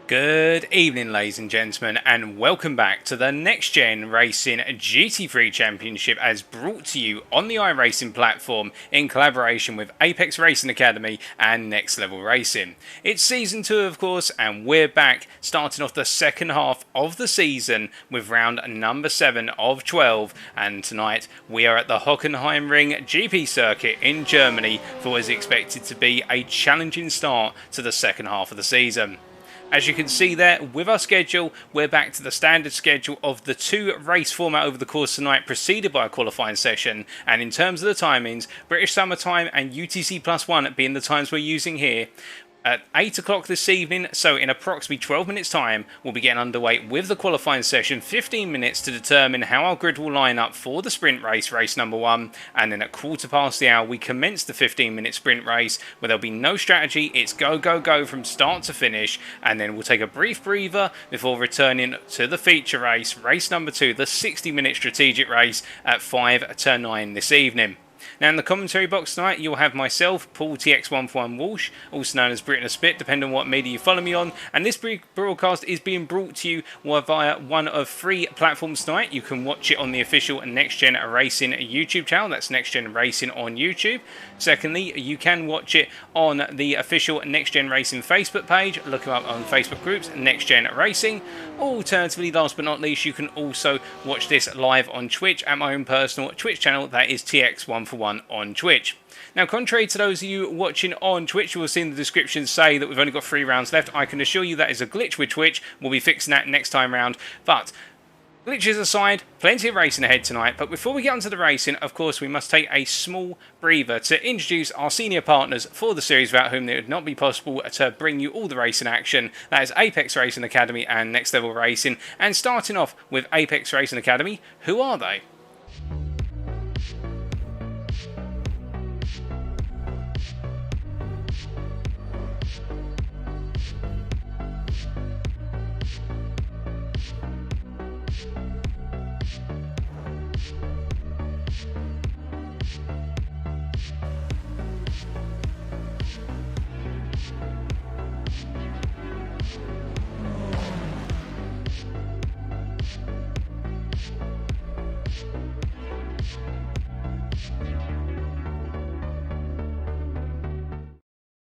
Good evening, ladies and gentlemen, and welcome back to the NXTGEN Racing GT3 Championship as brought to you on the iRacing platform in collaboration with Apex Racing Academy and Next Level Racing. It's Season 2, of course, and we're back starting off the second half of the season with round number 7 of 12, and tonight we are at the Hockenheimring GP circuit in Germany for what is expected to be a challenging start to the second half of the season. As you can see there, with our schedule, we're back to the standard schedule of the 2-race format over the course of the night, preceded by a qualifying session. And in terms of the timings, British Summer Time and UTC +1 being the times we're using here. At 8 o'clock this evening, so in approximately 12 minutes time, we'll be getting underway with the qualifying session, 15 minutes to determine how our grid will line up for the sprint race, race number 1, and then at quarter past the hour we commence the 15-minute sprint race where there'll be no strategy, it's go, go, go from start to finish, and then we'll take a brief breather before returning to the feature race, race number 2, the 60-minute strategic race at 5 to 9 this evening. Now in the commentary box tonight you'll have myself, Paul TX141 Walsh, also known as Britain a Spit depending on what media you follow me on, and this broadcast is being brought to you via one of 3 platforms tonight. You can watch it on the official NXTGEN Racing YouTube channel, that's NXTGEN Racing on YouTube. Secondly, you can watch it on the official NXTGEN Racing Facebook page, look them up on Facebook groups, NXTGEN Racing. Alternatively, last but not least, you can also watch this live on Twitch at my own personal Twitch channel, that is TX141 on Twitch. Now, contrary to those of you watching on Twitch, you will see in the description say that we've only got 3 rounds left. I can assure you that is a glitch with Twitch. We'll be fixing that next time round. But glitches aside, plenty of racing ahead tonight, but before we get onto the racing, of course, we must take a small breather to introduce our senior partners for the series without whom it would not be possible to bring you all the racing action. That is Apex Racing Academy and Next Level Racing. And starting off with Apex Racing Academy, who are they?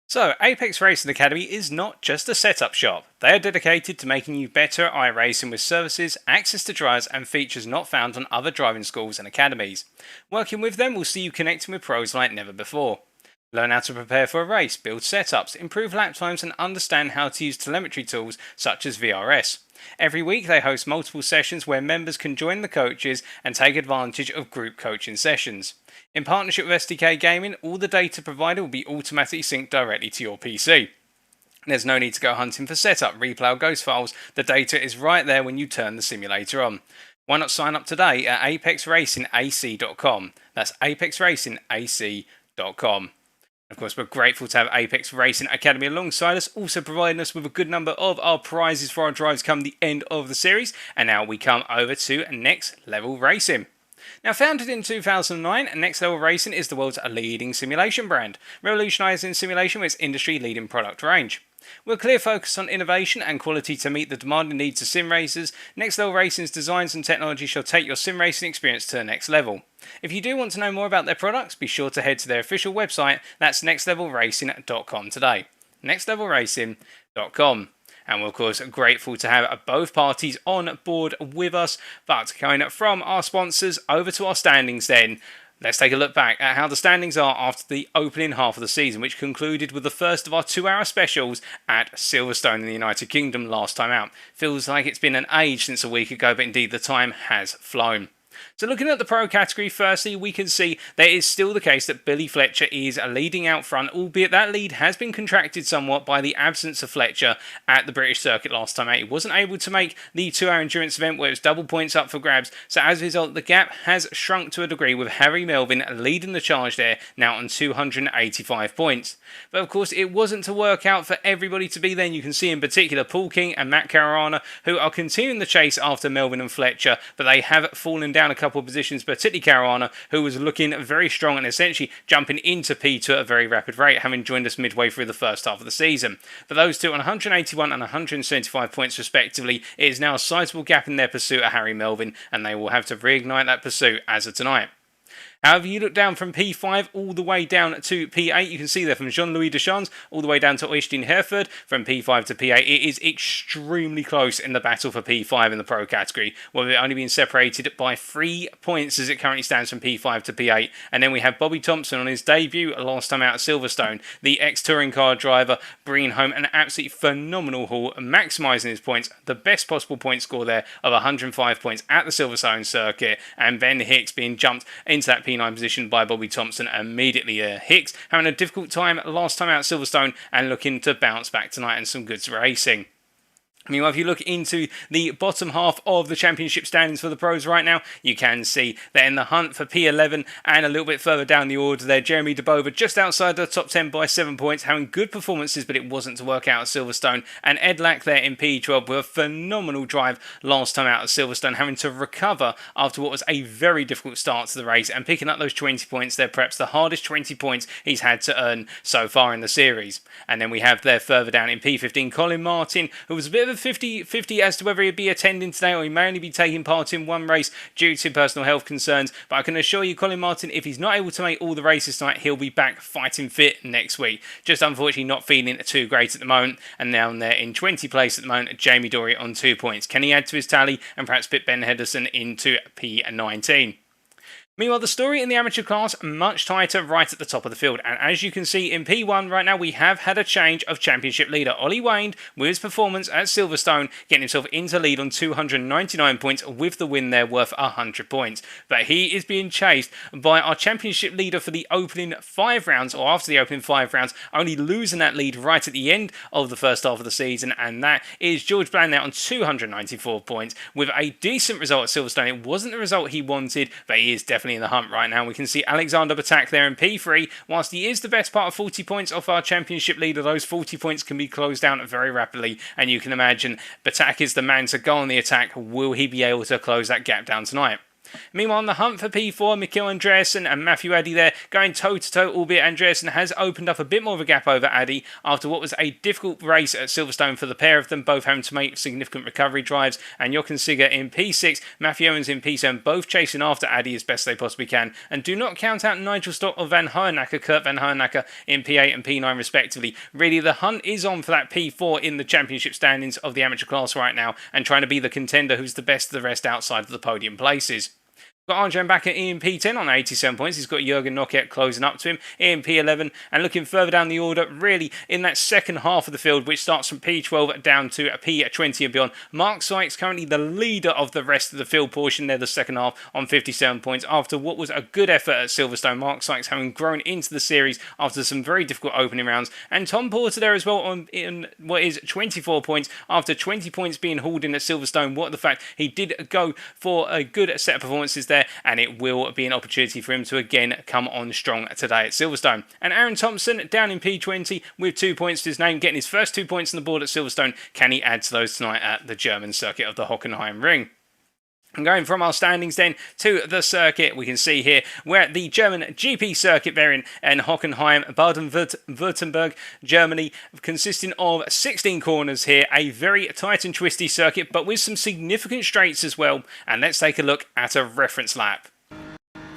So, Apex Racing Academy is not just a setup shop. They are dedicated to making you better at iRacing with services, access to drivers and features not found on other driving schools and academies. Working with them will see you connecting with pros like never before. Learn how to prepare for a race, build setups, improve lap times and understand how to use telemetry tools such as VRS. Every week they host multiple sessions where members can join the coaches and take advantage of group coaching sessions. In partnership with SDK Gaming, all the data provided will be automatically synced directly to your PC. There's no need to go hunting for setup, replay or ghost files, the data is right there when you turn the simulator on. Why not sign up today at apexracingac.com. That's apexracingac.com. Of course, we're grateful to have Apex Racing Academy alongside us, also providing us with a good number of our prizes for our drives come the end of the series. And now we come over to Next Level Racing. Now, founded in 2009, Next Level Racing is the world's leading simulation brand, revolutionising simulation with its industry-leading product range. With a clear focus on innovation and quality to meet the demanding needs of sim racers, Next Level Racing's designs and technology shall take your sim racing experience to the next level. If you do want to know more about their products, be sure to head to their official website, that's nextlevelracing.com today. nextlevelracing.com. And we're of course grateful to have both parties on board with us. But going from our sponsors over to our standings then, let's take a look back at how the standings are after the opening half of the season, which concluded with the first of our 2-hour specials at Silverstone in the United Kingdom last time out. Feels like it's been an age since a week ago, but indeed the time has flown. So looking at the pro category, firstly, we can see that it is still the case that Billy Fletcher is leading out front, albeit that lead has been contracted somewhat by the absence of Fletcher at the British circuit last time out. He wasn't able to make the 2-hour endurance event where it was double points up for grabs, so as a result, the gap has shrunk to a degree with Harry Melvin leading the charge there, now on 285 points. But of course, it wasn't to work out for everybody to be there, and you can see in particular Paul King and Matt Caruana, who are continuing the chase after Melvin and Fletcher, but they have fallen down down a couple of positions, particularly Caruana, who was looking very strong and essentially jumping into P2 at a very rapid rate, having joined us midway through the first half of the season. For those two on 181 and 175 points respectively, it is now a sizable gap in their pursuit of Harry Melvin, and they will have to reignite that pursuit as of tonight. However, you look down from P5 all the way down to P8, you can see there from Jean-Louis Deschamps all the way down to Øystein Herford, from P5 to P8. It is extremely close in the battle for P5 in the Pro category, where we're only being separated by 3 points as it currently stands from P5 to P8. And then we have Bobby Thompson on his debut last time out at Silverstone, the ex-touring car driver, bringing home an absolutely phenomenal haul, maximising his points, the best possible point score there of 105 points at the Silverstone circuit, and Ben Hicks being jumped into that P9 position by Bobby Thompson immediately. Hicks having a difficult time last time out at Silverstone and looking to bounce back tonight and some good racing. Meanwhile, if you look into the bottom half of the championship standings for the pros right now, you can see that in the hunt for P11 and a little bit further down the order there, Jeremy Debova just outside the top 10 by 7 points, having good performances, but it wasn't to work out at Silverstone. And Ed Lack there in P12 with a phenomenal drive last time out at Silverstone, having to recover after what was a very difficult start to the race and picking up those 20 points there, perhaps the hardest 20 points he's had to earn so far in the series. And then we have there further down in P15, Colin Martin, who was a bit of a 50-50 as to whether he'd be attending today or he may only be taking part in one race due to personal health concerns. But I can assure you, Colin Martin, if he's not able to make all the races tonight, he'll be back fighting fit next week. Just unfortunately not feeling too great at the moment. And down there in 20th place at the moment, Jamie Dory on 2 points. Can he add to his tally and perhaps put Ben Henderson into P19? Meanwhile, the story in the amateur class much tighter right at the top of the field, and as you can see in P1 right now, we have had a change of championship leader. Olly Waind, with his performance at Silverstone, getting himself into lead on 299 points with the win there worth 100 points. But he is being chased by our championship leader for the opening 5 rounds, or after the opening 5 rounds, only losing that lead right at the end of the first half of the season, and that is George Bland now on 294 points with a decent result at Silverstone. It wasn't the result he wanted, but he is definitely in the hunt right now. We can see Alexander Betak there in P3. Whilst he is the best part of 40 points off our championship leader, those 40 points can be closed down very rapidly, and you can imagine Betak is the man to go on the attack. Will he be able to close that gap down tonight? Meanwhile, on the hunt for P4, Mikkel Andreasen and Matthew Addy there going toe-to-toe, albeit Andreasen has opened up a bit more of a gap over Addy after what was a difficult race at Silverstone for the pair of them, both having to make significant recovery drives. And Jochen Sigger in P6, Matthew Owens in P7, both chasing after Addy as best they possibly can. And do not count out Nigel Stott or Van Hoornacker, Kurt Van Hoornacker in P8 and P9 respectively. Really, the hunt is on for that P4 in the championship standings of the amateur class right now, and trying to be the contender who's the best of the rest outside of the podium places. Got Arjan back at Ian P10 on 87 points. He's got Jürgen Nockert closing up to him. Ian P11, and looking further down the order, really in that second half of the field, which starts from P12 down to P20 and beyond. Mark Sykes currently the leader of the rest of the field portion there, the second half, on 57 points. After what was a good effort at Silverstone, Mark Sykes having grown into the series after some very difficult opening rounds. And Tom Porter there as well in what is 24 points after 20 points being hauled in at Silverstone. What the fact he did go for a good set of performances there, and it will be an opportunity for him to again come on strong today at Silverstone. And Aaron Thompson down in P20 with 2 points to his name, getting his first 2 points on the board at Silverstone. Can he add to those tonight at the German circuit of the Hockenheimring? And going from our standings then to the circuit, we can see here we're at the German GP circuit there in Hockenheim, Baden-Württemberg, Germany, consisting of 16 corners here, a very tight and twisty circuit, but with some significant straights as well. And let's take a look at a reference lap.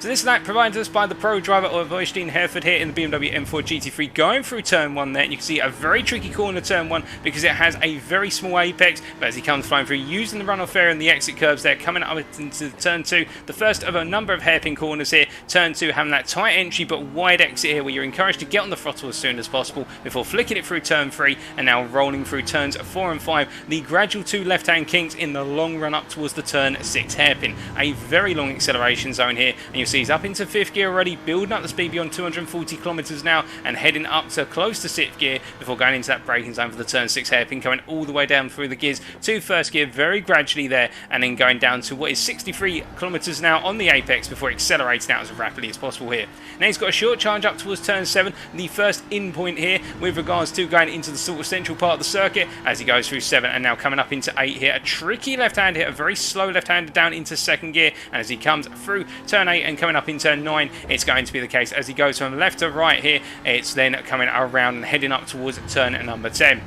So this lap provided us by the pro driver of Øystein Herford here in the BMW M4 GT3, going through turn 1 there. And you can see a very tricky corner turn 1 because it has a very small apex, but as he comes flying through, using the runoff area and the exit curves there, coming up into turn 2, the first of a number of hairpin corners here. Turn 2 having that tight entry but wide exit here, where you're encouraged to get on the throttle as soon as possible before flicking it through turn 3, and now rolling through turns 4 and 5. The gradual 2 left-hand kinks in the long run up towards the turn 6 hairpin. A very long acceleration zone here, and you'll see he's up into 5th gear already, building up the speed beyond 240 kilometers now and heading up to close to 6th gear before going into that braking zone for the turn 6 hairpin, coming all the way down through the gears to 1st gear very gradually there, and then going down to what is 63 kilometers now on the apex before accelerating out as rapidly as possible here. Now he's got a short charge up towards turn 7, the first in point here with regards to going into the sort of central part of the circuit as he goes through 7 and now coming up into 8 here. A tricky left-hand here, a very slow left-hander down into 2nd gear, and as he comes through turn 8 and coming up in turn 9, it's going to be the case as he goes from left to right here. It's then coming around and heading up towards turn number 10.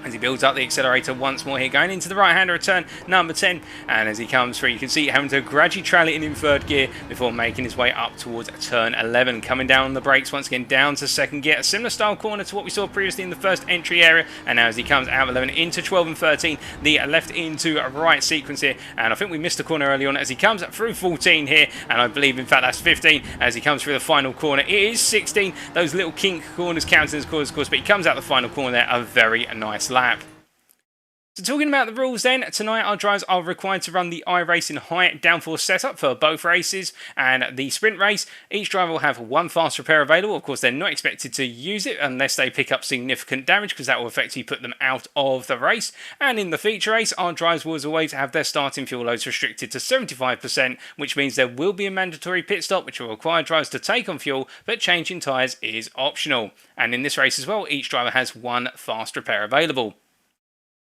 As he builds up the accelerator once more here, going into the right-hander at turn number 10, and as he comes through, you can see having to gradually trail it in 3rd gear before making his way up towards turn 11, coming down on the brakes once again down to 2nd gear, a similar style corner to what we saw previously in the first entry area, and now as he comes out of 11 into 12 and 13, the left into right sequence here, and I think we missed the corner early on as he comes through 14 here, and I believe in fact that's 15 as he comes through the final corner. It is 16, those little kink corners counting as corners, of course, but he comes out the final corner there, a very nice lap. So talking about the rules then, tonight our drivers are required to run the iRacing high downforce setup for both races, and the sprint race, each driver will have one fast repair available. Of course, they're not expected to use it unless they pick up significant damage, because that will effectively put them out of the race. And in the feature race, our drivers will as always have their starting fuel loads restricted to 75%, which means there will be a mandatory pit stop, which will require drivers to take on fuel, but changing tyres is optional. And in this race as well, each driver has one fast repair available.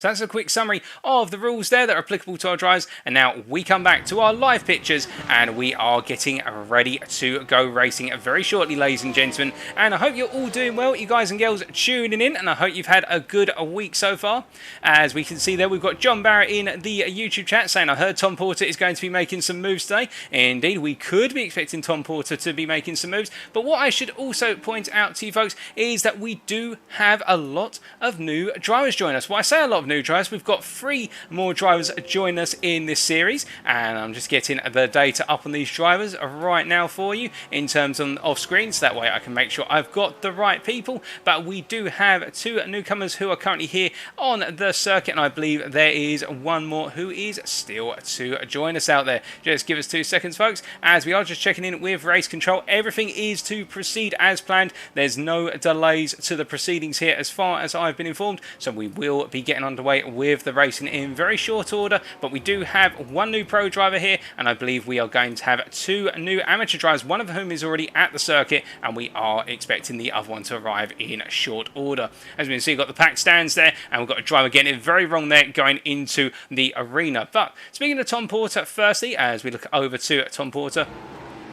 So that's a quick summary of the rules there that are applicable to our drivers, and now we come back to our live pictures and we are getting ready to go racing very shortly, ladies and gentlemen, and I hope you're all doing well, you guys and girls tuning in, and I hope you've had a good week so far. As we can see there, we've got John Barrett in the YouTube chat saying, I heard Tom Porter is going to be making some moves today. Indeed, we could be expecting Tom Porter to be making some moves, but what I should also point out to you folks is that we do have a lot of new drivers join us. Well, I say a lot of new drivers, we've got 3 more drivers join us in this series, and I'm just getting the data up on these drivers right now for you in terms of off screen, so that way I can make sure I've got the right people. But we do have 2 newcomers who are currently here on the circuit, and I believe there is one more who is still to join us out there. Just give us 2 seconds folks, as we are just checking in with race control. Everything is to proceed as planned. There's no delays to the proceedings here as far as I've been informed, so we will be getting underway with the racing in very short order. But we do have 1 new pro driver here, and I believe we are going to have 2 new amateur drivers, one of whom is already at the circuit, and we are expecting the other one to arrive in short order. As we can see, we've got the packed stands there, and we've got a driver getting it very wrong there going into the arena. But speaking of Tom Porter, firstly, as we look over to Tom Porter,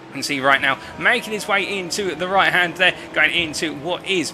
you can see right now making his way into the right hand there, going into what is,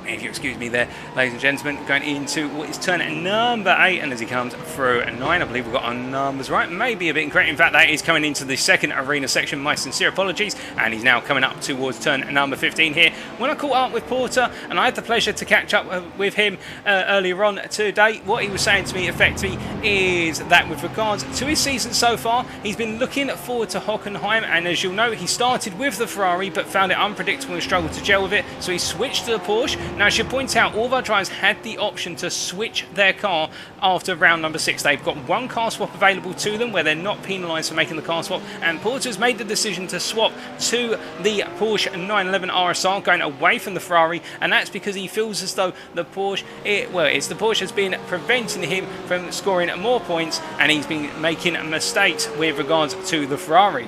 if you excuse me there, ladies and gentlemen, going into what is turn number 8, and as he comes through 9, I believe we've got our numbers right, maybe a bit incorrect, in fact that is coming into the second arena section, my sincere apologies, and he's now coming up towards turn number 15 here. When I caught up with Porter, and I had the pleasure to catch up with him earlier on today, what he was saying to me effectively is that with regards to his season so far, he's been looking forward to Hockenheim, and as you'll know, he started with the Ferrari but found it unpredictable and struggled to gel with it, so he switched to the Porsche. Now, I should point out, all of our drivers had the option to switch their car after round number 6. They've got 1 car swap available to them where they're not penalised for making the car swap, and Porter's made the decision to swap to the Porsche 911 RSR, going away from the Ferrari, and that's because he feels as though the Porsche, it's the Porsche has been preventing him from scoring more points, and he's been making mistakes with regards to the Ferrari.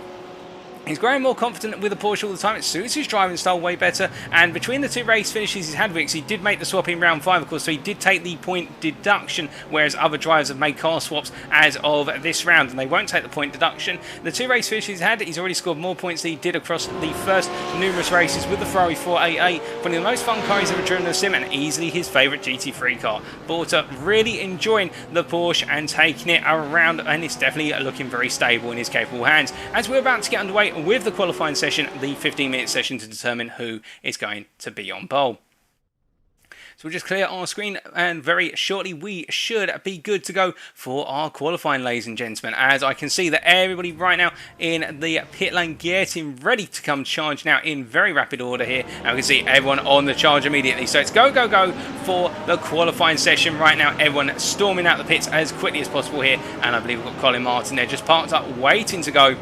He's growing more confident with the Porsche all the time. It suits his driving style way better. And between the 2 race finishes he's had with, he did make the swap in round 5, of course, so he did take the point deduction, whereas other drivers have made car swaps as of this round, and they won't take the point deduction. The 2 race finishes he's had, he's already scored more points than he did across the first numerous races with the Ferrari 488. One of the most fun cars he's ever driven in the sim, and easily his favourite GT3 car. Porter really enjoying the Porsche and taking it around, and it's definitely looking very stable in his capable hands. As we're about to get underway with the qualifying session, the 15-minute session to determine who is going to be on pole. So we'll just clear our screen, and very shortly we should be good to go for our qualifying, ladies and gentlemen. As I can see that everybody right now in the pit lane getting ready to come charge now in very rapid order here. And we can see everyone on the charge immediately. So it's go, go, go for the qualifying session right now. Everyone storming out the pits as quickly as possible here. And I believe we've got Colin Martin there just parked up, waiting to go.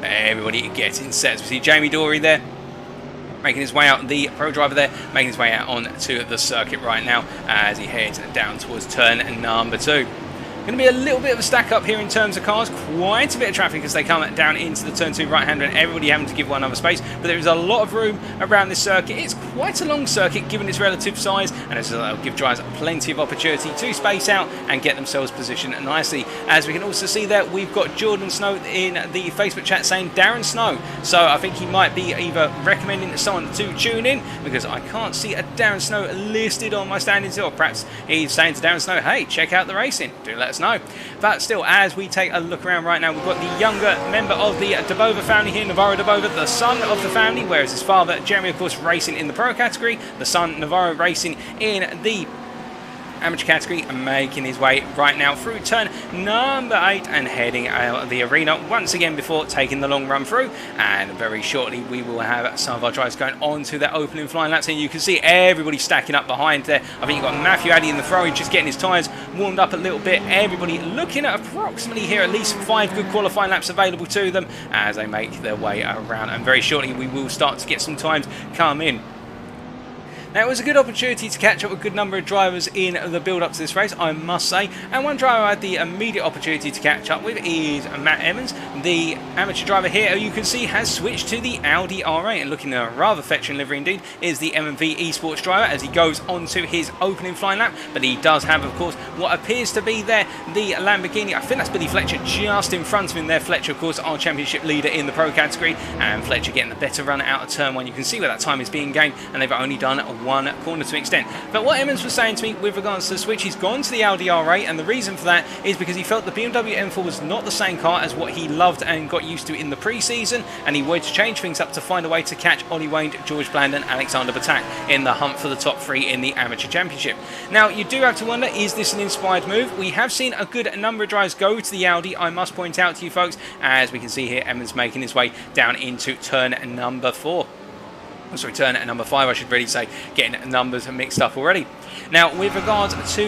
Everybody getting set. We see Jamie Dory there, making his way out, the pro driver there, making his way out onto the circuit right now as he heads down towards turn number 2. Going to be a little bit of a stack up here in terms of cars, quite a bit of traffic as they come down into the turn 2 right-hander, and everybody having to give one another space, but there is a lot of room around this circuit. It's quite a long circuit given its relative size, and it'll give drivers plenty of opportunity to space out and get themselves positioned nicely. As we can also see there, we've got Jordan Snow in the Facebook chat saying Darren Snow, so I think he might be either recommending someone to tune in, because I can't see a Darren Snow listed on my standings, or perhaps he's saying to Darren Snow, hey, check out the racing, do let us know. But still, as we take a look around right now, we've got the younger member of the Dabova family here, Navarro Dabova, the son of the family, whereas his father, Jeremy, of course, racing in the pro category, the son, Navarro, racing in the amateur category, and making his way right now through turn number 8 and heading out of the arena once again before taking the long run through. And very shortly we will have some of our drivers going on to their opening flying laps, and you can see everybody stacking up behind there. I think you've got Matthew Addy in the throw, just getting his tyres warmed up a little bit. Everybody looking at approximately here at least 5 good qualifying laps available to them as they make their way around, and very shortly we will start to get some times come in. Now, it was a good opportunity to catch up with a good number of drivers in the build-up to this race, I must say, and one driver I had the immediate opportunity to catch up with is Matt Emmons, the amateur driver here, who you can see has switched to the Audi R8, and looking a rather fetching livery indeed is the MMV eSports driver as he goes on to his opening flying lap, but he does have, of course, what appears to be there, the Lamborghini. I think that's Billy Fletcher just in front of him there. Fletcher, of course, our championship leader in the pro category, and Fletcher getting the better run out of turn 1. You can see where that time is being gained, and they've only done one corner to extent. But what Emmons was saying to me with regards to the switch, he's gone to the Audi R8, and the reason for that is because he felt the BMW M4 was not the same car as what he loved and got used to in the pre-season, and he wanted to change things up to find a way to catch Olly Waind, George Bland and Alexander Betak in the hunt for the top 3 in the amateur championship. Now, you do have to wonder, is this an inspired move? We have seen a good number of drivers go to the Audi, I must point out to you folks, as we can see here, Emmons making his way down into turn number 4. Sorry, turn at number 5, I should really say, getting numbers mixed up already. Now, with regards to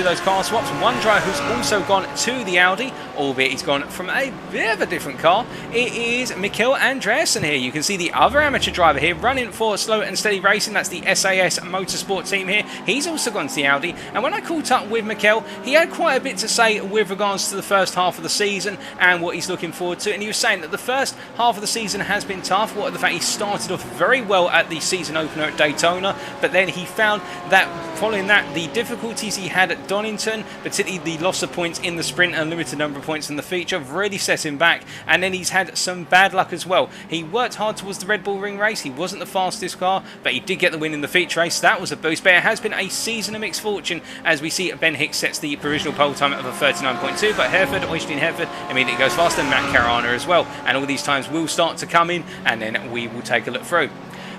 those car swaps, one driver who's also gone to the Audi, albeit he's gone from a bit of a different car, it is Mikkel Andreasen here. You can see the other amateur driver here running for Slow and Steady Racing. That's the SAS Motorsport team here. He's also gone to the Audi, and when I caught up with Mikkel, he had quite a bit to say with regards to the first half of the season and what he's looking forward to, and he was saying that the first half of the season has been tough. What the fact he started off very well at the season opener at Daytona, but then he found that following that, the difficulties he had at Donington, particularly the loss of points in the sprint and limited number of points in the feature, really set him back, and then he's had some bad luck as well. He worked hard towards the Red Bull Ring race. He wasn't the fastest car, but he did get the win in the feature race. That was a boost, but it has been a season of mixed fortune as we see Ben Hicks sets the provisional pole time of a 39.2, but Oystein Hereford immediately goes faster, and Matt Caruana as well, and all these times will start to come in, and then we will take a look through.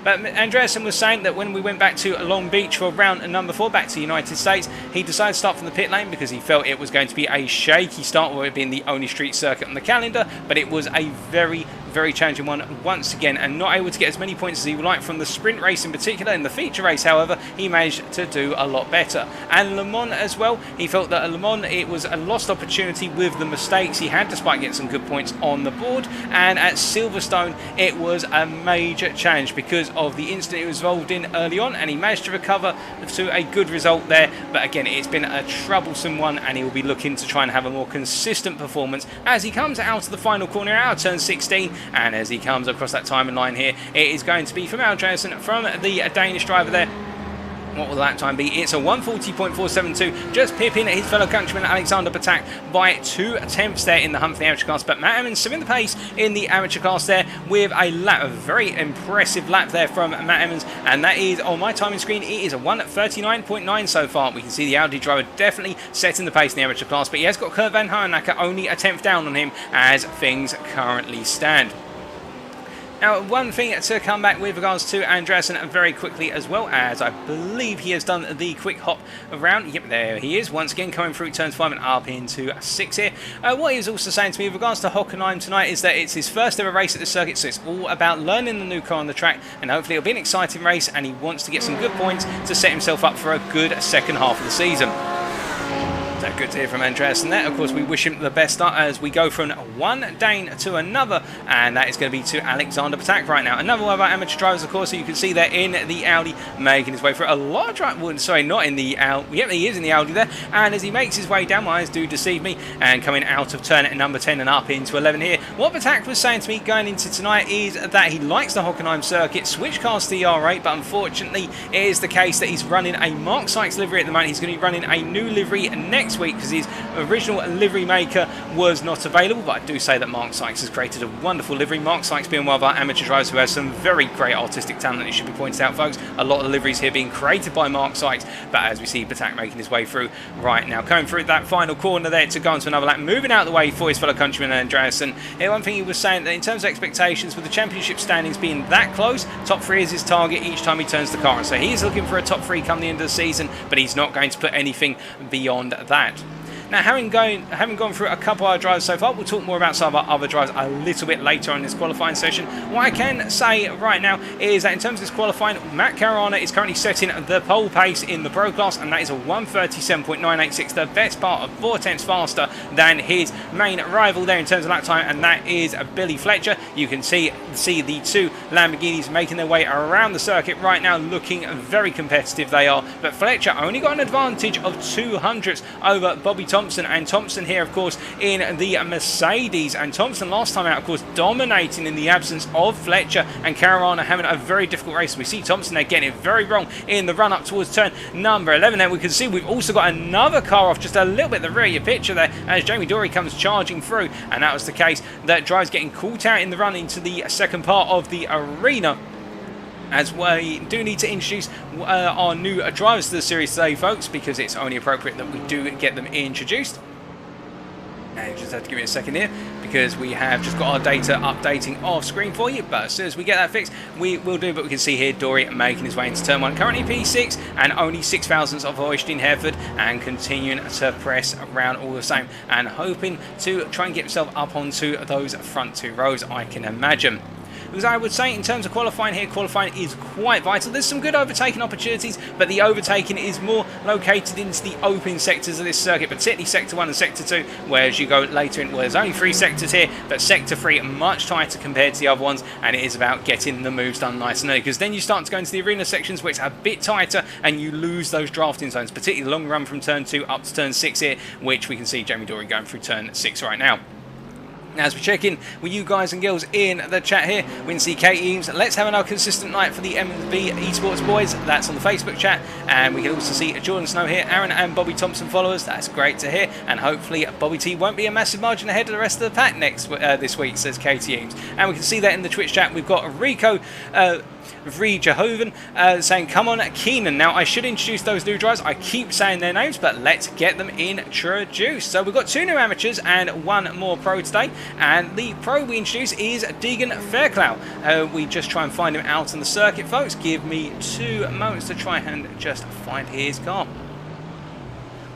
But Andreasen was saying that when we went back to Long Beach for round number 4, back to the United States, he decided to start from the pit lane because he felt it was going to be a shaky start, with it being the only street circuit on the calendar, but it was a very challenging one once again, and not able to get as many points as he would like from the sprint race in particular. In the feature race, however, he managed to do a lot better. And Le Mans as well, he felt that at Le Mans it was a lost opportunity with the mistakes he had, despite getting some good points on the board. And at Silverstone, it was a major challenge because of the incident he was involved in early on, and he managed to recover to a good result there. But again, it's been a troublesome one, and he will be looking to try and have a more consistent performance as he comes out of the final corner, out of turn 16. And as he comes across that timing line here, it is going to be from Andreasen, from the Danish driver there. What will that time be? It's a 140.472, just pipping his fellow countryman Alexander Betak by 2/10 there in the hunt for the amateur class. But Matt Emmons still in the pace in the amateur class there with a lap, a very impressive lap there from Matt Emmons, and that is on my timing screen. It is a 1:39.9 so far. We can see the Audi driver definitely setting the pace in the amateur class, but he has got Kurt Van Hoenacker only a 10th down on him as things currently stand. Now, one thing to come back with regards to Andreasen very quickly as well, as I believe he has done the quick hop around. Yep, there he is, once again coming through turns 5 and up into 6 here. What he was also saying to me with regards to Hockenheim tonight is that it's his first ever race at the circuit, so it's all about learning the new car on the track, and hopefully it'll be an exciting race, and he wants to get some good points to set himself up for a good second half of the season. So good to hear from Andreas and that. Of course, we wish him the best start as we go from one Dane to another, and that is going to be to Alexander Betak right now. Another one of our amateur drivers, of course, so you can see there in the Audi, making his way through a lot of drive. Well, sorry, not in the Audi. Yep, he is in the Audi there. And as he makes his way down, my eyes do deceive me, and coming out of turn at number 10 and up into 11 here. What Betak was saying to me going into tonight is that he likes the Hockenheim circuit, switch cars to the R8, but unfortunately, it is the case that he's running a Mark Sykes livery at the moment. He's going to be running a new livery next week because his original livery maker was not available, but I do say that Mark Sykes has created a wonderful livery. Mark Sykes being one of our amateur drivers who has some very great artistic talent, it should be pointed out, folks. A lot of the liveries here being created by Mark Sykes, but as we see Betak making his way through right now, coming through that final corner there to go into another lap, moving out of the way for his fellow countryman Andreas. And here, one thing he was saying that in terms of expectations, with the championship standings being that close, top 3 is his target each time he turns the car on. So he's looking for a top 3 come the end of the season, but he's not going to put anything beyond that. Now, having gone through a couple of our drivers so far, we'll talk more about some of our other drivers a little bit later on in this qualifying session. What I can say right now is that in terms of this qualifying, Matt Caruana is currently setting the pole pace in the Pro Class, and that is a 1:37.986, the best part of 4/10 faster than his main rival there in terms of lap time, and that is Billy Fletcher. You can see the two Lamborghinis making their way around the circuit right now, looking very competitive they are, but Fletcher only got an advantage of 200ths over Bobby Thompson, and Thompson here, of course, in the Mercedes, and Thompson last time out, of course, dominating in the absence of Fletcher, and Caruana having a very difficult race. We see Thompson there getting it very wrong in the run up towards turn number 11 there. We can see we've also got another car off just a little bit at the rear of your picture there as Jamie Dory comes charging through, and that was the case that drives getting caught out in the run into the second part of the arena, as we do need to introduce our new drivers to the series today, folks, because it's only appropriate that we do get them introduced. And you just have to give me a second here because we have just got our data updating off screen for you, but as soon as we get that fixed, we will do. But we can see here Dory making his way into turn 1, currently P6 and only 6 thousandths of Oystein Hereford, and continuing to press around all the same and hoping to try and get himself up onto those front 2 rows, I can imagine. Because I would say in terms of qualifying here, qualifying is quite vital. There's some good overtaking opportunities, but the overtaking is more located into the open sectors of this circuit, particularly Sector 1 and Sector 2, whereas you go later in, well, there's only 3 sectors here, but Sector 3 much tighter compared to the other ones, and it is about getting the moves done nice and early, because then you start to go into the arena sections where it's a bit tighter, and you lose those drafting zones, particularly the long run from turn 2 up to turn 6 here, which we can see Jamie Dory going through turn 6 right now. As we check in with you guys and girls in the chat here, we can see Kate Eames. Let's have another consistent night for the M&B Esports boys. That's on the Facebook chat. And we can also see Jordan Snow here, Aaron and Bobby Thompson followers. That's great to hear. And hopefully Bobby T won't be a massive margin ahead of the rest of the pack this week, says Katie Eames. And we can see that in the Twitch chat. We've got Rico Vri Jehoven saying, come on, Keenan. Now, I should introduce those new drivers. I keep saying their names, but let's get them introduced. So we've got 2 new amateurs and 1 more pro today. And the pro we introduce is Deegan Fairclough. We just try and find him out on the circuit, folks. Give me 2 moments to try and just find his car.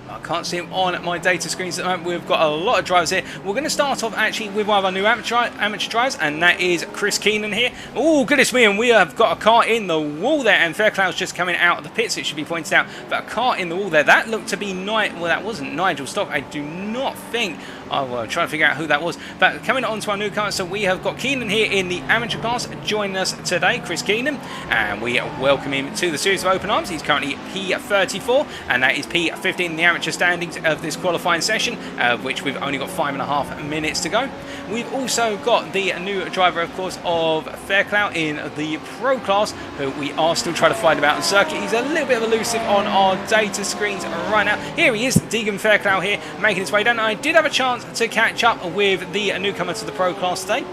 I can't see him on my data screens at the moment. We've got a lot of drivers here. We're going to start off actually with one of our new amateur drivers, and that is Chris Keenan here. Oh, goodness me, and we have got a car in the wall there, and Fairclough's just coming out of the pits, it should be pointed out, but a car in the wall there. That looked to be well, that wasn't Nigel Stock, I do not think. I'm trying to figure out who that was. But coming on to our new car, so we have got Keenan here in the amateur class joining us today, Chris Keenan, and we welcome him to the series of open arms. He's currently P34, and that is P15 in the amateur standings of this qualifying session, which we've only got 5.5 minutes to go. We've also got the new driver, of course, of Fairclough in the pro class, who we are still trying to find about on the circuit. He's a little bit elusive on our data screens right now. Here he is, Deegan Fairclough here, making his way down. I did have a chance to catch up with the newcomer to the pro class today,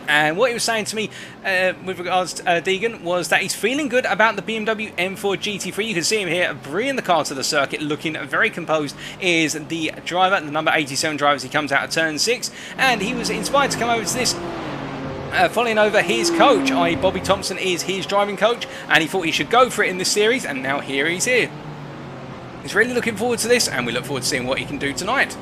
and what he was saying to me with regards to Deegan was that he's feeling good about the BMW M4 GT3. You can see him here bringing the car to the circuit, looking very composed. Is the driver, the number 87 driver, as he comes out of turn 6, and he was inspired to come over to this following over his coach, i.e. Bobby Thompson is his driving coach, and he thought he should go for it in this series, and now here he's here. He's really looking forward to this, and we look forward to seeing what he can do tonight.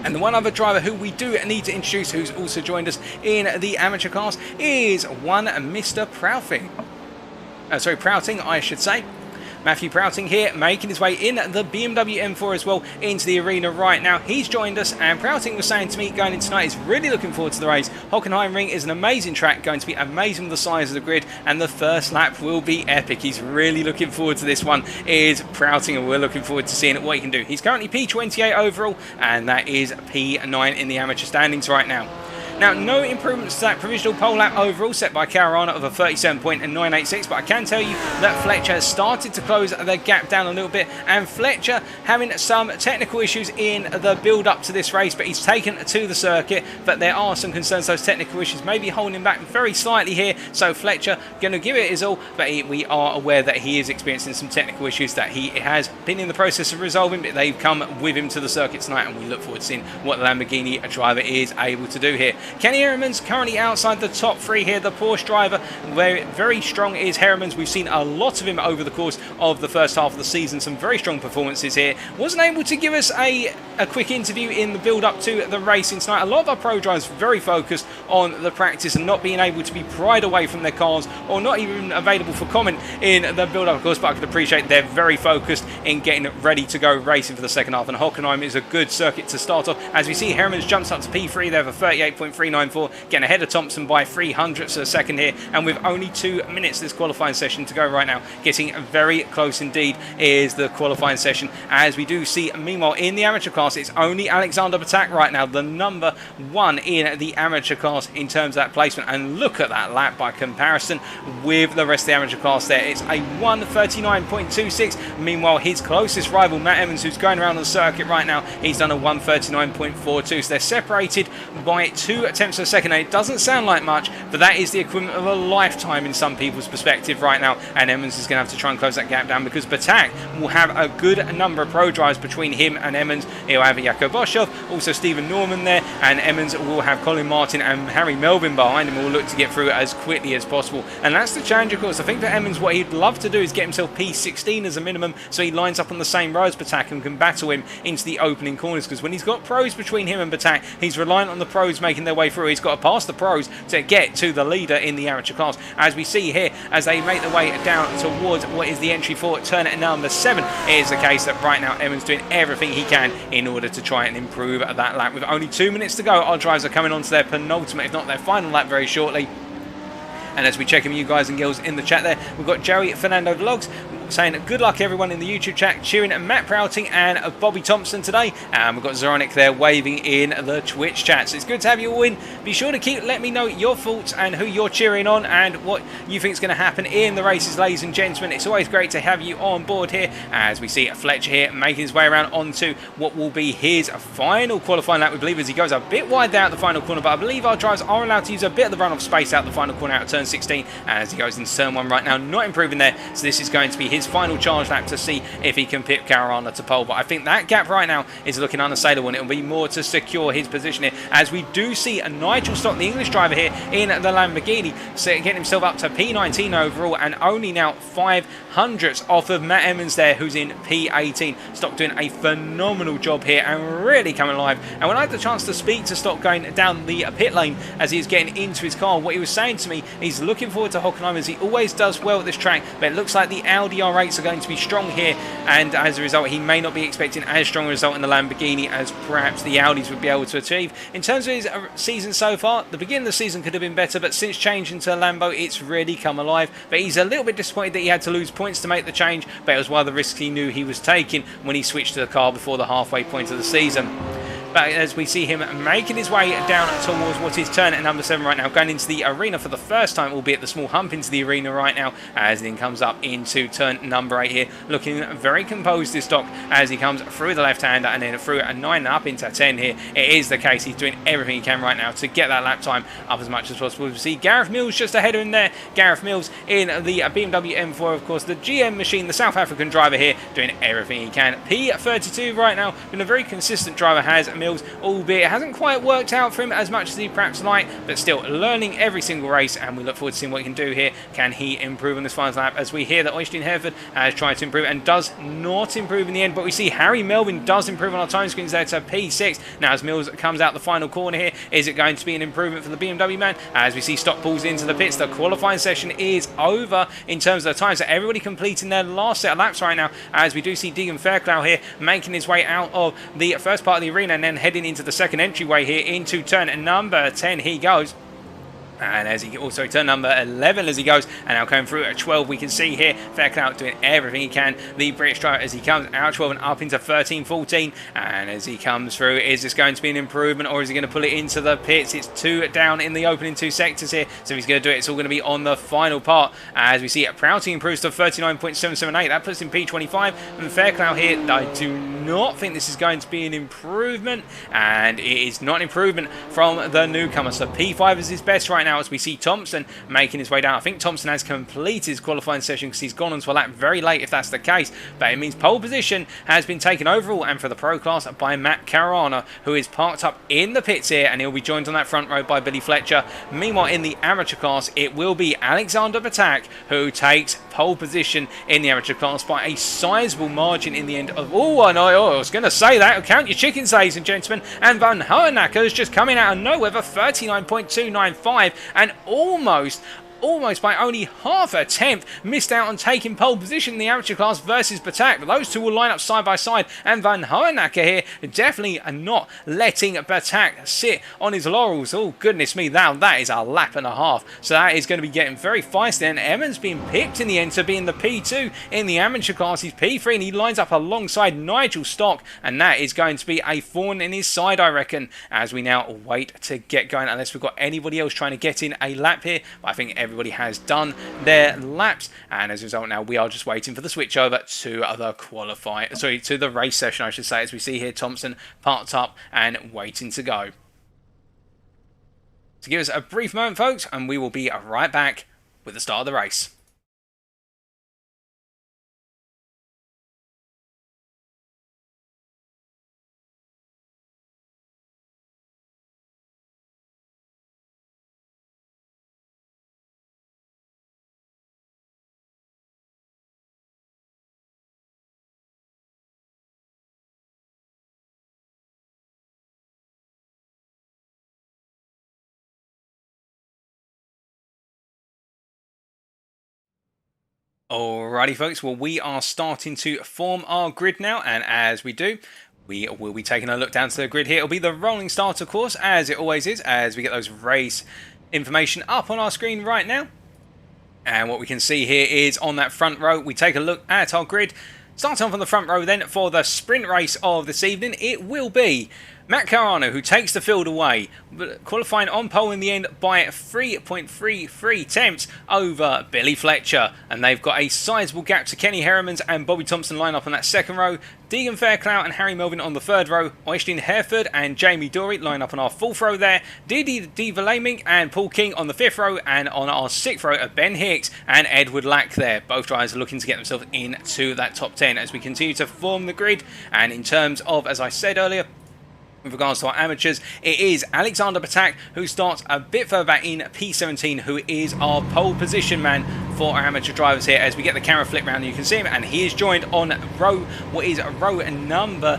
And the one other driver who we do need to introduce, who's also joined us in the amateur class, is one Mr. Prouting. Prouting, I should say. Matthew Prouting here, making his way in the BMW M4 as well into the arena right now. He's joined us, and Prouting was saying to me going in tonight he's really looking forward to the race. Hockenheimring is an amazing track, going to be amazing with the size of the grid, and the first lap will be epic. He's really looking forward to this one, is Prouting, and we're looking forward to seeing what he can do. He's currently P28 overall, and that is P9 in the amateur standings right now. Now, no improvements to that provisional pole lap overall set by Caruana of a 37.986, but I can tell you that Fletcher has started to close the gap down a little bit, and Fletcher having some technical issues in the build-up to this race, but he's taken to the circuit, but there are some concerns those technical issues may be holding him back very slightly here, so Fletcher going to give it his all, but we are aware that he is experiencing some technical issues that he has been in the process of resolving, but they've come with him to the circuit tonight, and we look forward to seeing what the Lamborghini driver is able to do here. Kenny Heremans currently outside the top three here. The Porsche driver, very strong is Heremans. We've seen a lot of him over the course of the first half of the season. Some very strong performances here. Wasn't able to give us a quick interview in the build-up to the racing tonight. A lot of our pro drivers very focused on the practice and not being able to be pried away from their cars, or not even available for comment in the build-up, of course, but I could appreciate they're very focused in getting ready to go racing for the second half, and Hockenheim is a good circuit to start off. As we see, Heremans jumps up to P3. They have a 38.394, getting ahead of Thompson by 300ths of a second here, and with only 2 minutes this qualifying session to go right now, getting very close indeed is the qualifying session. As we do see, meanwhile, in the amateur class, it's only Alexander Betak right now, the number 1 in the amateur class in terms of that placement, and look at that lap by comparison with the rest of the amateur class there. It's a 1:39.26. Meanwhile, his closest rival, Matt Evans, who's going around the circuit right now, he's done a 1:39.42, so they're separated by 2/10 of a second. It doesn't sound like much, but that is the equivalent of a lifetime in some people's perspective right now, and Emmons is going to have to try and close that gap down, because Betak will have a good number of pro drives between him and Emmons. He'll have Jakob Boschhoff, also Stephen Norman there, and Emmons will have Colin Martin and Harry Melvin behind him, who will look to get through it as quickly as possible. And that's the challenge, of course. I think for Emmons, what he'd love to do is get himself P16 as a minimum, so he lines up on the same row as Betak and can battle him into the opening corners, because when he's got pros between him and Betak, he's reliant on the pros making their way through. He's got to pass the pros to get to the leader in the amateur class. As we see here, as they make their way down towards what is the entry for turn at number 7, it is the case that right now Emmons doing everything he can in order to try and improve that lap. With only 2 minutes to go, our drivers are coming on to their penultimate, if not their final lap, very shortly. And as we check in with you guys and girls in the chat there, we've got Joey Fernando Vlogs saying good luck everyone in the YouTube chat, cheering at Matt Prouting and Bobby Thompson today, and we've got Zoronic there waving in the Twitch chat. So it's good to have you all in. Be sure to let me know your thoughts and who you're cheering on and what you think is going to happen in the races, ladies and gentlemen. It's always great to have you on board here, as we see Fletcher here making his way around onto what will be his final qualifying lap, we believe, as he goes a bit wide there at the final corner, but I believe our drivers are allowed to use a bit of the runoff space out the final corner out of turn 16, as he goes into turn 1 right now, not improving there. So this is going to be his final charge lap to see if he can pip Caruana to pole, but I think that gap right now is looking unassailable, and it will be more to secure his position here, as we do see a Nigel Stock, the English driver here in the Lamborghini, so getting himself up to P19 overall, and only now 500ths off of Matt Emmons there, who's in P18. Stock doing a phenomenal job here and really coming alive. And when I had the chance to speak to Stock going down the pit lane as he's getting into his car, what he was saying to me, he's looking forward to Hockenheim, as he always does well at this track, but it looks like the Audi R8s are going to be strong here, and as a result he may not be expecting as strong a result in the Lamborghini as perhaps the Audis would be able to achieve. In terms of his season so far, the beginning of the season could have been better, but since changing to Lambo it's really come alive. But he's a little bit disappointed that he had to lose points to make the change, but it was one of the risks he knew he was taking when he switched to the car before the halfway point of the season. But as we see him making his way down towards what is turn at number 7 right now, going into the arena for the first time, albeit the small hump into the arena right now, as he then comes up into turn number 8 here, looking very composed this Stock as he comes through the left-hander and then through a 9 up into 10 here. It is the case, he's doing everything he can right now to get that lap time up as much as possible. We see Gareth Mills just ahead of him there. Gareth Mills in the BMW M4, of course, the GM machine, the South African driver here, doing everything he can. P32 right now, been a very consistent driver, has Mills, albeit it hasn't quite worked out for him as much as he perhaps like, but still learning every single race, and we look forward to seeing what he can do here. Can he improve on this final lap, as we hear that Øystein Hereford has tried to improve and does not improve in the end, but we see Harry Melvin does improve on our time screens there to P6. Now as Mills comes out the final corner here, is it going to be an improvement for the BMW man? As we see Stock pulls into the pits, the qualifying session is over in terms of the time, so everybody completing their last set of laps right now, as we do see Deegan Fairclough here making his way out of the first part of the arena and then heading into the second entryway here into turn number 10 he goes. And as he also turn number 11 as he goes, and now coming through at 12, we can see here Fairclough doing everything he can, the British driver, as he comes out 12 and up into 13, 14, and as he comes through, is this going to be an improvement, or is he going to pull it into the pits? It's 2 down in the opening 2 sectors here, so if he's going to do it, it's all going to be on the final part, as we see it, Prouty improves to 39.778, that puts him P25, and Fairclough here, I do not think this is going to be an improvement, and it is not an improvement from the newcomer, so P5 is his best right now, as we see Thompson making his way down. I think Thompson has completed his qualifying session because he's gone onto a lap very late if that's the case, but it means pole position has been taken overall and for the pro class by Matt Caruana, who is parked up in the pits here, and he'll be joined on that front row by Billy Fletcher. Meanwhile in the amateur class it will be Alexander Betak who takes pole position in the amateur class by a sizable margin in the end of... I was going to say that, count your chickens ladies and gentlemen, and Van Hohenacker is just coming out of nowhere for 39.295 and almost by only half a tenth missed out on taking pole position in the amateur class versus Betak, but those two will line up side by side, and Van Hohenacker here definitely not letting Betak sit on his laurels. Oh goodness me, that is a lap and a half, so that is going to be getting very feisty, and Emmons being picked in the end to be in the P2 in the amateur class. He's P3 and he lines up alongside Nigel Stock, and that is going to be a thorn in his side, I reckon, as we now wait to get going, unless we've got anybody else trying to get in a lap here. But I think everybody has done their laps, and as a result now we are just waiting for the switch over to the race session, I should say, as we see here Thompson parked up and waiting to go. So give us a brief moment folks, and we will be right back with the start of the race. Alrighty folks, well we are starting to form our grid now, and as we do, we will be taking a look down to the grid here. It'll be the rolling start of course, as it always is, as we get those race information up on our screen right now. And what we can see here is on that front row, we take a look at our grid. Starting off on the front row then for the sprint race of this evening, it will be Matt Caruana who takes the field away, qualifying on pole in the end by 3.33 tenths over Billy Fletcher, and they've got a sizable gap to Kenny Heremans and Bobby Thompson line up on that second row. Deegan Fairclough and Harry Melvin on the third row. Øystein Hereford and Jamie Dory line up on our fourth row there. Didi Devalaming and Paul King on the fifth row, and on our sixth row are Ben Hicks and Edward Lack there. Both drivers are looking to get themselves into that top 10 as we continue to form the grid. And in terms of, as I said earlier, with regards to our amateurs, it is Alexander Betak who starts a bit further back in P17, who is our pole position man for our amateur drivers here. As we get the camera flip round, you can see him, and he is joined on row number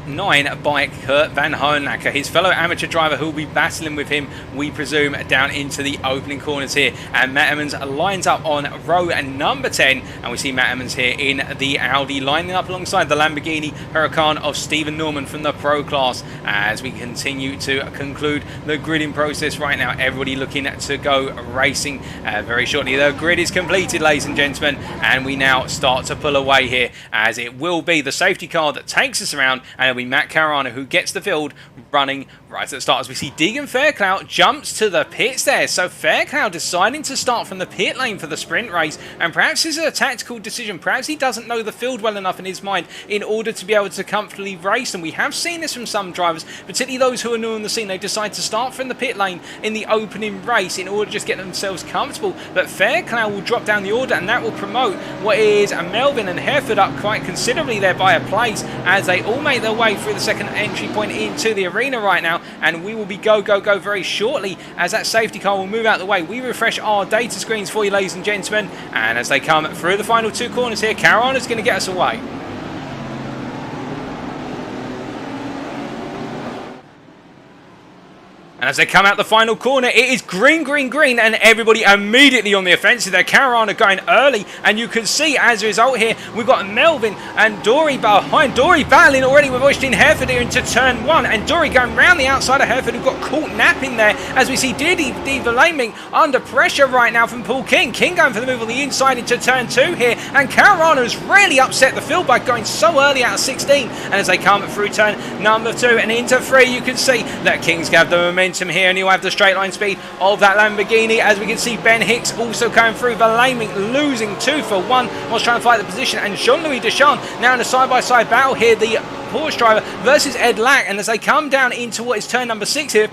9 by Kurt Van Hohenacker, his fellow amateur driver, who will be battling with him, we presume, down into the opening corners here. And Matt Emmons lines up on row number 10, and we see Matt Emmons here in the Audi lining up alongside the Lamborghini Huracan of Stephen Norman from the Pro class. As we continue to conclude the gridding process right now, everybody looking to go racing very shortly. The grid is completed, ladies and gentlemen, and we now start to pull away here, as it will be the safety car that takes us around, and it'll be Matt Caruana who gets the field running Right at the start, as we see Deegan Fairclough jumps to the pits there. So Fairclough deciding to start from the pit lane for the sprint race, and perhaps this is a tactical decision. Perhaps he doesn't know the field well enough in his mind in order to be able to comfortably race. And we have seen this from some drivers, particularly those who are new on the scene. They decide to start from the pit lane in the opening race in order to just get themselves comfortable. But Fairclough will drop down the order, and that will promote what is Melvin and Hereford up quite considerably there by a place, as they all make their way through the second entry point into the arena right now. And we will be go very shortly as that safety car will move out the way. We refresh our data screens for you, ladies and gentlemen, and as they come through the final two corners here, Caruana's going to get us away. And as they come out the final corner, it is green, and everybody immediately on the offensive there. Caruana going early, and you can see as a result here, we've got Melvin and Dory behind. Dory battling already with Austin Hereford here into turn one, and Dory going round the outside of Hereford, who got caught napping there, as we see Didi Verlaming under pressure right now from Paul King. King going for the move on the inside into turn two here, and Caruana has really upset the field by going so early out of 16. And as they come through turn number two and into three, you can see that King's got the momentum here, and he'll have the straight line speed of that Lamborghini. As we can see, Ben Hicks also coming through. Verlaming losing 2 for 1 whilst trying to fight the position, and Jean-Louis Deschamps now in a side-by-side battle here, the Porsche driver versus Ed Lack. And as they come down into what is turn number 6 here,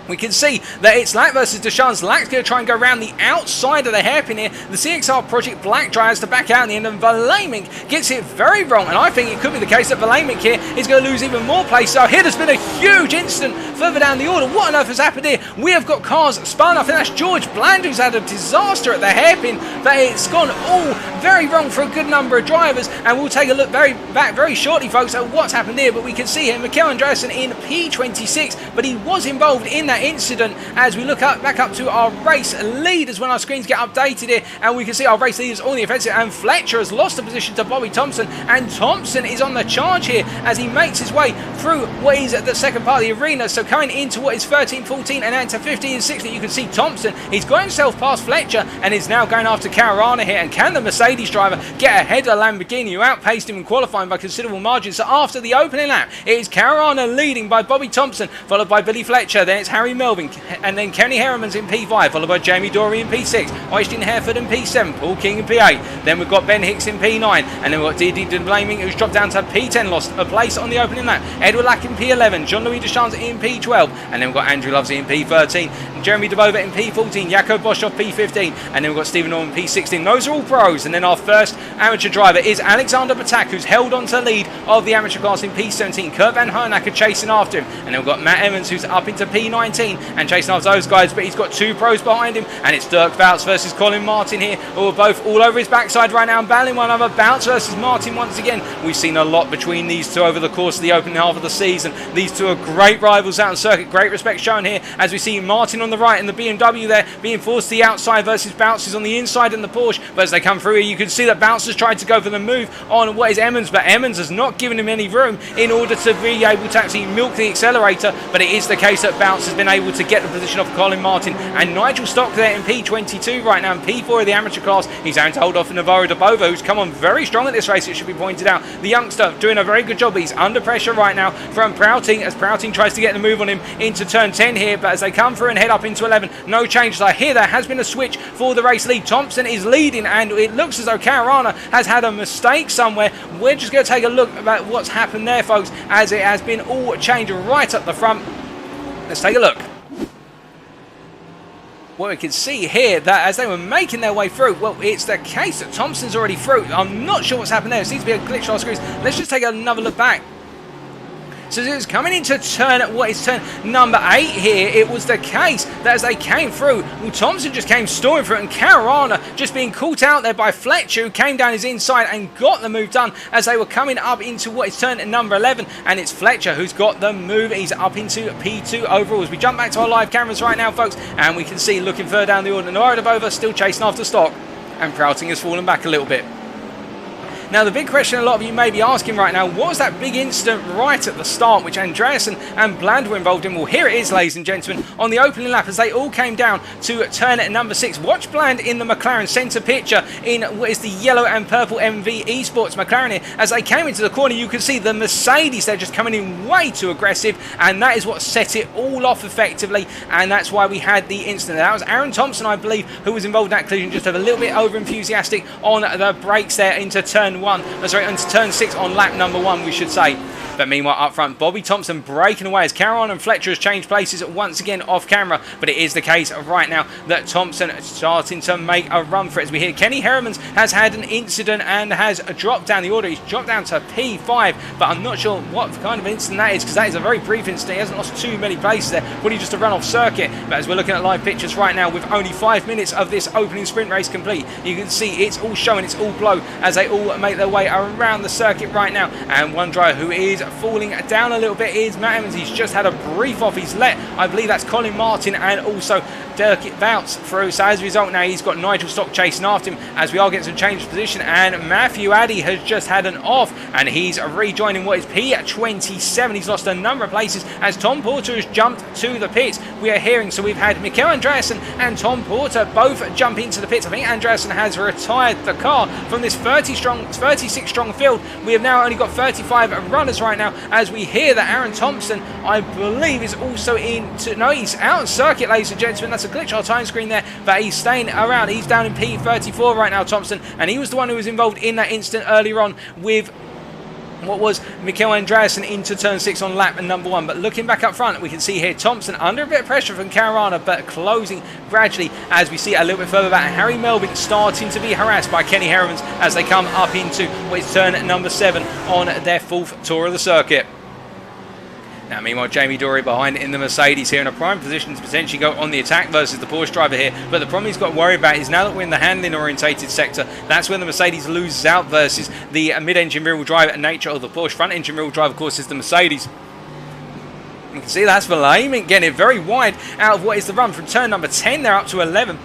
we can see that it's Lack versus Deschamps. Lack's going to try and go around the outside of the hairpin here. The CXR Project Black tries to back out in the end, and Verlaming gets it very wrong. And I think it could be the case that Verlaming here is going to lose even more place. So here there's been a huge incident further down the order. What on earth has happened here? We have got cars spun. I think that's George Bland who's had a disaster at the hairpin. But it's gone all very wrong for a good number of drivers. And we'll take a look back very shortly, folks, at what's happened here. But we can see here Mikael Andreasen in P26, but he was involved in that incident. As we look back up to our race leaders when our screens get updated here, and we can see our race leaders on the offensive, and Fletcher has lost the position to Bobby Thompson, and Thompson is on the charge here as he makes his way through what is the second part of the arena. So coming into what is 13, 14 and into 15 and 16, you can see Thompson, he's got himself past Fletcher and is now going after Caruana here. And can the Mercedes driver get ahead of Lamborghini, who outpaced him in qualifying by considerable margins? So after the opening lap, it is Caruana leading by Bobby Thompson, followed by Billy Fletcher, then it's Harry Melvin, and then Kenny Herriman's in P5, followed by Jamie Dory in P6, Austin Hereford in P7, Paul King in P8, then we've got Ben Hicks in P9, and then we've got Didi Blaming, who's dropped down to P10, lost a place on the opening lap, Edward Lack in P11, Jean-Louis Deschamps in P12, and then we've got Andrew Lovesey in P13, and Jeremy DeBova in P14, Jakob Boschoff P15, and then we've got Stephen Norman P16. Those are all pros. And then our first amateur driver is Alexander Betak, who's held on to lead of the amateur class in P17. Kurt Van Hernacker chasing after him, and then we've got Matt Evans, who's up into P19 and chasing after those guys, but he's got two pros behind him, and it's Dirk Boutz versus Colin Martin here, who are both all over his backside right now and battling one another. Boutz versus Martin once again. We've seen a lot between these two over the course of the opening half of the season. These two are great rivals out on circuit. Great respect shown here as we see Martin on the right and the BMW there being forced to the outside versus Boutz is on the inside in the Porsche. But as they come through here, you can see that Boutz has tried to go for the move on what is Emmons, but Emmons has not given him any room in order to be able to actually milk the accelerator. But it is the case that Boutz has been able to get the position of Colin Martin, and Nigel Stock there in P22 right now, in P4 of the amateur class. He's having to hold off Navarro DeBova, who's come on very strong at this race, it should be pointed out. The youngster doing a very good job, but he's under pressure right now from Prouting as Prouting tries to get the move on him into turn 10 here. But as they come through and head up into 11, no changes. I hear there has been a switch for the race lead. Thompson is leading, and it looks as though Caruana has had a mistake somewhere. We're just going to take a look about what's happened there, folks, as it has been all changed right up the front. Let's take a look. What we can see here, that as they were making their way through, well, it's the case that Thompson's already through. I'm not sure what's happened there. It seems to be a glitch on our screens. Let's just take another look back. So it's coming into turn number 8 here. It was the case that as they came through, well, Thompson just came storming through, and Caruana just being caught out there by Fletcher, who came down his inside and got the move done as they were coming up into what is turn number 11, and it's Fletcher who's got the move. He's up into P2 overall. As we jump back to our live cameras right now, folks, and we can see looking further down the order, Navarro DeBova still chasing after Stock, and Prouting has fallen back a little bit. Now, the big question a lot of you may be asking right now, what was that big incident right at the start, which Andreasen and Bland were involved in? Well, here it is, ladies and gentlemen, on the opening lap as they all came down to turn at number 6. Watch Bland in the McLaren centre picture in what is the yellow and purple MV Esports McLaren here. As they came into the corner, you could see the Mercedes, they're just coming in way too aggressive, and that is what set it all off effectively, and that's why we had the incident. That was Aaron Thompson, I believe, who was involved in that collision, just a little bit over enthusiastic on the brakes there into turn 1, sorry, into turn 6 on lap number 1, we should say. But meanwhile, up front, Bobby Thompson breaking away as Caruana and Fletcher has changed places once again off camera. But it is the case right now that Thompson is starting to make a run for it. As we hear, Kenny Hermans has had an incident and has dropped down the order. He's dropped down to P5, but I'm not sure what kind of incident that is, because that is a very brief incident. He hasn't lost too many places there. Probably just a run off circuit. But as we're looking at live pictures right now, with only 5 minutes of this opening sprint race complete, you can see it's all showing, it's all glow as they all make their way around the circuit right now. And one driver who is falling down a little bit is Matt Evans. He's just had a brief off. He's let, I believe that's Colin Martin and also Dirk Vouts through. So as a result, now he's got Nigel Stock chasing after him as we are getting some change of position. And Matthew Addy has just had an off and he's rejoining what is P27. He's lost a number of places as Tom Porter has jumped to the pits. We are hearing, so we've had Mikael Andreasen and Tom Porter both jump into the pits. I think Andreasen has retired the car from this 36 strong field. We have now only got 35 runners right now, as we hear that Aaron Thompson, I believe, is also no, he's out of circuit, ladies and gentlemen. That's a glitch on our time screen there, but he's staying around. He's down in P34 right now, Thompson, and he was the one who was involved in that incident earlier on with what was Mikael Andreasen into turn 6 on lap number 1. But looking back up front, we can see here Thompson under a bit of pressure from Caruana, but closing gradually as we see a little bit further back. Harry Melvin starting to be harassed by Kenny Hermans as they come up into what is turn number 7 on their 4th tour of the circuit. Now, meanwhile, Jamie Dory behind in the Mercedes here in a prime position to potentially go on the attack versus the Porsche driver here. But the problem he's got to worry about is now that we're in the handling-orientated sector, that's when the Mercedes loses out versus the mid-engine rear-wheel drive nature of the Porsche. Front-engine rear-wheel drive, of course, is the Mercedes. You can see that's Vlaming getting it very wide out of what is the run from turn number 10 there up to 11.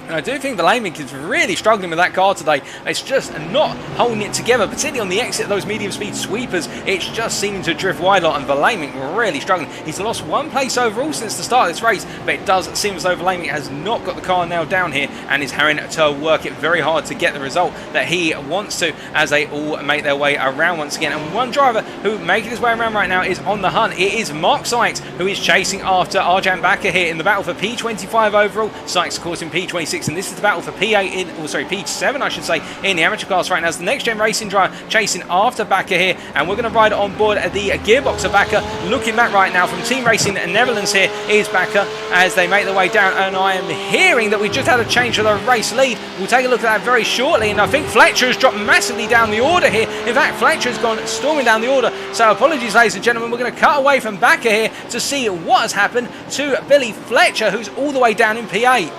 And I do think Vlaming is really struggling with that car today. It's just not holding it together, particularly on the exit of those medium speed sweepers. It's just seeming to drift wide a lot, and Vlaming really struggling. He's lost 1 place overall since the start of this race, but it does seem as though Vlaming has not got the car nailed down here and is having to work it very hard to get the result that he wants to, as they all make their way around once again. And one driver who making his way around right now is on the hunt. It is Mark Sykes, who is chasing after Arjan Bakker here in the battle for P25 overall. Sykes, of course, in P26, and this is the battle for P7, I should say, in the amateur class right now. As the NXTGEN Racing driver chasing after Bakker here, and we're going to ride on board the gearbox of Bakker. Looking back right now from Team Racing Netherlands here is Bakker as they make their way down, and I am hearing that we just had a change for the race lead. We'll take a look at that very shortly, and I think Fletcher has dropped massively down the order here. In fact, Fletcher has gone storming down the order, so apologies, ladies and gentlemen. We're going to cut away from Bakker here to see what has happened to Billy Fletcher, who's all the way down in P8.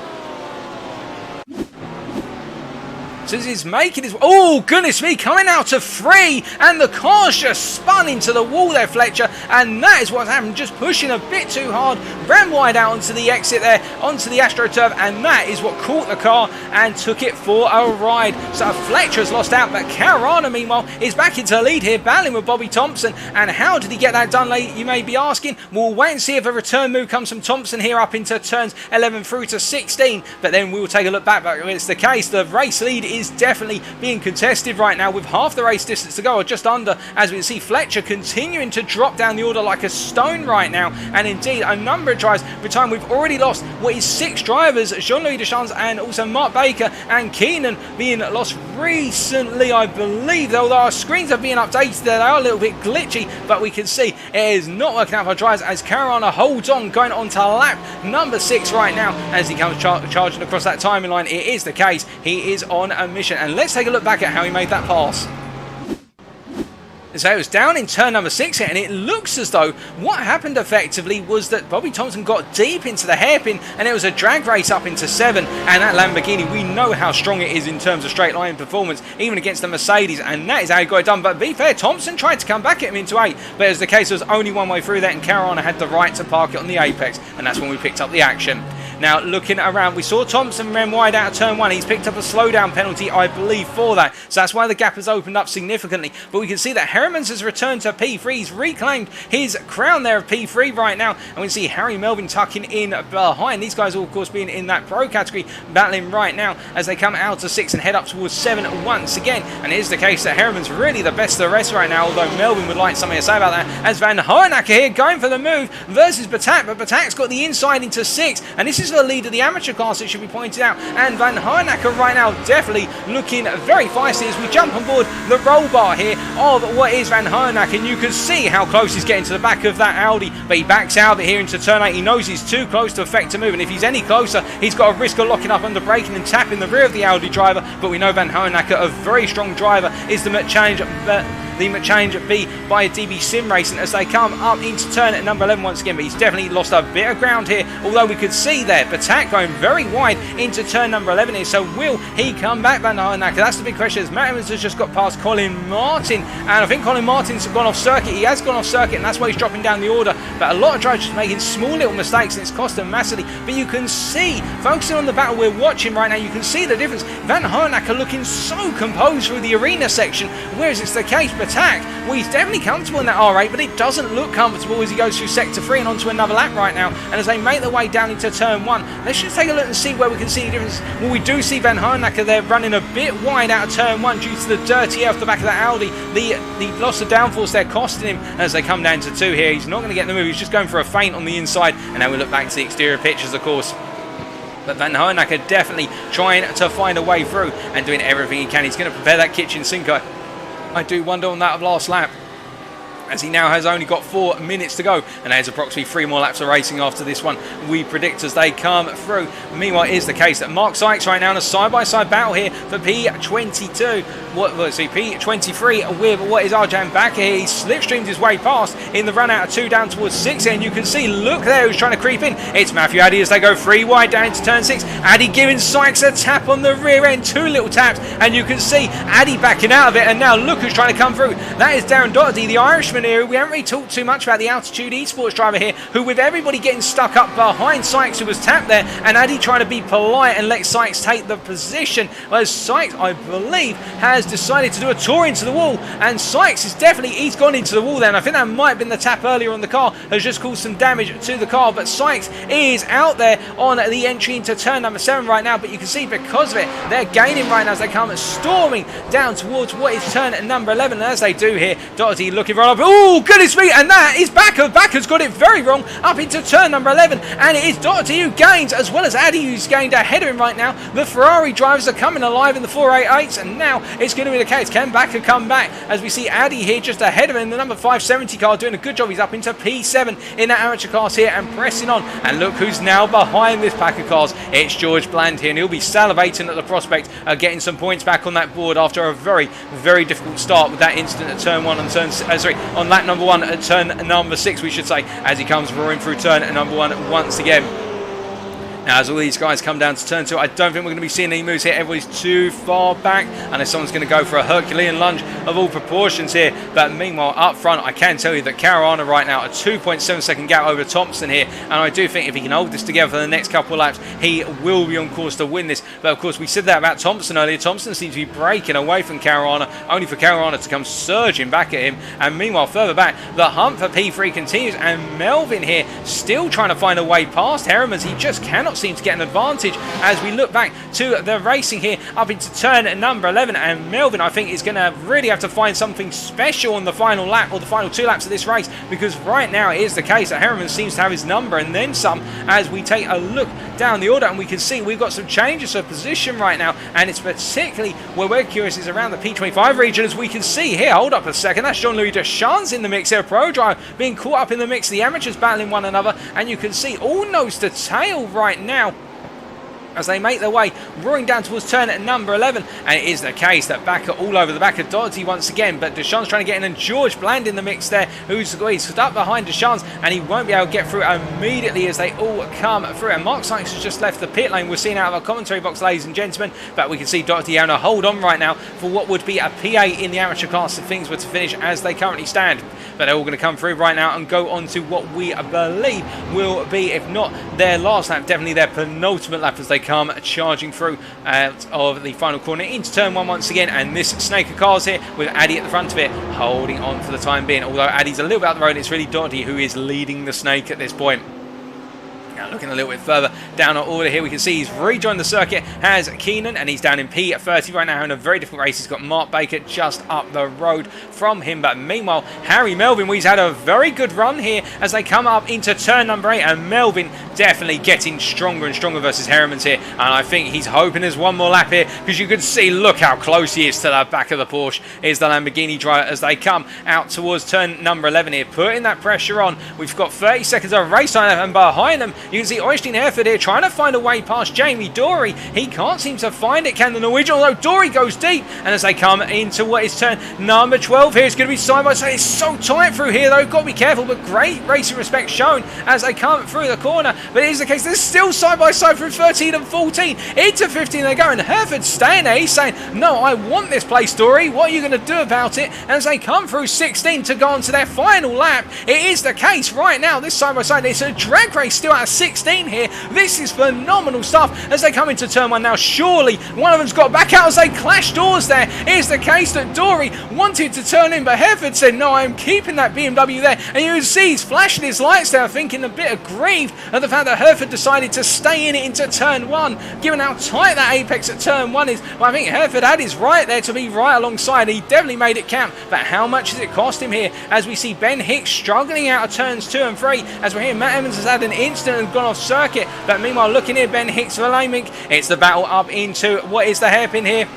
So he's making his... Oh, goodness me, coming out to 3, and the car's just spun into the wall there, Fletcher, and that is what's happened, just pushing a bit too hard, ran wide out onto the exit there, onto the AstroTurf, and that is what caught the car and took it for a ride. So Fletcher's lost out, but Caruana, meanwhile, is back into the lead here, battling with Bobby Thompson, and how did he get that done, you may be asking? We'll wait and see if a return move comes from Thompson here up into turns 11 through to 16, but then we will take a look back, but it's the case, the race lead is definitely being contested right now with half the race distance to go, or just under, as we can see Fletcher continuing to drop down the order like a stone right now, and indeed a number of drives by the time we've already lost what is 6 drivers, Jean-Louis Deschamps and also Mark Baker and Keenan being lost recently, I believe, although our screens are being updated, they are a little bit glitchy, but we can see it is not working out for drivers as Caruana holds on, going on to lap number 6 right now as he comes charging across that timing line. It is the case, he is on a mission. And let's take a look back at how he made that pass. So it was down in turn number 6 here, and it looks as though what happened effectively was that Bobby Thompson got deep into the hairpin, and it was a drag race up into 7, and that Lamborghini, we know how strong it is in terms of straight line performance, even against the Mercedes, and that is how he got it done. But to be fair, Thompson tried to come back at him into 8, but as the case, there was only one way through that, and Caruana had the right to park it on the apex, and that's when we picked up the action. Now, looking around, we saw Thompson ran wide out of turn 1. He's picked up a slowdown penalty, I believe, for that. So that's why the gap has opened up significantly. But we can see that Heremans has returned to P3. He's reclaimed his crown there of P3 right now. And we see Harry Melvin tucking in behind. These guys all, of course, being in that pro category, battling right now as they come out to 6 and head up towards 7 once again. And it is the case that Heremans really the best of the rest right now, although Melvin would like something to say about that, as Van Hoenacker here going for the move versus Betak, but Betak's got the inside into 6, and this is the lead of the amateur class, it should be pointed out, and Van Hoenacker right now definitely looking very feisty as we jump on board the roll bar here of what is Van Hoenacker, and you can see how close he's getting to the back of that Audi, but he backs out of it here into turn 8. He knows he's too close to affect a move, and if he's any closer, he's got a risk of locking up under braking and tapping the rear of the Audi driver, but we know Van Hoenacker, a very strong driver, is the change B by DB Sim Racing as they come up into turn at number 11 once again, but he's definitely lost a bit of ground here, although we could see there Betak going very wide into turn number 11 here, so will he come back, Van Hoenacker? That's the big question, as Matt Evans has just got past Colin Martin, and I think Colin Martin's gone off circuit. He has gone off circuit, and that's why he's dropping down the order, but a lot of drivers just making small little mistakes, and it's cost them massively, but you can see, focusing on the battle we're watching right now, you can see the difference. Van Hoenacker looking so composed through the arena section, whereas it's the case Betak, well, he's definitely comfortable in that R8, but it doesn't look comfortable as he goes through sector 3 and onto another lap right now. And as they make their way down into turn 1, let's just take a look and see where we can see the difference. Well, we do see Van Hoenacker there running a bit wide out of turn 1 due to the dirty air off the back of that Audi. The loss of downforce there costing him as they come down to 2 here. He's not going to get the move, he's just going for a feint on the inside. And now we look back to the exterior pictures, of course. But Van Hoenacker definitely trying to find a way through and doing everything he can. He's going to prepare that kitchen sink. I do wonder on that of last lap, as he now has only got 4 minutes to go, and there's approximately 3 more laps of racing after this one, we predict, as they come through. Meanwhile, it is the case that Mark Sykes right now in a side-by-side battle here for P22, P23 with what is Arjan back here. He slipstreamed his way past in the run out of 2 down towards 6 here, and you can see, look there who's trying to creep in. It's Matthew Addy as they go 3 wide down into turn 6. Addy giving Sykes a tap on the rear end, 2 little taps, and you can see Addy backing out of it, and now look who's trying to come through. That is Darren Doherty, the Irishman here. We haven't really talked too much about the Altitude Esports driver here, who with everybody getting stuck up behind Sykes, who was tapped there, and Addy trying to be polite and let Sykes take the position, whereas Sykes, I believe, has decided to do a tour into the wall, and Sykes is definitely, he's gone into the wall there, and I think that might have been the tap earlier on the car, has just caused some damage to the car, but Sykes is out there on the entry into turn number 7 right now, but you can see because of it, they're gaining right now as they come storming down towards what is turn number 11, and as they do here, Doherty looking right up, oh goodness me, and that is Backer's got it very wrong up into turn number 11, and it is Doherty who gains, as well as Addy who's gained ahead of him right now. The Ferrari drivers are coming alive in the 488s, and now it's going to be the case. Can Backer come back, as we see Addy here just ahead of him, the number 570 car doing a good job. He's up into P7 in that amateur class here and pressing on, and look who's now behind this pack of cars. It's George Bland here, and he'll be salivating at the prospect of getting some points back on that board after a very, very difficult start with that incident at turn 1 and on lap number 1 at turn number 6, we should say, as he comes roaring through turn number 1 once again. Now, as all these guys come down to turn 2, I don't think we're going to be seeing any moves here. Everybody's too far back, unless someone's going to go for a Herculean lunge of all proportions here. But meanwhile, up front, I can tell you that Caruana right now, a 2.7 second gap over Thompson here. And I do think if he can hold this together for the next couple of laps, he will be on course to win this. But of course, we said that about Thompson earlier. Thompson seems to be breaking away from Caruana, only for Caruana to come surging back at him. And meanwhile, further back, the hunt for P3 continues. And Melvin here still trying to find a way past Heremans. He just cannot seem to get an advantage as we look back to the racing here up into turn number 11, and Melvin I think is going to really have to find something special on the final lap or the final 2 laps of this race, because right now it is the case that Heremans seems to have his number and then some, as we take a look down the order and we can see we've got some changes of position right now, and it's particularly where we're curious is around the P25 region, as we can see here. Hold up a second, that's Jean-Louis Deschamps in the mix here, pro driver being caught up in the mix, the amateurs battling one another, and you can see all nose to tail right now as they make their way roaring down towards turn at number 11, and it is the case that Backer all over the back of Doherty once again, but Deschamps trying to get in, and George Bland in the mix there, he's stuck behind Deschamps, and he won't be able to get through immediately as they all come through, and Mark Sykes has just left the pit lane. We're seeing out of our commentary box, ladies and gentlemen, but we can see Doherty having a hold on right now for what would be a P8 in the amateur class if things were to finish as they currently stand. but they're all going to come through right now and go on to what we believe will be, if not their last lap, definitely their penultimate lap as they come charging through out of the final corner into turn 1 once again. And this snake of cars here with Addy at the front of it holding on for the time being, although Addy's a little bit out the road. It's really Dottie who is leading the snake at this point. Now looking a little bit further down our order here, we can see he's rejoined the circuit, has Keenan, and he's down in P30 right now, having a very difficult race. He's got Mark Baker just up the road from him, but meanwhile Harry Melvin, he's had a very good run here as they come up into turn number 8, and Melvin definitely getting stronger and stronger versus Heremans here, and I think he's hoping there's one more lap here, because you can see, look how close he is to the back of the Porsche, is the Lamborghini driver as they come out towards turn number 11 here, putting that pressure on. We've got 30 seconds of race time, and behind them you can see Øystein Hereford here trying to find a way past Jamie Dory. He can't seem to find it, can the Norwegian, although Dory goes deep. And as they come into what is turn number 12 here, it's going to be side by side. It's so tight through here though, got to be careful, but great racing respect shown as they come through the corner. But it is the case, there's still side by side through 13 and 14. Into 15 they go, and Hereford's staying there. He's saying, no, I want this place, Dory. What are you going to do about it? And as they come through 16 to go on to their final lap, it is the case right now, this side by side, it's a drag race still out of 16 here. This is phenomenal stuff as they come into turn 1 now. Surely one of them's got back out as they clash doors there. Here's the case that Dory wanted to turn in, but Hereford said, no, I'm keeping that BMW there. And you can see he's flashing his lights there, thinking a bit aggrieved at the fact that Hereford decided to stay in it into turn 1, given how tight that apex at turn 1 is. Well, I think Hereford had his right there to be right alongside. He definitely made it count, but how much does it cost him here as we see Ben Hicks struggling out of turns 2 and 3, as we're here Matt Evans has had an instant and gone off circuit. But meanwhile, looking here, Ben Hicks for Lamink. It's the battle up into what is the hairpin here.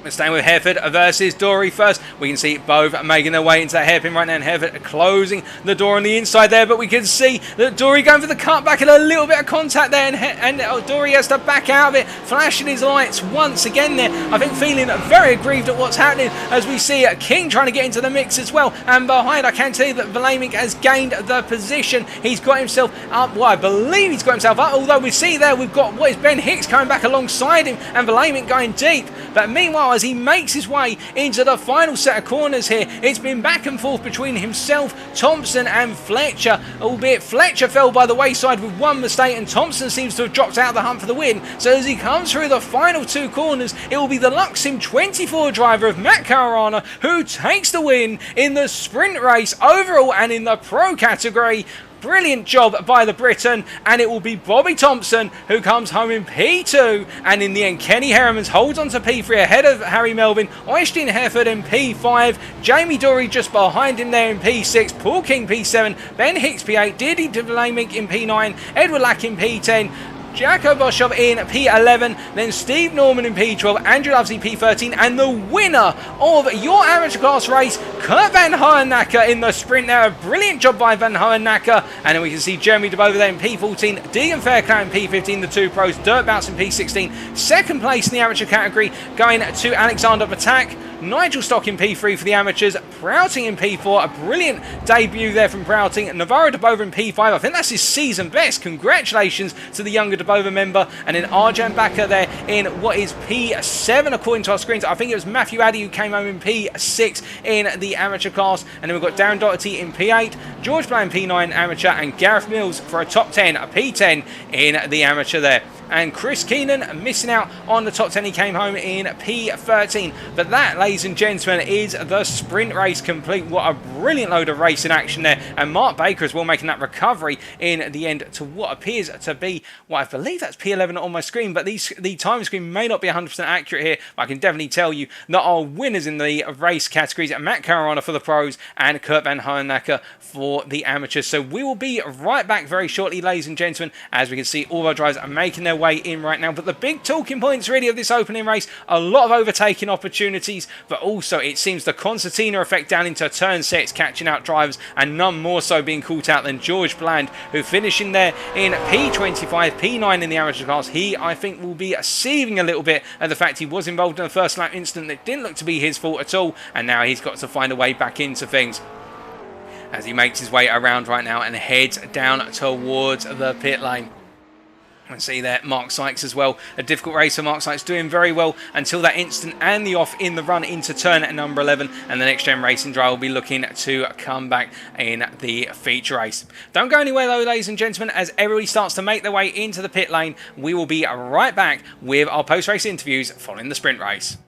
We're staying with Hereford versus Dory first. We can see both making their way into that hairpin right now, and Hereford closing the door on the inside there, but we can see that Dory going for the cutback and a little bit of contact there, and Dory has to back out of it, flashing his lights once again there. I think feeling very aggrieved at what's happening as we see King trying to get into the mix as well, and behind I can tell you that Vlaemic has gained the position. He's got himself up, well, I believe he's got himself up, although we see there we've got what is Ben Hicks coming back alongside him and Vlaemic going deep. But meanwhile, as he makes his way into the final set of corners here, it's been back and forth between himself, Thompson and Fletcher, albeit Fletcher fell by the wayside with one mistake and Thompson seems to have dropped out of the hunt for the win. So as he comes through the final 2 corners, it will be the Luxim 24 driver of Matt Caruana who takes the win in the sprint race overall and in the pro category. Brilliant job by the Briton, and it will be Bobby Thompson who comes home in P2, and in the end Kenny Heremans holds on to P3 ahead of Harry Melvin, Øystein Hereford in P5, Jamie Dory just behind him there in P6, Paul King P7, Ben Hicks P8, Didi Devlamink in P9, Edward Lack in P10, Jacko Boschov in P11, then Steve Norman in P12, Andrew Lovesley P13, and the winner of your amateur class race, Kurt Van Hohenacker in the sprint there. A brilliant job by Van Hohenacker. And then we can see Jeremy DeBover there in P14, Deegan Fairclough in P15, the 2 pros, Dirk Bouts in P16. Second place in the amateur category going to Alexander Betak. Nigel Stock in P3 for the amateurs, Prouting in P4, a brilliant debut there from Prouting, Navarro DeBover in P5, I think that's his season best, congratulations to the younger DeBover member, and then Arjan Bakker there in what is P7 according to our screens. I think it was Matthew Addy who came home in P6 in the amateur class, and then we've got Darren Doherty in P8, George Bland P9 amateur, and Gareth Mills for a top 10, a P10 in the amateur there. And Chris Keenan missing out on the top 10. He came home in P13. But that, ladies and gentlemen, is the sprint race complete. What a brilliant load of racing action there. And Mark Baker as well making that recovery in the end to what appears to be, well, I believe that's P11 on my screen, but the time screen may not be 100% accurate here. But I can definitely tell you that our winners in the race categories are Matt Caruana for the pros and Kurt Van Hohenacker for the amateurs. So we will be right back very shortly, ladies and gentlemen, as we can see all our drivers are making their way in right now. But the big talking points really of this opening race, a lot of overtaking opportunities, but also it seems the concertina effect down into turn 6 catching out drivers, and none more so being caught out than George Bland, who finishing there in P25, P9 in the amateur class. He, I think, will be seething a little bit at the fact he was involved in the first lap incident that didn't look to be his fault at all, and now he's got to find a way back into things as he makes his way around right now and heads down towards the pit lane. I see there Mark Sykes as well. A difficult race for Mark Sykes, doing very well until that instant and the off in the run into turn at number 11. And the Next Gen Racing driver will be looking to come back in the feature race. Don't go anywhere though, ladies and gentlemen, as everybody starts to make their way into the pit lane. We will be right back with our post-race interviews following the sprint race.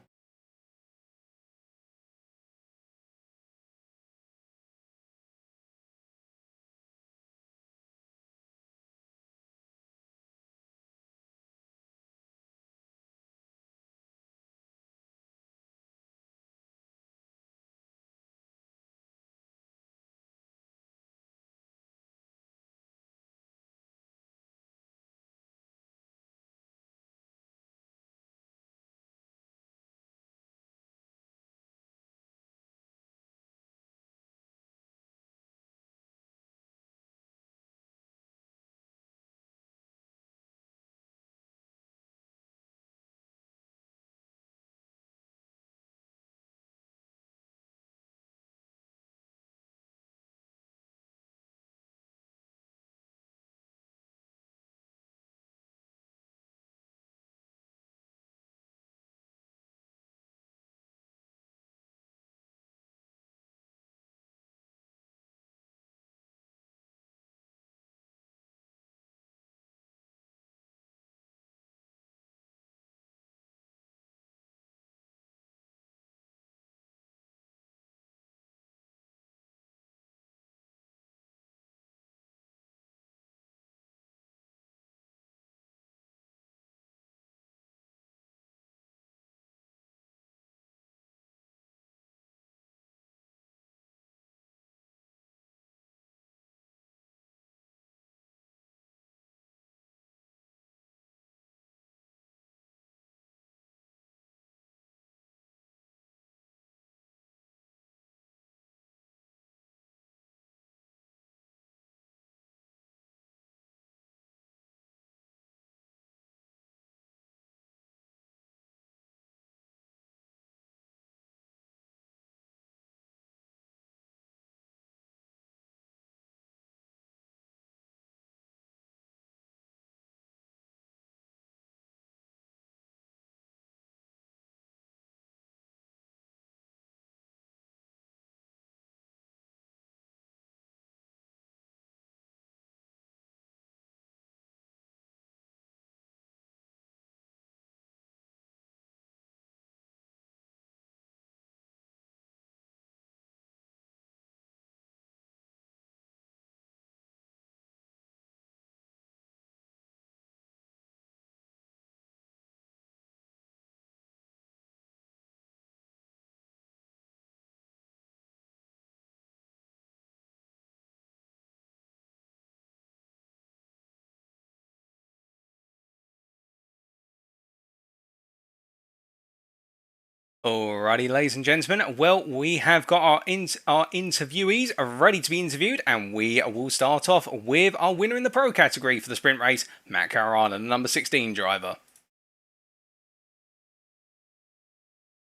Alrighty, ladies and gentlemen. Well, we have got our interviewees ready to be interviewed, and we will start off with our winner in the pro category for the sprint race, Matt Caruana, the number 16 driver.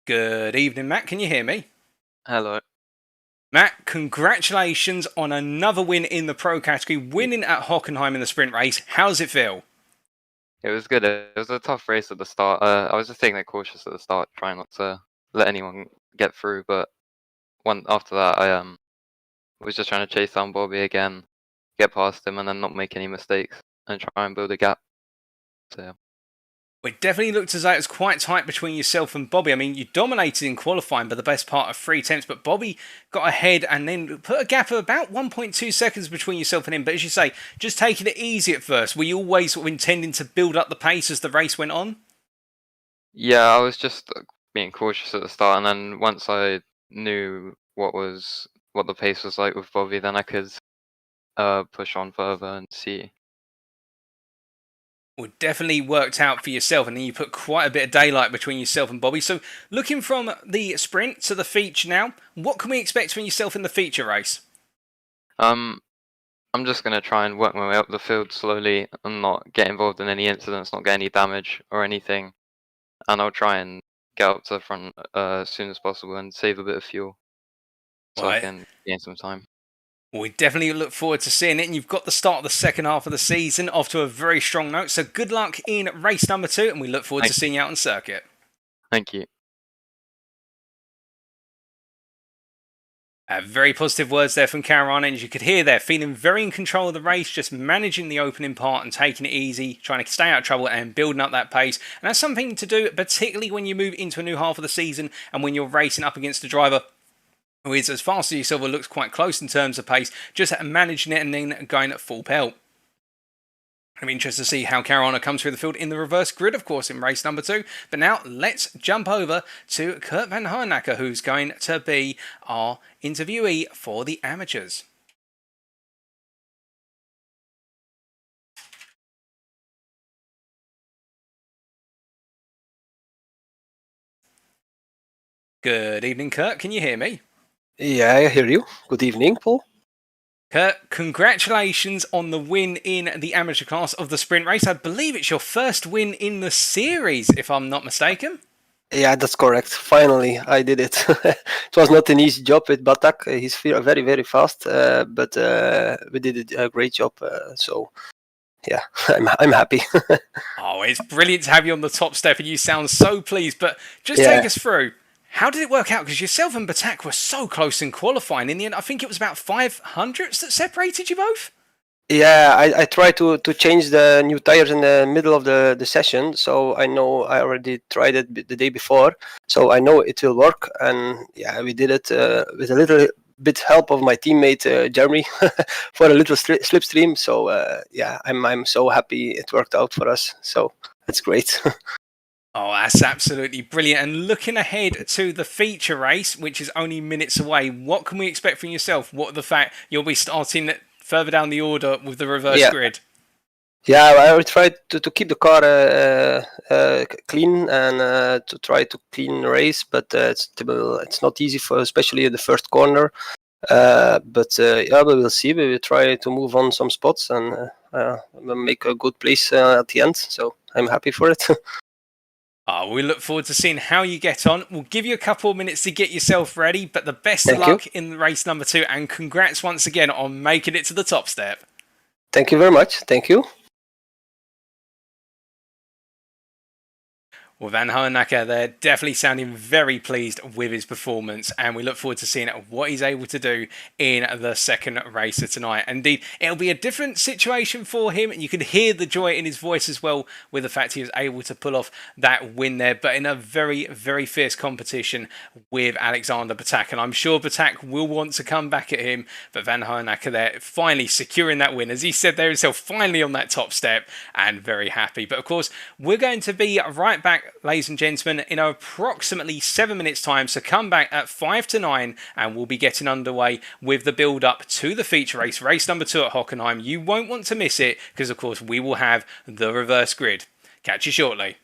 Good evening, Matt. Can you hear me? Hello. Matt, congratulations on another win in the pro category, winning at Hockenheim in the sprint race. How does it feel? It was good. It was a tough race at the start. I was just taking it cautious at the start, trying not to let anyone get through. But after that, I was just trying to chase down Bobby again, get past him, and then not make any mistakes and try and build a gap. So It definitely looked as though it was quite tight between yourself and Bobby. I mean, you dominated in qualifying by the best part of 3 tenths, but Bobby got ahead and then put a gap of about 1.2 seconds between yourself and him. But as you say, just taking it easy at first. Were you always sort of intending to build up the pace as the race went on? yeah, I was just being cautious at the start, and then once I knew what the pace was like with Bobby, then I could push on further and see. Well, definitely worked out for yourself, and then you put quite a bit of daylight between yourself and Bobby. So, looking from the sprint to the feature now, what can we expect from yourself in the feature race? Um, I'm just going to try and work my way up the field slowly and not get involved in any incidents, not get any damage or anything. And I'll try and get up to the front as soon as possible and save a bit of fuel so I Right. can gain some time. Well, we definitely look forward to seeing it, and you've got the start of the second half of the season off to a very strong note. So good luck in race number 2, and we look forward to seeing you out on circuit. Thank you. Very positive words there from Caruana, and as you could hear there, feeling very in control of the race, just managing the opening part and taking it easy, trying to stay out of trouble and building up that pace. And that's something to do, particularly when you move into a new half of the season and when you're racing up against a driver who is as fast as yourself or looks quite close in terms of pace, just managing it and then going at full pelt. I'm interested to see how Caruana comes through the field in the reverse grid, of course, in race number 2. But now let's jump over to Kurt van Harnacker, who's going to be our interviewee for the amateurs. Good evening, Kurt. Can you hear me? Yeah, I hear you. Good evening, Paul. Kurt, congratulations on the win in the amateur class of the sprint race. I believe it's your first win in the series, if I'm not mistaken. Yeah, that's correct. Finally, I did it. It was not an easy job with Betak. He's very, very fast, but we did a great job. So, yeah, I'm happy. Oh, it's brilliant to have you on the top step, and you sound so pleased. But just take us through. How did it work out? Because yourself and Betak were so close in qualifying. In the end, I think it was about 500ths that separated you both. Yeah, I tried to change the new tires in the middle of the session, so I know I already tried it the day before, so I know it will work. And yeah, we did it with a little bit help of my teammate Jeremy for a little slipstream. So yeah, I'm so happy it worked out for us. So that's great. Oh, that's absolutely brilliant. And looking ahead to the feature race, which is only minutes away, what can we expect from yourself? What the fact you'll be starting further down the order with the reverse grid? Yeah, I will try to keep the car clean and to try to clean race, but it's not easy for especially in the first corner. But yeah, we will see. We will try to move on some spots and make a good place at the end. So I'm happy for it. We look forward to seeing how you get on. We'll give you a couple of minutes to get yourself ready, but the best of luck in race number 2, and congrats once again on making it to the top step. Thank you very much. Thank you. Well, Van Harnacker there definitely sounding very pleased with his performance, and we look forward to seeing what he's able to do in the second race of tonight. Indeed, it'll be a different situation for him, and you can hear the joy in his voice as well with the fact he was able to pull off that win there, but in a very, very fierce competition with Alexander Betak, and I'm sure Betak will want to come back at him, but Van Harnacker there finally securing that win, as he said there himself, finally on that top step, and very happy. But of course, we're going to be right back, ladies and gentlemen, in approximately 7 minutes time, so come back at 5 to 9 and we'll be getting underway with the build up to the feature race, race number 2 at Hockenheim. You won't want to miss it because of course we will have the reverse grid. Catch you shortly.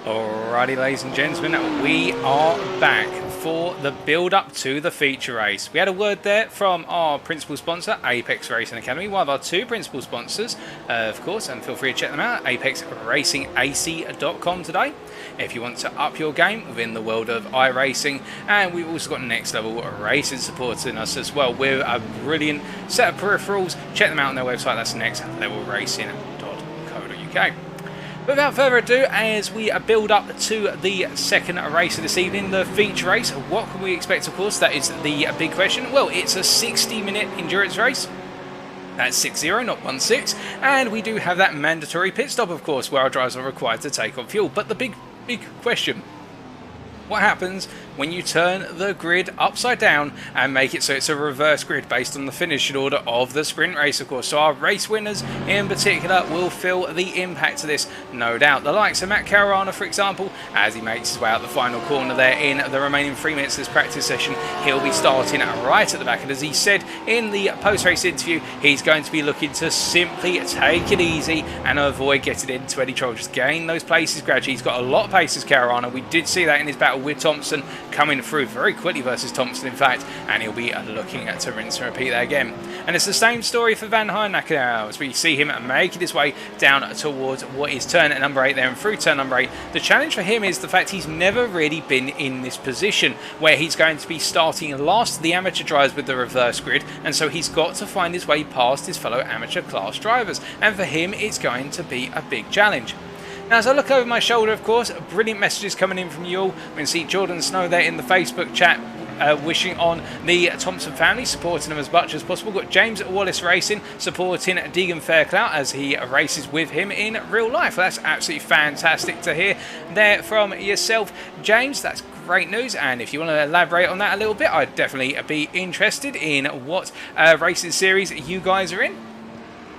Alrighty, ladies and gentlemen, we are back for the build-up to the feature race. We had a word there from our principal sponsor, Apex Racing Academy, one of our two principal sponsors, of course, and feel free to check them out at apexracingac.com today if you want to up your game within the world of iRacing. And we've also got Next Level Racing supporting us as well with a brilliant set of peripherals. Check them out on their website, that's nextlevelracing.co.uk. Without further ado, as we build up to the second race of this evening, the feature race, what can we expect, of course? That is the big question. Well, it's a 60-minute endurance race. That's 6-0, not 1-6. And we do have that mandatory pit stop, of course, where our drivers are required to take on fuel. But the big question, what happens when you turn the grid upside down and make it so it's a reverse grid based on the finishing order of the sprint race, of course? So our race winners in particular will feel the impact of this, no doubt. The likes of Matt Caruana, for example, as he makes his way out the final corner there in the remaining 3 minutes of this practice session, he'll be starting right at the back. And as he said in the post-race interview, he's going to be looking to simply take it easy and avoid getting into any trouble. Just gain those places gradually. He's got a lot of paces, Caruana. We did see that in his battle with Thompson, coming through very quickly versus Thompson, in fact, and he'll be looking to rinse and repeat that again. And it's the same story for Van Heineken now, as we see him making his way down towards what is turn number 8 there, and through turn number 8. The challenge for him is the fact he's never really been in this position where he's going to be starting last the amateur drivers with the reverse grid, and so he's got to find his way past his fellow amateur class drivers, and for him it's going to be a big challenge. Now, as I look over my shoulder, of course, brilliant messages coming in from you all. We can see Jordan Snow there in the Facebook chat, wishing on the Thompson family, supporting them as much as possible. We've got James Wallace Racing supporting Deegan Fairclough as he races with him in real life. That's absolutely fantastic to hear there from yourself, James. That's great news, and if you want to elaborate on that a little bit, I'd definitely be interested in what racing series you guys are in.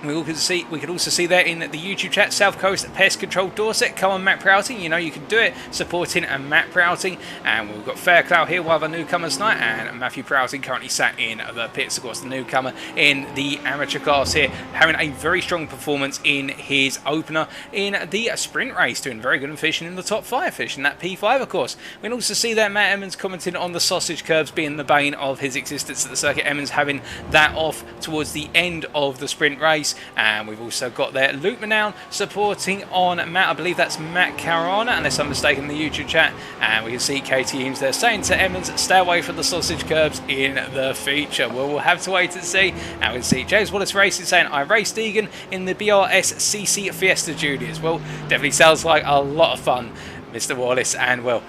We could also see there in the YouTube chat, South Coast Pest Control Dorset. Come on, Matt Prouting, you know you can do it. Supporting Matt Prouting. And we've got Fairclough here, one of our newcomers tonight. And Matthew Prouting currently sat in the pits, of course, the newcomer in the amateur class here, having a very strong performance in his opener in the sprint race, doing very good and finishing in the top 5, finishing that P5, of course. We can also see there Matt Emmons commenting on the sausage curbs being the bane of his existence at the circuit. Emmons having that off towards the end of the sprint race. And we've also got there Luke Manown supporting on Matt. I believe that's Matt Caruana, unless I'm mistaken, in the YouTube chat. And we can see Katie Eames there saying to Emmons, stay away from the sausage curbs in the feature. Well, we'll have to wait and see. And we can see James Wallace Racing saying, I raced Deegan in the BRS CC Fiesta Juniors. Well, definitely sounds like a lot of fun, Mr. Wallace. And, well,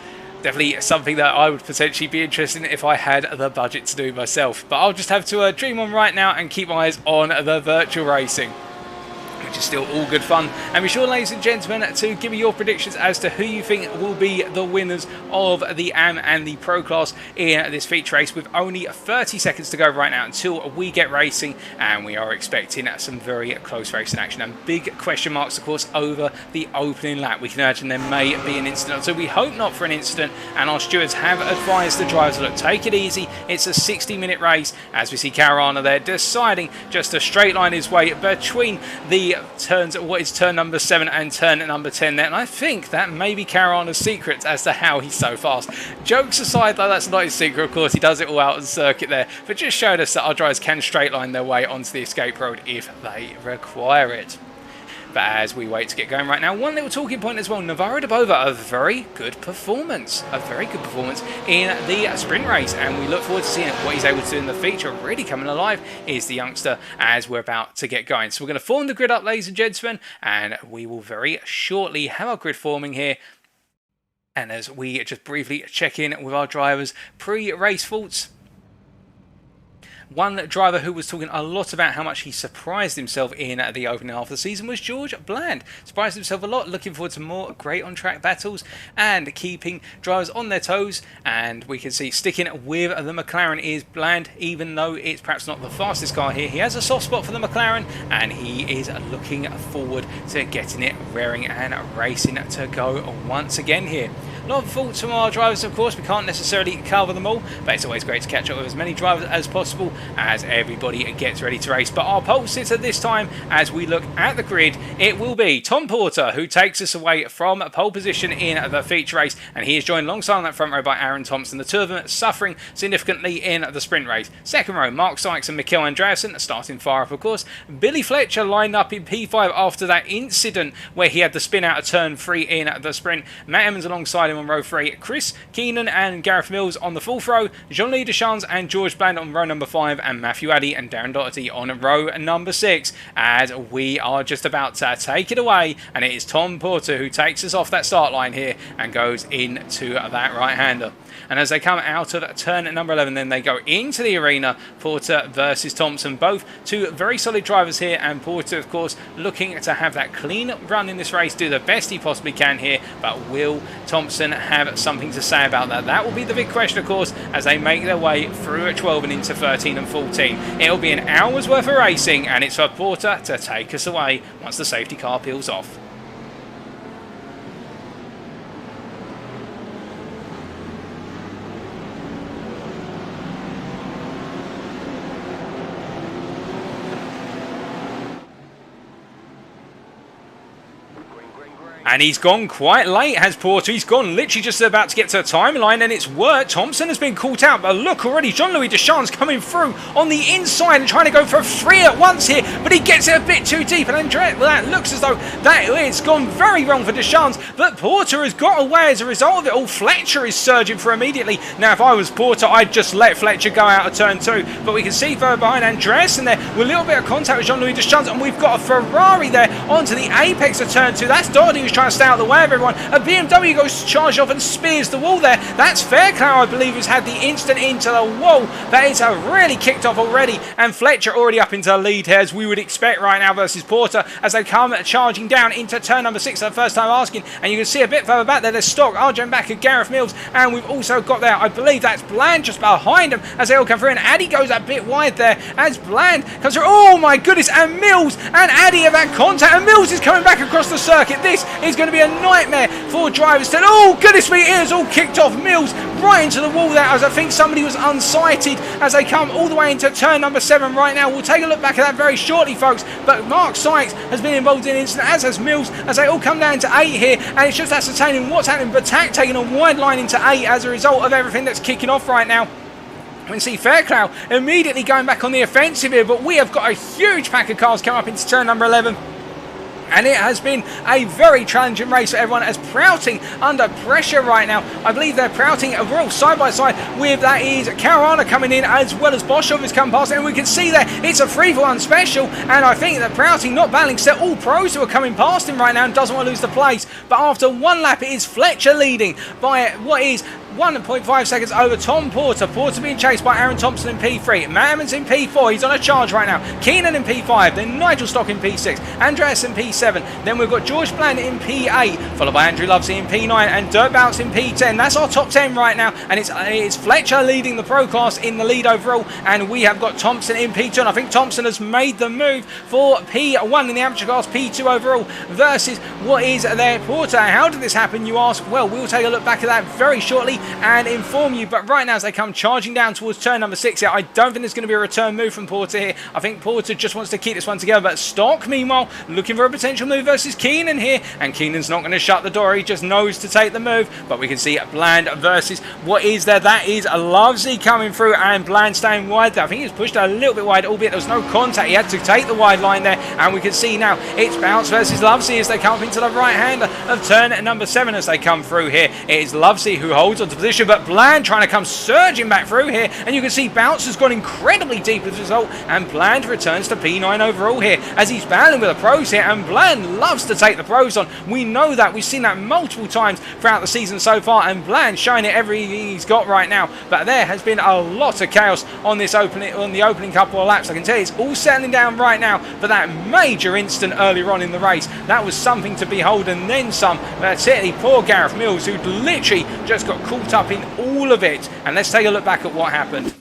definitely something that I would potentially be interested in if I had the budget to do myself. But I'll just have to dream on right now and keep my eyes on the virtual racing, which is still all good fun. And be sure, ladies and gentlemen, to give me your predictions as to who you think will be the winners of the AM and the Pro class in this feature race, with only 30 seconds to go right now until we get racing, and we are expecting some very close racing action and big question marks, of course, over the opening lap. We can imagine there may be an incident, so we hope not for an incident, and our stewards have advised the drivers, look, take it easy, it's a 60-minute race, as we see Caruana there deciding just to straight line his way between the turns, what is turn number 7 and turn number 10 there, and I think that may be Caruana's secret as to how he's so fast. Jokes aside, though, that's not his secret, of course, he does it all out on circuit there, but just showed us that our drivers can straight line their way onto the escape road if they require it. But as we wait to get going right now, one little talking point as well, Navarro de Bova, a very good performance in the sprint race, and we look forward to seeing what he's able to do in the feature. Really coming alive is the youngster as we're about to get going. So we're going to form the grid up, ladies and gentlemen, and we will very shortly have our grid forming here. And as we just briefly check in with our drivers' pre-race thoughts, one driver who was talking a lot about how much he surprised himself in the opening half of the season was George Bland. Surprised himself a lot, looking forward to more great on-track battles and keeping drivers on their toes. And we can see sticking with the McLaren is Bland, even though it's perhaps not the fastest car here. He has a soft spot for the McLaren, and he is looking forward to getting it raring and racing to go once again here. lot of faults from our drivers, of course. We can't necessarily cover them all, but it's always great to catch up with as many drivers as possible as everybody gets ready to race. But our pole sitter this time, as we look at the grid, it will be Tom Porter, who takes us away from pole position in the feature race, and he is joined alongside on that front row by Aaron Thompson, the two of them suffering significantly in the sprint race. Second row, Mark Sykes and Mikkel Andreasen starting far up, of course. Billy Fletcher lined up in P5 after that incident where he had the spin out of turn 3 in the sprint. Matt Emmons alongside him on row 3. Chris Keenan and Gareth Mills on the 4th row. Jean-Louis Deschamps and George Bland on row number 5, and Matthew Addy and Darren Doherty on row number 6, as we are just about to take it away, and it is Tom Porter who takes us off that start line here and goes into that right-hander. And as they come out of turn number 11, then they go into the arena. Porter versus Thompson, both two very solid drivers here, and Porter, of course, looking to have that clean run in this race, do the best he possibly can here. But will Thompson have something to say about that? That will be the big question, of course, as they make their way through at 12 and into 13 and 14. It'll be an hour's worth of racing, and it's for Porter to take us away once the safety car peels off. And he's gone quite late, has Porter. He's gone literally just about to get to the timeline, and it's worked. Thompson has been caught out, but look already, Jean-Louis Deschamps coming through on the inside and trying to go for 3 at once here, but he gets it a bit too deep, and that looks as though that it's gone very wrong for Deschamps, but Porter has got away as a result of it all. Fletcher is surging for immediately. Now, if I was Porter, I'd just let Fletcher go out of turn 2, but we can see further behind Andreasen there with a little bit of contact with Jean-Louis Deschamps, and we've got a Ferrari there onto the apex of turn 2. That's Doherty who's trying to stay out of the way of everyone. A BMW goes charged off and spears the wall there. That's Fairclough, I believe, who's had the instant into the wall. That is really kicked off already, and Fletcher already up into the lead here, as we would expect right now versus Porter, as they come charging down into turn number 6 for the first time asking, and you can see a bit further back there, there's Stock, Arjen back at Gareth Mills, and we've also got there, I believe that's Bland just behind them as they all come through, and Addy goes a bit wide there as Bland comes through. Oh my goodness, and Mills and Addy have had contact, and Mills is coming back across the circuit. This is going to be a nightmare for drivers. Oh goodness me, it has all kicked off. Mills right into the wall there, as I think somebody was unsighted as they come all the way into turn number 7 right now. We'll take a look back at that very shortly, folks, but Mark Sykes has been involved in an incident, as has Mills, as they all come down to 8 here, and it's just ascertaining what's happening. Betak taking a wide line into 8 as a result of everything that's kicking off right now. We can see Fairclough immediately going back on the offensive here, but we have got a huge pack of cars come up into turn number 11. And it has been a very challenging race for everyone, as Prouting under pressure right now. I believe they're Prouting a real side by side with, that is Caruana coming in, as well as Boschov has come past, and we can see that it's a 3-for-1 special, and I think that Prouting not battling, so all pros who are coming past him right now and doesn't want to lose the place. But after one lap, it is Fletcher leading by what is 1.5 seconds over Tom Porter. Porter being chased by Aaron Thompson in P3. Matt Emmons in P4. He's on a charge right now. Keenan in P5. Then Nigel Stock in P6. Andreas in P7. Then we've got George Bland in P8. Followed by Andrew Lovesey in P9. And Dirk Bounce in P10. That's our top 10 right now. And it's Fletcher leading the pro class in the lead overall. And we have got Thompson in P2. And I think Thompson has made the move for P1 in the amateur class. P2 overall versus what is their Porter. How did this happen, you ask? Well, we'll take a look back at that very shortly and inform you. But right now, as they come charging down towards turn number 6 here, I don't think there's going to be a return move from Porter here. I think Porter just wants to keep this one together. But Stock, meanwhile, looking for a potential move versus Keenan here, and Keenan's not going to shut the door. He just knows to take the move. But we can see Bland versus what is there. That is Lovesey coming through, and Bland staying wide there. I think he's pushed a little bit wide, albeit there was no contact. He had to take the wide line there, and we can see now it's Bounce versus Lovesey as they come up into the right hander of turn number 7 as they come through here. It is Lovesey who holds onto position, but Bland trying to come surging back through here, and you can see Bounce has gone incredibly deep as a result, and Bland returns to P9 overall here as he's battling with the pros here, and Bland loves to take the pros on. We know that. We've seen that multiple times throughout the season so far, and Bland showing it everything he's got right now. But there has been a lot of chaos on the opening couple of laps. I can tell you it's all settling down right now, but that major instant earlier on in the race, that was something to behold, and then some. Particularly poor Gareth Mills, who literally just got caught up in all of it. And let's take a look back at what happened.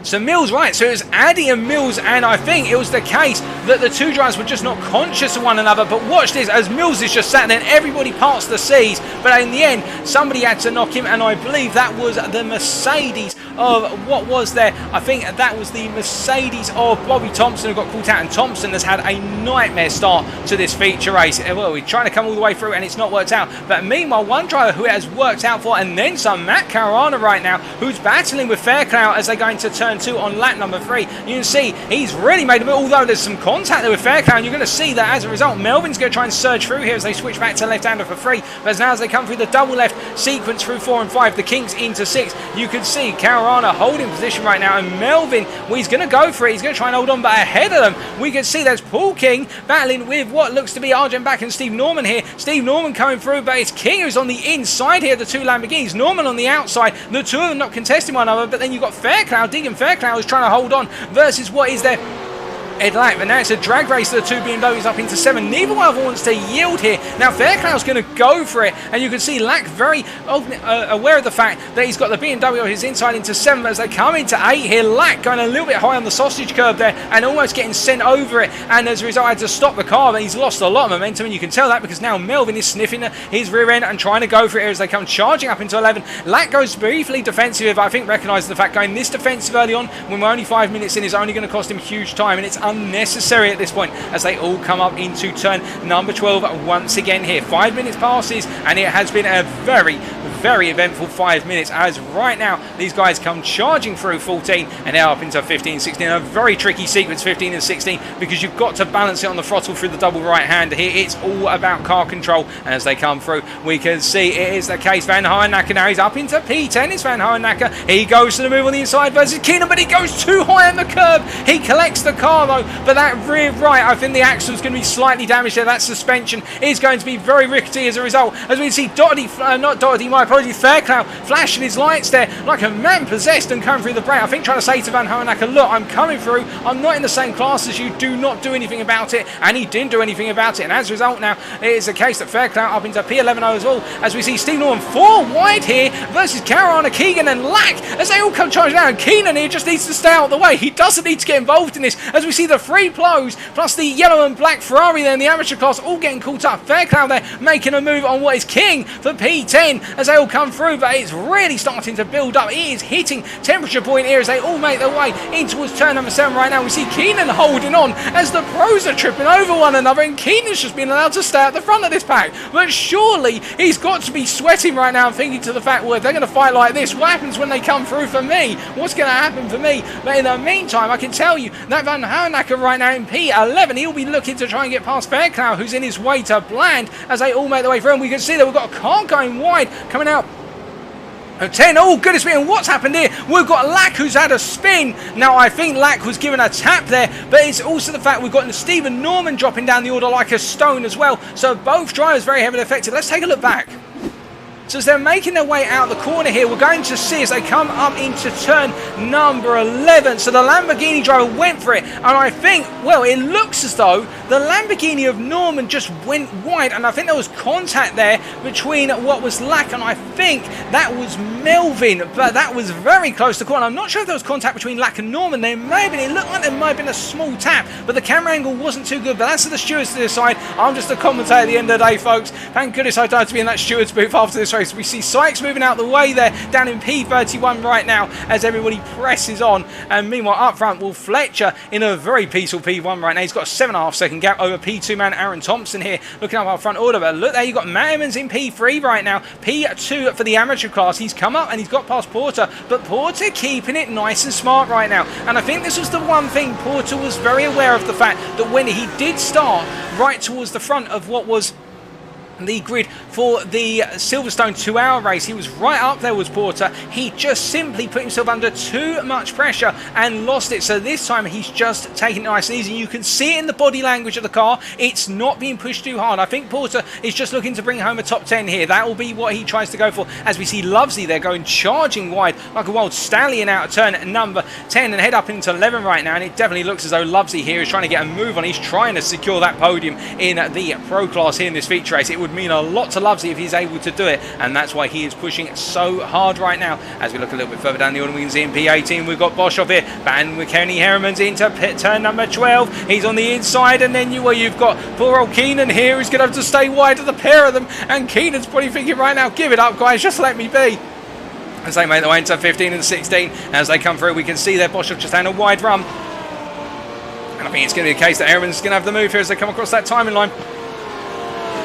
So Mills, right, so it was Addy and Mills, and I think it was the case that the two drivers were just not conscious of one another. But watch this, as Mills is just sat there and everybody parts the seas, but in the end somebody had to knock him, and I believe that was the Mercedes of what was there. I think that was the Mercedes of Bobby Thompson who got caught out, and Thompson has had a nightmare start to this feature race. Well, we're trying to come all the way through and it's not worked out, but meanwhile one driver who it has worked out for, and then some, Matt Caruana right now, who's battling with Fairclough as they go into turn 2 on lap number 3. You can see he's really made a move, although there's some contact there with Fairclough, and you're going to see that as a result Melvin's going to try and surge through here as they switch back to left-hander for 3, but now as they come through the double left sequence through 4 and 5, the Kings into 6, you can see Caruana holding position right now, and Melvin, well, he's going to go for it, he's going to try and hold on, but ahead of them we can see there's Paul King battling with what looks to be Arjen Back and Steve Norman here. Steve Norman coming through, but it's King who's on the inside here, the two Lamborghinis, Norman on the outside, the two of them not contesting one another, but then you've got Fairclough, Deegan Fairclough is trying to hold on versus what is there Ed Lack, but now it's a drag race of the two BMWs up into 7. Neither one of them wants to yield here. Now Fairclough's going to go for it, and you can see Lack very aware of the fact that he's got the BMW on his inside into 7 as they come into 8 here. Lack going a little bit high on the sausage curb there and almost getting sent over it, and as a result had to stop the car, but he's lost a lot of momentum, and you can tell that because now Melvin is sniffing his rear end and trying to go for it here as they come charging up into 11. Lack goes briefly defensive, I think recognises the fact going this defensive early on when we're only 5 minutes in is only going to cost him huge time, and it's unnecessary at this point as they all come up into turn number 12 once again here. 5 minutes passes and it has been a very eventful 5 minutes as right now these guys come charging through 14 and now up into 15, 16. A very tricky sequence 15 and 16 because you've got to balance it on the throttle through the double right hander here. It's all about car control, and as they come through we can see it is the case. Van Hoyenacker now, he's up into P10. It's Van Hoyenacker, he goes to the move on the inside versus Keenan, but he goes too high on the curb. He collects the car though, but that rear right, I think the axle's going to be slightly damaged there. That suspension is going to be very rickety as a result, as we see Fairclough flashing his lights there like a man possessed and coming through the brake. I think trying to say to Van Hoyenacker, look, I'm coming through, I'm not in the same class as you, do not do anything about it, and he didn't do anything about it, and as a result now it is the case that Fairclough up into P11 as well, as we see Steve Norman 4 wide here versus Caruana, Keegan and Lack as they all come charging down. Keenan here just needs to stay out of the way, he doesn't need to get involved in this, as we see the three plows plus the yellow and black Ferrari there in the amateur class all getting caught up. Fairclough there making a move on what is King for P10 as they all come through, but it's really starting to build up. It is hitting temperature point here as they all make their way in towards turn number 7 right now. We see Keenan holding on as the pros are tripping over one another, and Keenan's just been allowed to stay at the front of this pack, but surely he's got to be sweating right now and thinking to the fact, well, if they're going to fight like this, what happens when they come through for me? What's going to happen for me? But in the meantime, I can tell you that Van Hoyenacker right now in P11, he'll be looking to try and get past Fairclough, who's in his way to Bland, as they all make their way through, and we can see that we've got a car going wide coming out 10. Oh goodness me, and what's happened here? We've got Lack who's had a spin. Now I think Lack was given a tap there, but it's also the fact we've got Stephen Norman dropping down the order like a stone as well, so both drivers very heavily affected. Let's take a look back. So as they're making their way out the corner here, we're going to see as they come up into turn number 11. So the Lamborghini driver went for it, and I think, well, it looks as though the Lamborghini of Norman just went wide, and I think there was contact there between what was Lack and I think that was Melvin, but that was very close to the corner. I'm not sure if there was contact between Lack and Norman. There may have been, it looked like there might have been a small tap, but the camera angle wasn't too good, but that's for the stewards to decide. I'm just a commentator at the end of the day, folks. Thank goodness I don't have to be in that steward's booth after this race. We see Sykes moving out the way there down in P31 right now as everybody presses on, and meanwhile up front, Will Fletcher in a very peaceful P1 right now. He's got a 7.5 second gap over P2 man Aaron Thompson here looking up our front order, but look there, you've got Matt Emmons in P3 right now, P2 for the amateur class. He's come up and he's got past Porter, but Porter keeping it nice and smart right now, and I think this was the one thing Porter was very aware of, the fact that when he did start right towards the front of what was the grid for the Silverstone 2-hour race, he was right up there was Porter. He just simply put himself under too much pressure and lost it, so this time he's just taking it nice and easy. You can see it in the body language of the car, it's not being pushed too hard. I think Porter is just looking to bring home a top 10 here. That will be what he tries to go for, as we see Lovesley there going charging wide like a wild stallion out of turn number 10 and head up into 11 right now, and it definitely looks as though Lovesley here is trying to get a move on. He's trying to secure that podium in the pro class here in this feature race. It would would mean a lot to Lovesley if he's able to do it, and that's why he is pushing so hard right now. As we look a little bit further down the order, we can see in P18 we've got Boshoff here, and with Kenny Herriman's into pit turn number 12. He's on the inside, and then you've got poor old Keenan here who's going to have to stay wide of the pair of them, and Keenan's probably thinking right now, give it up guys, just let me be. As they make their way into 15 and 16, as they come through, we can see their Boshoff just down a wide run. And I think it's going to be the case that Herriman's going to have the move here as they come across that timing line.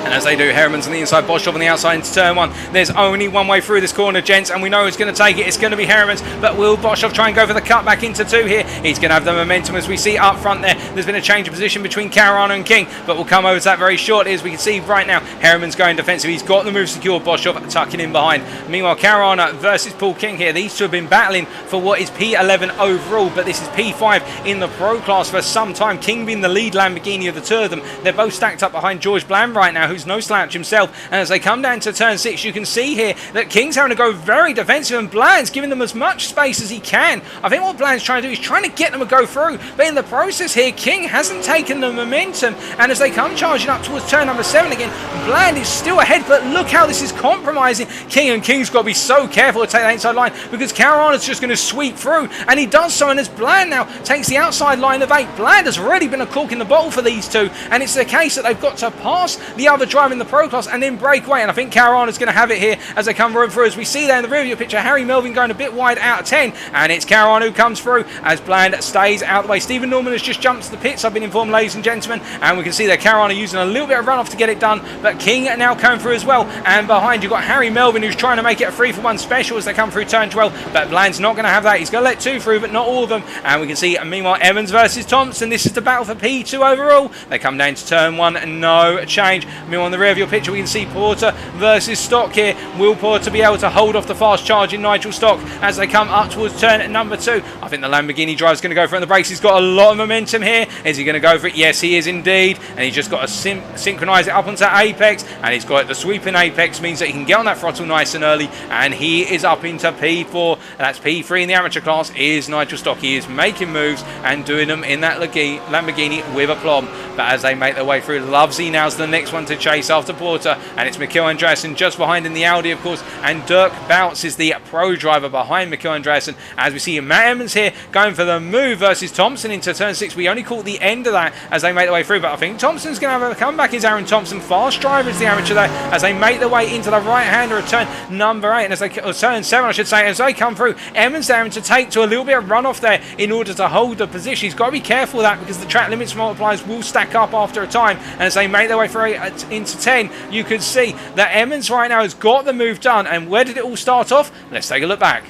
And as they do, Herriman's on the inside, Boshoff on the outside into turn 1. There's only one way through this corner, gents, and we know who's going to take it. It's going to be Herriman's, but will Boshoff try and go for the cut back into 2 here? He's going to have the momentum as we see up front there. There's been a change of position between Caruana and King, but we'll come over to that very shortly. As we can see right now, Herriman's going defensive. He's got the move secured, Boshoff tucking in behind. Meanwhile, Caruana versus Paul King here. These two have been battling for what is P11 overall, but this is P5 in the pro class for some time. King being the lead Lamborghini of the two of them. They're both stacked up behind George Bland right now, who's no slouch himself. And as they come down to turn 6, you can see here that King's having to go very defensive, and Bland's giving them as much space as he can. I think what Bland's trying to do is trying to get them to go through, but in the process here, King hasn't taken the momentum, and as they come charging up towards turn number 7 again, Bland is still ahead, but look how this is compromising King, and King's got to be so careful to take that inside line because Caruana's just going to sweep through, and he does so, and as Bland now takes the outside line of 8, Bland has already been a cork in the bottle for these two, and it's the case that they've got to pass the other driver in the pro class and then break away, and I think Caruana's going to have it here as they come right through. As we see there in the rear view picture, Harry Melvin going a bit wide out of 10, and it's Caruana who comes through as Bland stays out of the way. Stephen Norman has just jumped to the pits, I've been informed, ladies and gentlemen, and we can see that Caruana using a little bit of runoff to get it done, but King now coming through as well, and behind you've got Harry Melvin who's trying to make it a 3-for-1 special as they come through turn 12, but Bland's not going to have that. He's going to let 2 through, but not all of them, and we can see meanwhile Evans versus Thompson. This is the battle for P2 overall. They come down to turn 1, no change. Meanwhile on the rear view picture we can see Porter versus Stock here. Will Porter be able to hold off the fast charging Nigel Stock as they come up towards turn number 2? I think the Lamborghini driver's going to go for it on the brakes. He's got a lot of momentum here. Is he going to go for it? Yes, he is indeed. And he's just got to synchronise it up onto apex, and he's got it. The sweeping apex means that he can get on that throttle nice and early, and he is up into P4. And that's P3 in the amateur class is Nigel Stock. He is making moves and doing them in that Lamborghini with aplomb. But as they make their way through, Lovesley now's the next one to chase after Porter, and it's Mikkel Andreasen just behind in the Audi, of course, and Dirk Bouts is the pro driver behind Mikkel Andreasen. As we see Matt Emmons here going for the move versus Thompson into turn 6. We only caught the end of that as they make their way through, but I think Thompson's going to have a comeback. Is Aaron Thompson, fast driver is the amateur there, as they make their way into the right-hander of turn number 8, and as they turn 7 I should say, as they come through, Emmons having to take to a little bit of runoff there in order to hold the position. He's got to be careful of that because the track limits multipliers will stack up after a time, and as they make their way through into 10, you can see that Emmons right now has got the move done. And where did it all start off? Let's take a look back.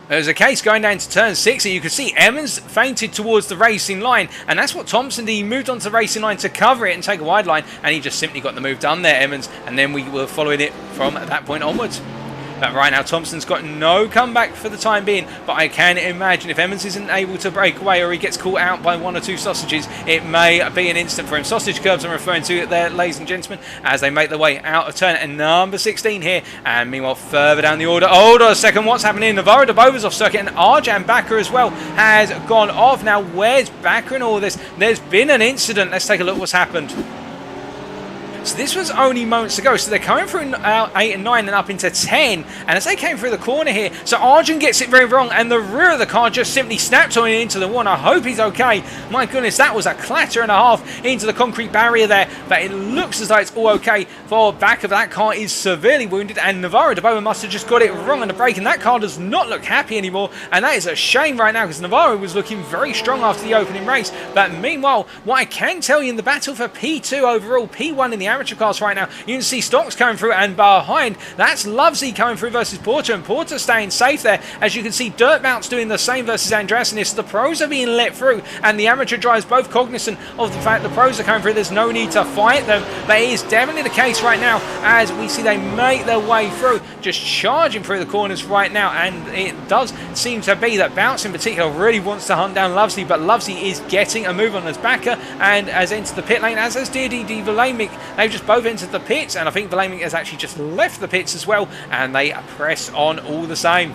There's a case going down to turn 6, and you can see Emmons fainted towards the racing line, and that's what Thompson did. He moved onto the racing line to cover it and take a wide line, and he just simply got the move done there, Emmons, and then we were following it from that point onwards. But right now Thompson's got no comeback for the time being, but I can imagine if Emmons isn't able to break away or he gets caught out by 1 or 2 sausages, it may be an instant for him. Sausage curbs I'm referring to there, ladies and gentlemen, as they make their way out of turn and number 16 here. And meanwhile further down the order, hold on a second, what's happening? Navarro de Bova's off circuit, and Arjan Bakker as well has gone off. Now where's Bakker in all this? There's been an incident. Let's take a look what's happened. So this was only moments ago. So they're coming through 8 and 9 and up into 10. And as they came through the corner here, so Arjun gets it very wrong, and the rear of the car just simply snapped on into the one. I hope he's okay. My goodness, that was a clatter and a half into the concrete barrier there. But it looks as though it's all okay for back of that car is severely wounded, and Navarro de Boa must have just got it wrong on the brake, and that car does not look happy anymore. And that is a shame right now because Navarro was looking very strong after the opening race. But meanwhile, what I can tell you in the battle for P2 overall, P1 in the amateur class right now, you can see Stocks coming through, and behind that's Lovesley coming through versus Porter, and Porter staying safe there. As you can see, Dirt Bounce doing the same versus Andreasen. The pros are being let through, and the amateur drivers both cognizant of the fact the pros are coming through. There's no need to fight them, but it is definitely the case right now as we see they make their way through, just charging through the corners right now. And it does seem to be that Bounce in particular really wants to hunt down Lovesley, but Lovesley is getting a move on his backer and has entered the pit lane, as has D.D. Vlaemic. They've just both entered the pits, and I think Vlaemic has actually just left the pits as well, and they press on all the same.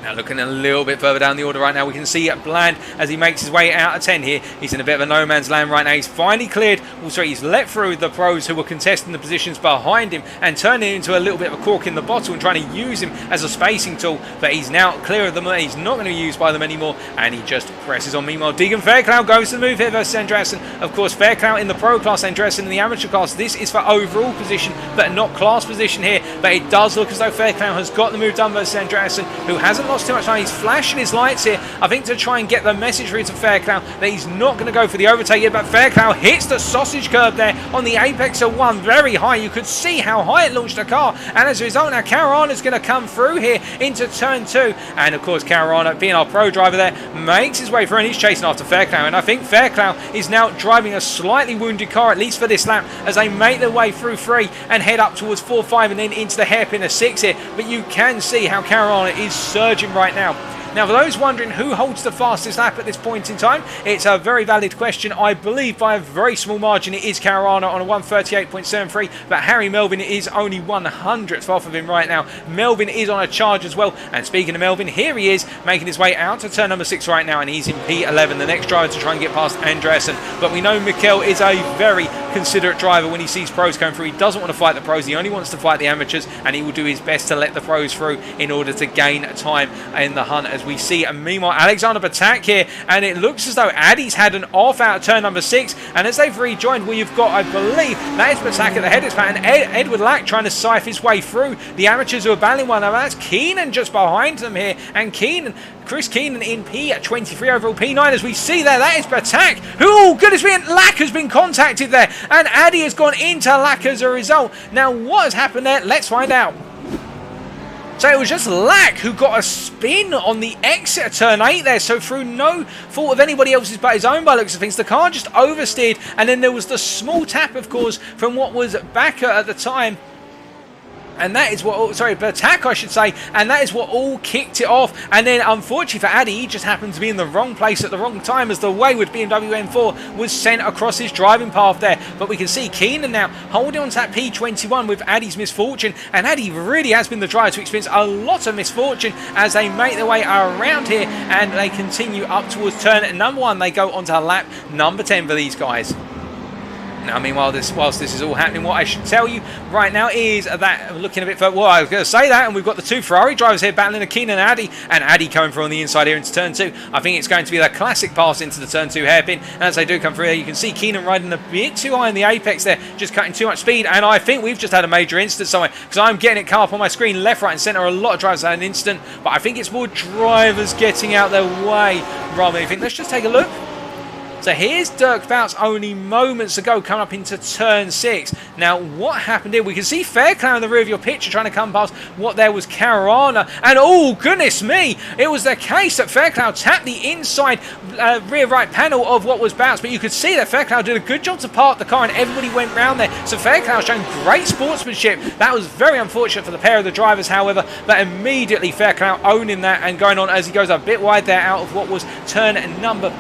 Now looking a little bit further down the order right now, we can see Bland as he makes his way out of 10 here. He's in a bit of a no man's land right now. He's finally cleared. Also, he's let through the pros who were contesting the positions behind him and turning it into a little bit of a cork in the bottle and trying to use him as a spacing tool. But he's now clear of them. He's not going to be used by them anymore, and he just presses on. Meanwhile, Deegan Fairclough goes to the move here versus Andreasen. Of course, Fairclough in the pro class, Andreasen in the amateur class. This is for overall position, but not class position here. But it does look as though Fairclough has got the move done versus Andreasen, who hasn't lost too much time. He's flashing his lights here, I think, to try and get the message through to Fairclough that he's not going to go for the overtake here. But Fairclough hits the sausage curb there on the apex of 1 very high. You could see how high it launched the car, and as a result, now Caruana is going to come through here into turn 2. And of course, Caruana, being our pro driver there, makes his way through, and he's chasing after Fairclough. And I think Fairclough is now driving a slightly wounded car, at least for this lap, as they make their way through 3 and head up towards 4, 5, and then into the hairpin of 6 here. But you can see how Caruana is surging right now. Now, for those wondering who holds the fastest lap at this point in time, it's a very valid question. I believe by a very small margin it is Caruana on a 1:38.73, but Harry Melvin is only 100th off of him right now. Melvin is on a charge as well, and speaking of Melvin, here he is making his way out to turn number 6 right now, and he's in P11, the next driver to try and get past Andreasen. But we know Mikkel is a very considerate driver when he sees pros coming through. He doesn't want to fight the pros, he only wants to fight the amateurs, and he will do his best to let the pros through in order to gain time in the hunt, as we see. And meanwhile, Alexander Betak here, and it looks as though Addy's had an off out of turn number 6, and as they've rejoined, well, you've got, I believe, that is Betak at the head of this and Edward Lack trying to scythe his way through the amateurs who are battling one another. That's Keenan just behind them here, and Chris Keenan in P23 overall, P9 as we see there. That is Betak, who, oh goodness me, and Lack has been contacted there, and Addy has gone into Lack as a result. Now, what has happened there? Let's find out. So it was just Lack who got a spin on the exit of turn 8 there, so through no fault of anybody else's but his own by looks of things, the car just oversteered, and then there was the small tap, of course, from what was Backer at the time. And that is what, Betak I should say, and that is what all kicked it off. And then unfortunately for Addy, he just happened to be in the wrong place at the wrong time as the wayward BMW M4 was sent across his driving path there. But we can see Keenan now holding on to that P21 with Addy's misfortune, and Addy really has been the driver to experience a lot of misfortune as they make their way around here and they continue up towards turn number 1. They go onto lap number 10 for these guys. Now, meanwhile, whilst this is all happening, what I should tell you right now is that, looking a bit further, well, I was going to say that, and we've got the 2 Ferrari drivers here battling Keenan and Addy coming through on the inside here into turn 2. I think it's going to be the classic pass into the turn 2 hairpin, and as they do come through here, you can see Keenan riding a bit too high in the apex there, just cutting too much speed, and I think we've just had a major incident somewhere, because I'm getting it come up on my screen, left, right, and centre. A lot of drivers had an incident, but I think it's more drivers getting out their way rather than anything. Let's just take a look. So here's Dirk Bouts only moments ago coming up into turn 6. Now, what happened here? We can see Fairclough in the rear of your picture trying to come past what there was Caruana. And oh, goodness me, it was the case that Fairclough tapped the inside rear right panel of what was Bouts. But you could see that Fairclough did a good job to park the car and everybody went round there. So Fairclough showing great sportsmanship. That was very unfortunate for the pair of the drivers, however. But immediately Fairclough owning that and going on as he goes a bit wide there out of what was turn number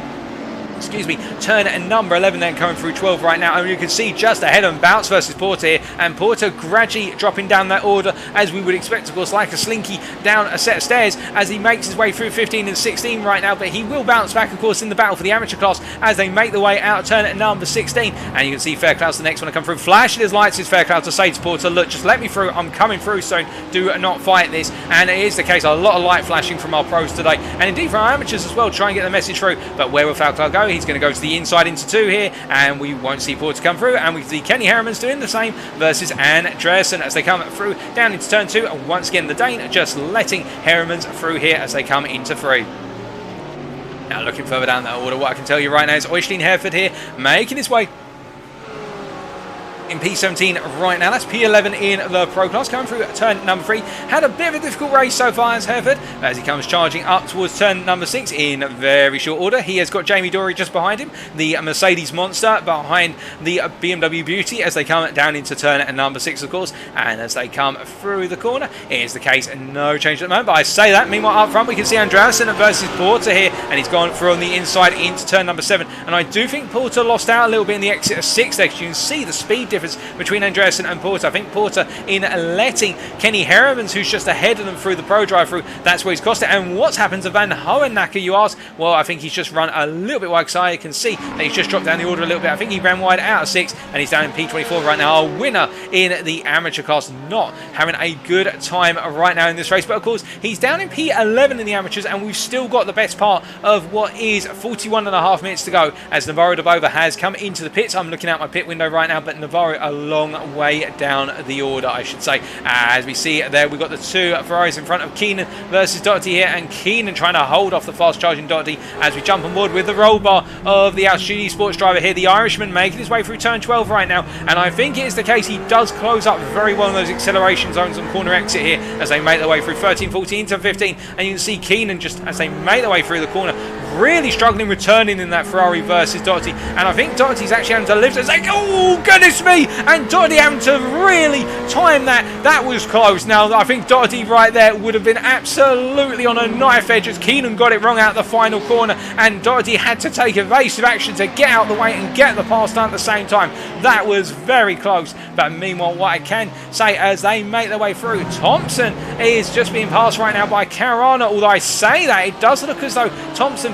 11 then coming through 12 right now, and you can see just ahead of him Bouts versus Porter here, and Porter gradually dropping down that order as we would expect, of course, like a slinky down a set of stairs as he makes his way through 15 and 16 right now, but he will bounce back, of course, in the battle for the amateur class as they make their way out of turn at number 16, and you can see Fairclough's the next one to come through, flashing his lights is Fairclough to say to Porter, look, just let me through, I'm coming through soon, do not fight this, and it is the case, a lot of light flashing from our pros today, and indeed from our amateurs as well, try and get the message through, but where will Fairclough go? He's going to go to the inside into 2 here, and we won't see Porter come through, and we see Kenny Harriman's doing the same versus Andreasen as they come through down into turn 2, and once again the Dane just letting Harriman's through here as they come into 3. Now looking further down that order, what I can tell you right now is Oistein Hereford here making his way in P17 right now. That's P11 in the pro class, coming through turn number 3. Had a bit of a difficult race so far as Hereford, as he comes charging up towards turn number 6 in very short order. He has got Jamie Dory just behind him, the Mercedes Monster behind the BMW Beauty as they come down into turn number 6, of course, and as they come through the corner, it is the case, no change at the moment, but I say that. Meanwhile, up front we can see Andreasen versus Porter here, and he's gone through on the inside into turn number 7, and I do think Porter lost out a little bit in the exit of 6 there, because you can see the speed difference difference between Andreasen and Porter. I think Porter in letting Kenny Heremans, who's just ahead of them through the pro drive-through, that's where he's cost it. And what's happened to Van Hohennacker, you ask? Well, I think he's just run a little bit wide, because I can see that he's just dropped down the order a little bit. I think he ran wide out of 6, and he's down in P24 right now. Our winner in the amateur class, not having a good time right now in this race. But of course, he's down in P11 in the amateurs, and we've still got the best part of what is 41.5 minutes to go, as Navarro Dabova has come into the pits. I'm looking out my pit window right now, but Navarro a long way down the order, I should say. As we see there, we've got the two Ferraris in front of Keenan versus Doherty here, and Keenan trying to hold off the fast charging Doherty as we jump on board with the roll bar of the Audi Sports driver here, the Irishman, making his way through turn 12 right now. And I think it is the case, he does close up very well in those acceleration zones on corner exit here as they make their way through 13, 14 to 15. And you can see Keenan, just as they make their way through the corner, really struggling returning in that Ferrari versus Doherty. And I think Doherty's actually having to lift. It's like, oh goodness me, and Doherty having to really time that. That was close. Now I think Doherty right there would have been absolutely on a knife edge as Keenan got it wrong out the final corner, and Doherty had to take evasive action to get out the way and get the pass done at the same time. That was very close. But meanwhile, what I can say as they make their way through, Thompson is just being passed right now by Caruana. Although I say that, it does look as though Thompson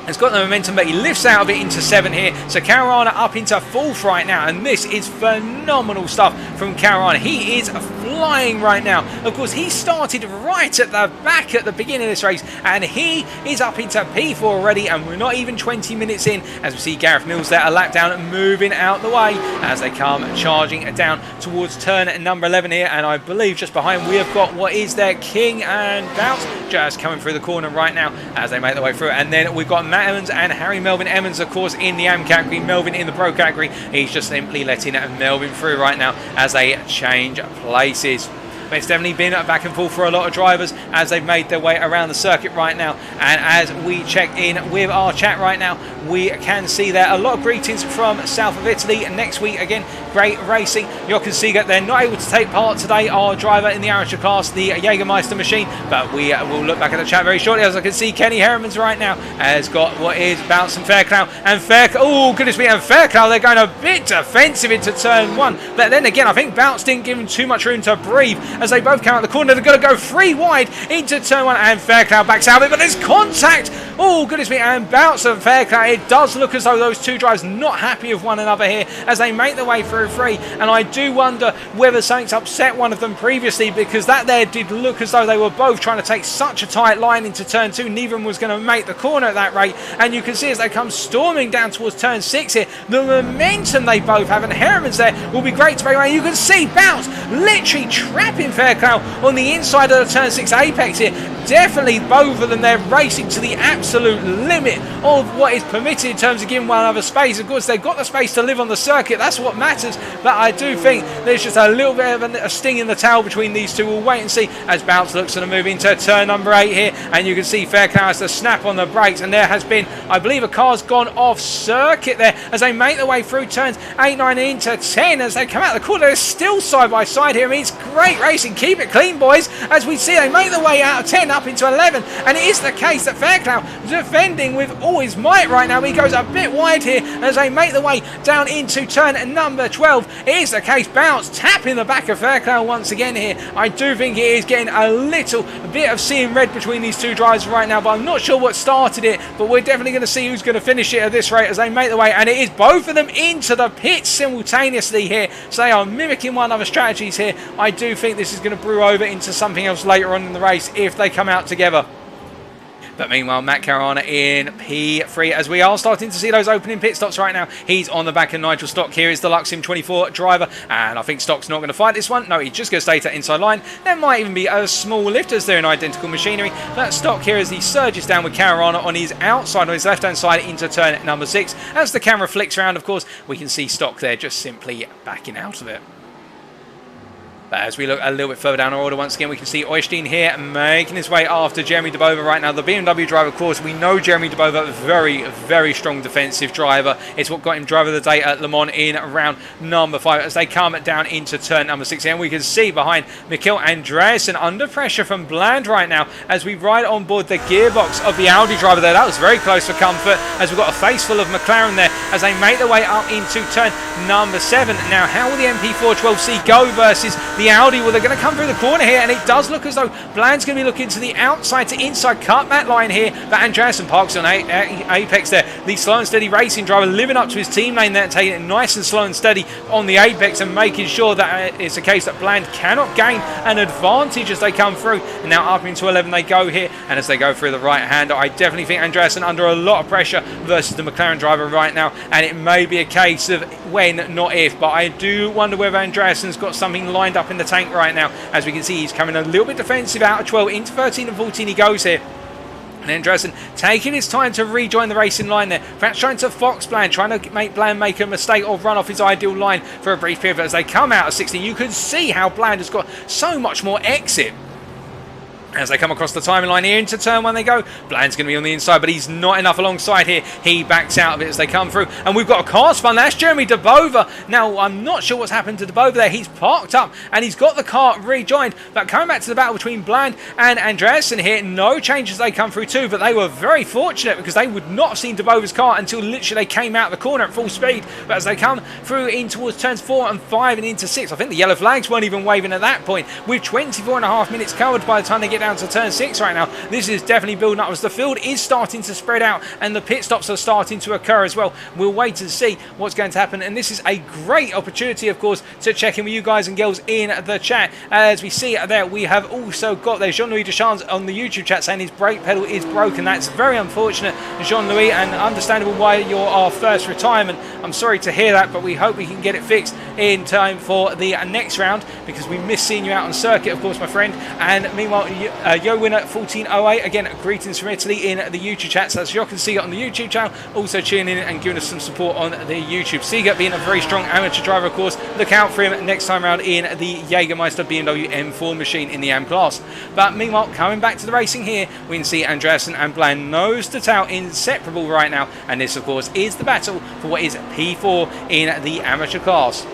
has got the momentum, but he lifts out of it into 7 here. So Caruana up into 4th right now, and this is phenomenal stuff from Caruana. He is flying right now. Of course, he started right at the back at the beginning of this race, and he is up into P4 already, and we're not even 20 minutes in, as we see Gareth Mills there, a lap down, moving out the way as they come charging down towards turn number 11 here. And I believe just behind we have got what is their King and Bounce just coming through the corner right now as they make their way through. And then we've got Matt Emmons and Harry Melvin. Emmons, of course, in the AM category, Melvin in the Pro category. He's just simply letting Melvin through right now as they change places. But it's definitely been back and forth for a lot of drivers as they've made their way around the circuit right now. And as we check in with our chat right now, we can see there a lot of greetings from south of Italy. Next week again, great racing. Jochen Siegert, they're not able to take part today, our driver in the amateur class, the Jägermeister machine, but we will look back at the chat very shortly. As I can see, Kenny Heremans right now has got what is Bounce and Fairclough, and oh goodness me, and Fairclough, they're going a bit defensive into turn 1, but then again I think Bounce didn't give him too much room to breathe as they both come out the corner. They're going to go 3 wide into turn 1, and Fairclough backs out of it, but there's contact. Oh goodness me, and Bounce and Fairclough, it does look as though those two drivers not happy with one another here as they make their way through 3, and I do wonder whether something's upset one of them previously, because that there did look as though they were both trying to take such a tight line into turn 2. Neither of them was going to make the corner at that rate, and you can see as they come storming down towards turn 6 here, the momentum they both have, and Heremans there will be great to break away. You can see Bounce literally trapping Fairclough on the inside of the turn 6 apex here. Definitely both of them, they're racing to the absolute limit of what is permitted in terms of giving one another space. Of course, they've got the space to live on the circuit, that's what matters, but I do think there's just a little bit of a sting in the tail between these two. We'll wait and see as Bounce looks to move into turn number 8 here, and you can see Fairclough has to snap on the brakes, and there has been, I believe, a car's gone off circuit there as they make their way through turns 8, 9 into 10 as they come out the corner. They're still side by side here. I mean, it's great racing. Keep it clean, boys, as we see they make their way out of 10 up into 11, and it is the case that Fairclough defending with all his might right now. He goes a bit wide here as they make their way down into turn number 12. It is the case, Bounce tapping the back of Fairclough once again here. I do think it is getting a little bit of seeing red between these two drivers right now, but I'm not sure what started it, but we're definitely going to see who's going to finish it at this rate as they make their way, and it is both of them into the pits simultaneously here, so they are mimicking one another's strategies here. I do think this is going to brew over into something else later on in the race if they come out together. But meanwhile, Matt Caruana in P3 as we are starting to see those opening pit stops right now. He's on the back of Nigel Stock. Here is the Luxim 24 driver, and I think Stock's not going to fight this one. No, he's just going to stay to inside line. There might even be a small lift as they're in identical machinery. But Stock here as he surges down with Caruana on his outside, on his left-hand side into turn number 6. As the camera flicks around, of course, we can see Stock there just simply backing out of it. But as we look a little bit further down our order, once again, we can see Oystein here making his way after Jeremy Debova right now. The BMW driver, of course, we know Jeremy Debova, very, very strong defensive driver. It's what got him driver of the day at Le Mans in round number 5 as they come down into turn number 6. And we can see behind Mikkel Andreasen under pressure from Bland right now as we ride on board the gearbox of the Audi driver there. That was very close for comfort as we've got a face full of McLaren there as they make their way up into turn number 7. Now, how will the MP412C go versus the Audi? Well, they're going to come through the corner here, and it does look as though Bland's going to be looking to the outside to inside cut that line here, but Andreasen parks on apex there. The slow and steady racing driver living up to his team lane there, taking it nice and slow and steady on the apex and making sure that it's a case that Bland cannot gain an advantage as they come through. And now up into 11 they go here, and as they go through the right hander, I definitely think Andreasen under a lot of pressure versus the McLaren driver right now, and it may be a case of when, not if, but I do wonder whether Andreasen's got something lined up in the tank right now. As we can see, he's coming a little bit defensive out of 12 into 13 and 14 he goes here. And Andreasen taking his time to rejoin the racing line there. Perhaps trying to fox Bland, trying to make Bland make a mistake or run off his ideal line for a brief period. But as they come out of 16, you can see how Bland has got so much more exit. As they come across the timeline here into turn 1 they go. Bland's going to be on the inside, but he's not enough alongside here. He backs out of it as they come through. And we've got a car spun. That's Jeremy Debova. Now, I'm not sure what's happened to Debova there. He's parked up and he's got the car rejoined. But coming back to the battle between Bland and Andreasen here, no changes they come through too. But they were very fortunate because they would not have seen Debova's car until literally they came out of the corner at full speed. But as they come through in towards turns 4 and 5 and into 6, I think the yellow flags weren't even waving at that point. With 24.5 minutes covered by the time they get down to turn 6 right now. This is definitely building up as the field is starting to spread out and the pit stops are starting to occur as well. We'll wait and see what's going to happen, and this is a great opportunity, of course, to check in with you guys and girls in the chat. As we see there, we have also got there Jean-Louis Deschamps on the YouTube chat saying his brake pedal is broken. That's very unfortunate, Jean-Louis, and understandable why you're our first retirement. I'm sorry to hear that, but we hope we can get it fixed in time for the next round because we miss seeing you out on circuit, of course, my friend. And meanwhile, Yo Winner 1408, again, greetings from Italy in the YouTube chat. So that's Jochen Siegert on the YouTube channel, also tuning in and giving us some support on the YouTube. Siegert being a very strong amateur driver, of course. Look out for him next time around in the Jägermeister BMW M4 machine in the AM class. But meanwhile, coming back to the racing here, we can see Andreasen and Bland nose to tail, inseparable right now. And this, of course, is the battle for what is P4 in the amateur class.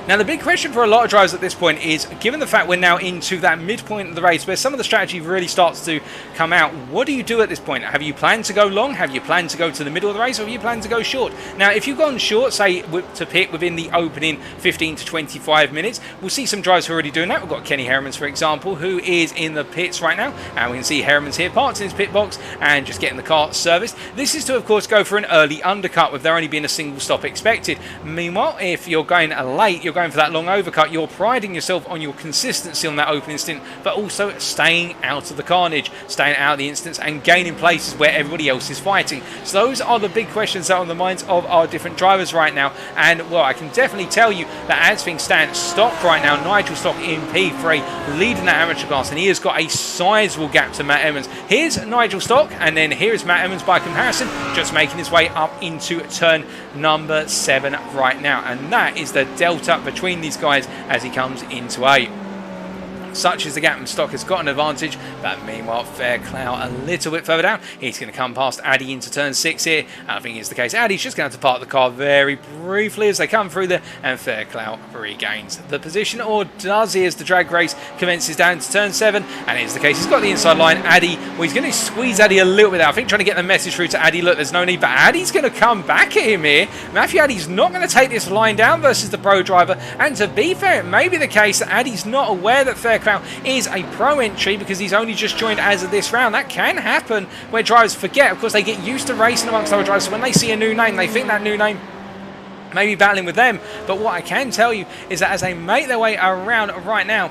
Now, the big question for a lot of drivers at this point is, given the fact we're now into that midpoint of the race where some of the strategy really starts to come out, what do you do at this point? Have you planned to go long? Have you planned to go to the middle of the race? Or have you planned to go short? Now, if you've gone short, say to pit within the opening 15 to 25 minutes, we'll see some drivers who are already doing that. We've got Kenny Hermans, for example, who is in the pits right now. And we can see Hermans here parked in his pit box and just getting the car serviced. This is to, of course, go for an early undercut with there only being a single stop expected. Meanwhile, if you're going late, you're going for that long overcut, you're priding yourself on your consistency on that opening stint, but also staying out of the carnage, staying out of the instance and gaining places where everybody else is fighting. So those are the big questions that are on the minds of our different drivers right now. And well, I can definitely tell you that as things stand, Stock right now, Nigel Stock in P3 leading that amateur class, and he has got a sizable gap to Matt Emmons. Here's Nigel Stock, and then here is Matt Emmons by comparison, just making his way up into turn number 7 right now. And that is the delta between these guys as he comes into 8. Such is the gap, and Stock has got an advantage, but meanwhile Fairclough a little bit further down. He's going to come past Addy into turn 6 here. I think it's the case. Addy's just going to have to park the car very briefly as they come through there, and Fairclough regains the position, or does he, as the drag race commences down to turn 7, and it's the case. He's got the inside line. Addy, well, he's going to squeeze Addy a little bit out. I think trying to get the message through to Addy, look, there's no need, but Addy's going to come back at him here. Matthew Addy's not going to take this line down versus the pro driver, and to be fair, it may be the case that Addy's not aware that Fairclough is a pro entry because he's only just joined as of this round. That can happen where drivers forget. Of course, they get used to racing amongst other drivers, so when they see a new name, they think that new name may be battling with them. But what I can tell you is that as they make their way around right now,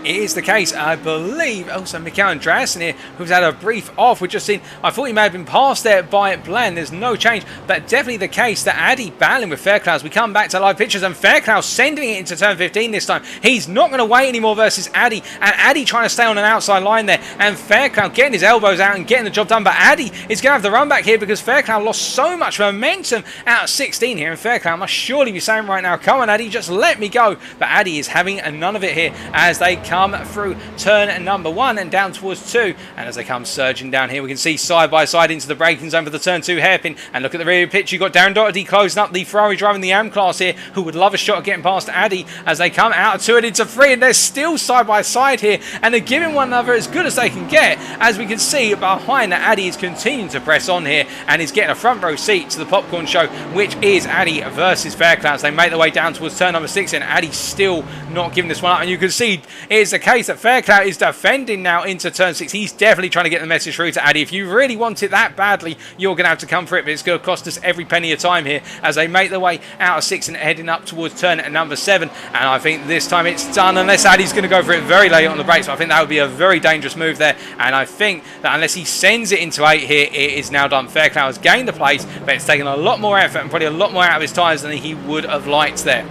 it is the case, I believe. Also, Mikael Andreasen here, who's had a brief off. We've just seen, I thought he may have been passed there by Bland. There's no change, but definitely the case that Addy battling with Fairclough. As we come back to live pictures, and Fairclough sending it into turn 15 this time. He's not going to wait anymore versus Addy, and Addy trying to stay on an outside line there, and Fairclough getting his elbows out and getting the job done. But Addy is going to have the run back here because Fairclough lost so much momentum out of 16 here, and Fairclough must surely be saying right now, come on Addy, just let me go. But Addy is having none of it here as they come through turn number 1 and down towards 2, and as they come surging down here, we can see side by side into the braking zone for the turn 2 hairpin. And look at the rear pitch, you've got Darren Doherty closing up the Ferrari driving the AM class here, who would love a shot at getting past Addy as they come out of 2 and into 3, and they're still side by side here, and they're giving one another as good as they can get. As we can see behind that, Addy is continuing to press on here and is getting a front row seat to the popcorn show, which is Addy versus Fairclough. They make their way down towards turn number 6, and Addy still not giving this one up, and you can see it's the case that Fairclough is defending now into turn 6. He's definitely trying to get the message through to Addy. If you really want it that badly, you're going to have to come for it, but it's going to cost us every penny of time here as they make their way out of 6 and heading up towards turn number 7. And I think this time it's done, unless Addy's going to go for it very late on the brakes. I think that would be a very dangerous move there, and I think that unless he sends it into 8 here, it is now done. Fairclough has gained the place, but it's taken a lot more effort and probably a lot more out of his tyres than he would have liked there.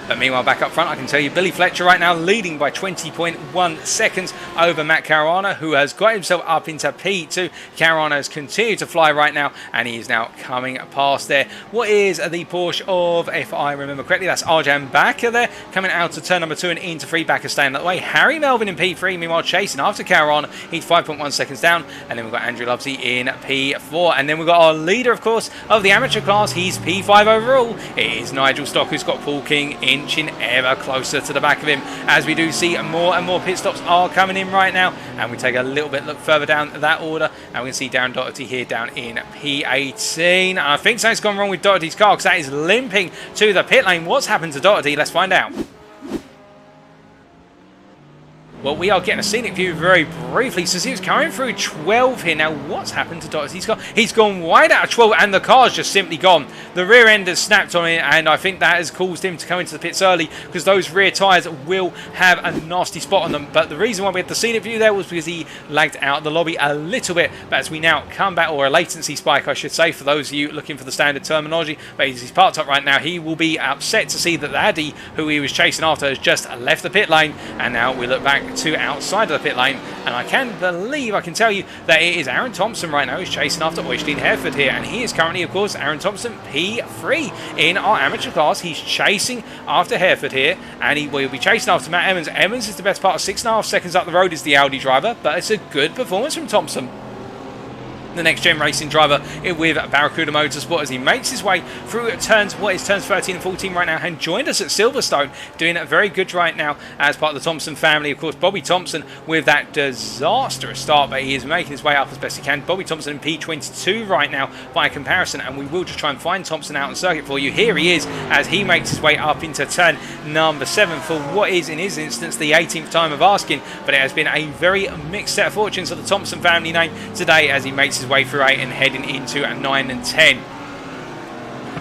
But meanwhile, back up front, I can tell you Billy Fletcher right now leading by 20.1 seconds over Matt Caruana, who has got himself up into P2. Caruana has continued to fly right now, and he is now coming past there. What is the Porsche of, if I remember correctly, that's Arjan Bakker there, coming out to turn number 2 and into 3. Bakker staying that way. Harry Melvin in P3, meanwhile chasing after Caruana. He's 5.1 seconds down, and then we've got Andrew Lovesey in P4. And then we've got our leader, of course, of the amateur class. He's P5 overall. It is Nigel Stock, who's got Paul King inching ever closer to the back of him, as we do see more and more pit stops are coming in right now. And we take a little bit look further down that order, and we can see Darren Doherty here down in P18. And I think something's gone wrong with Doherty's car, because that is limping to the pit lane. What's happened to Doherty? Let's find out. Well, we are getting a scenic view very briefly. So he was coming through 12 here. Now, what's happened to Doherty's car? He's gone wide out of 12, and the car's just simply gone. The rear end has snapped on it, and I think that has caused him to come into the pits early, because those rear tyres will have a nasty spot on them. But the reason why we had the scenic view there was because he lagged out of the lobby a little bit. But as we now come back, or a latency spike, I should say, for those of you looking for the standard terminology, but he's parked up right now. He will be upset to see that the Addy, who he was chasing after, has just left the pit lane, and now we look back to outside of the pit lane, and I can tell you that it is Aaron Thompson right now who's chasing after Oystein Hereford here, and he is currently, of course, Aaron Thompson P3 in our amateur class. He's chasing after Hereford here, and he will be chasing after Matt Emmons. Emmons is the best part of 6.5 seconds up the road, is the Audi driver, but it's a good performance from Thompson, the next gen racing driver with Barracuda Motorsport, as he makes his way through turns 13 and 14 right now, and joined us at Silverstone, doing it very good right now as part of the Thompson family. Of course, Bobby Thompson with that disastrous start, but he is making his way up as best he can. Bobby Thompson in P22 right now by comparison, and we will just try and find Thompson out on circuit for you. Here he is as he makes his way up into turn number 7 for what is, in his instance, the 18th time of asking, but it has been a very mixed set of fortunes for the Thompson family name today, as he makes his way through 8 and heading into 9 and 10.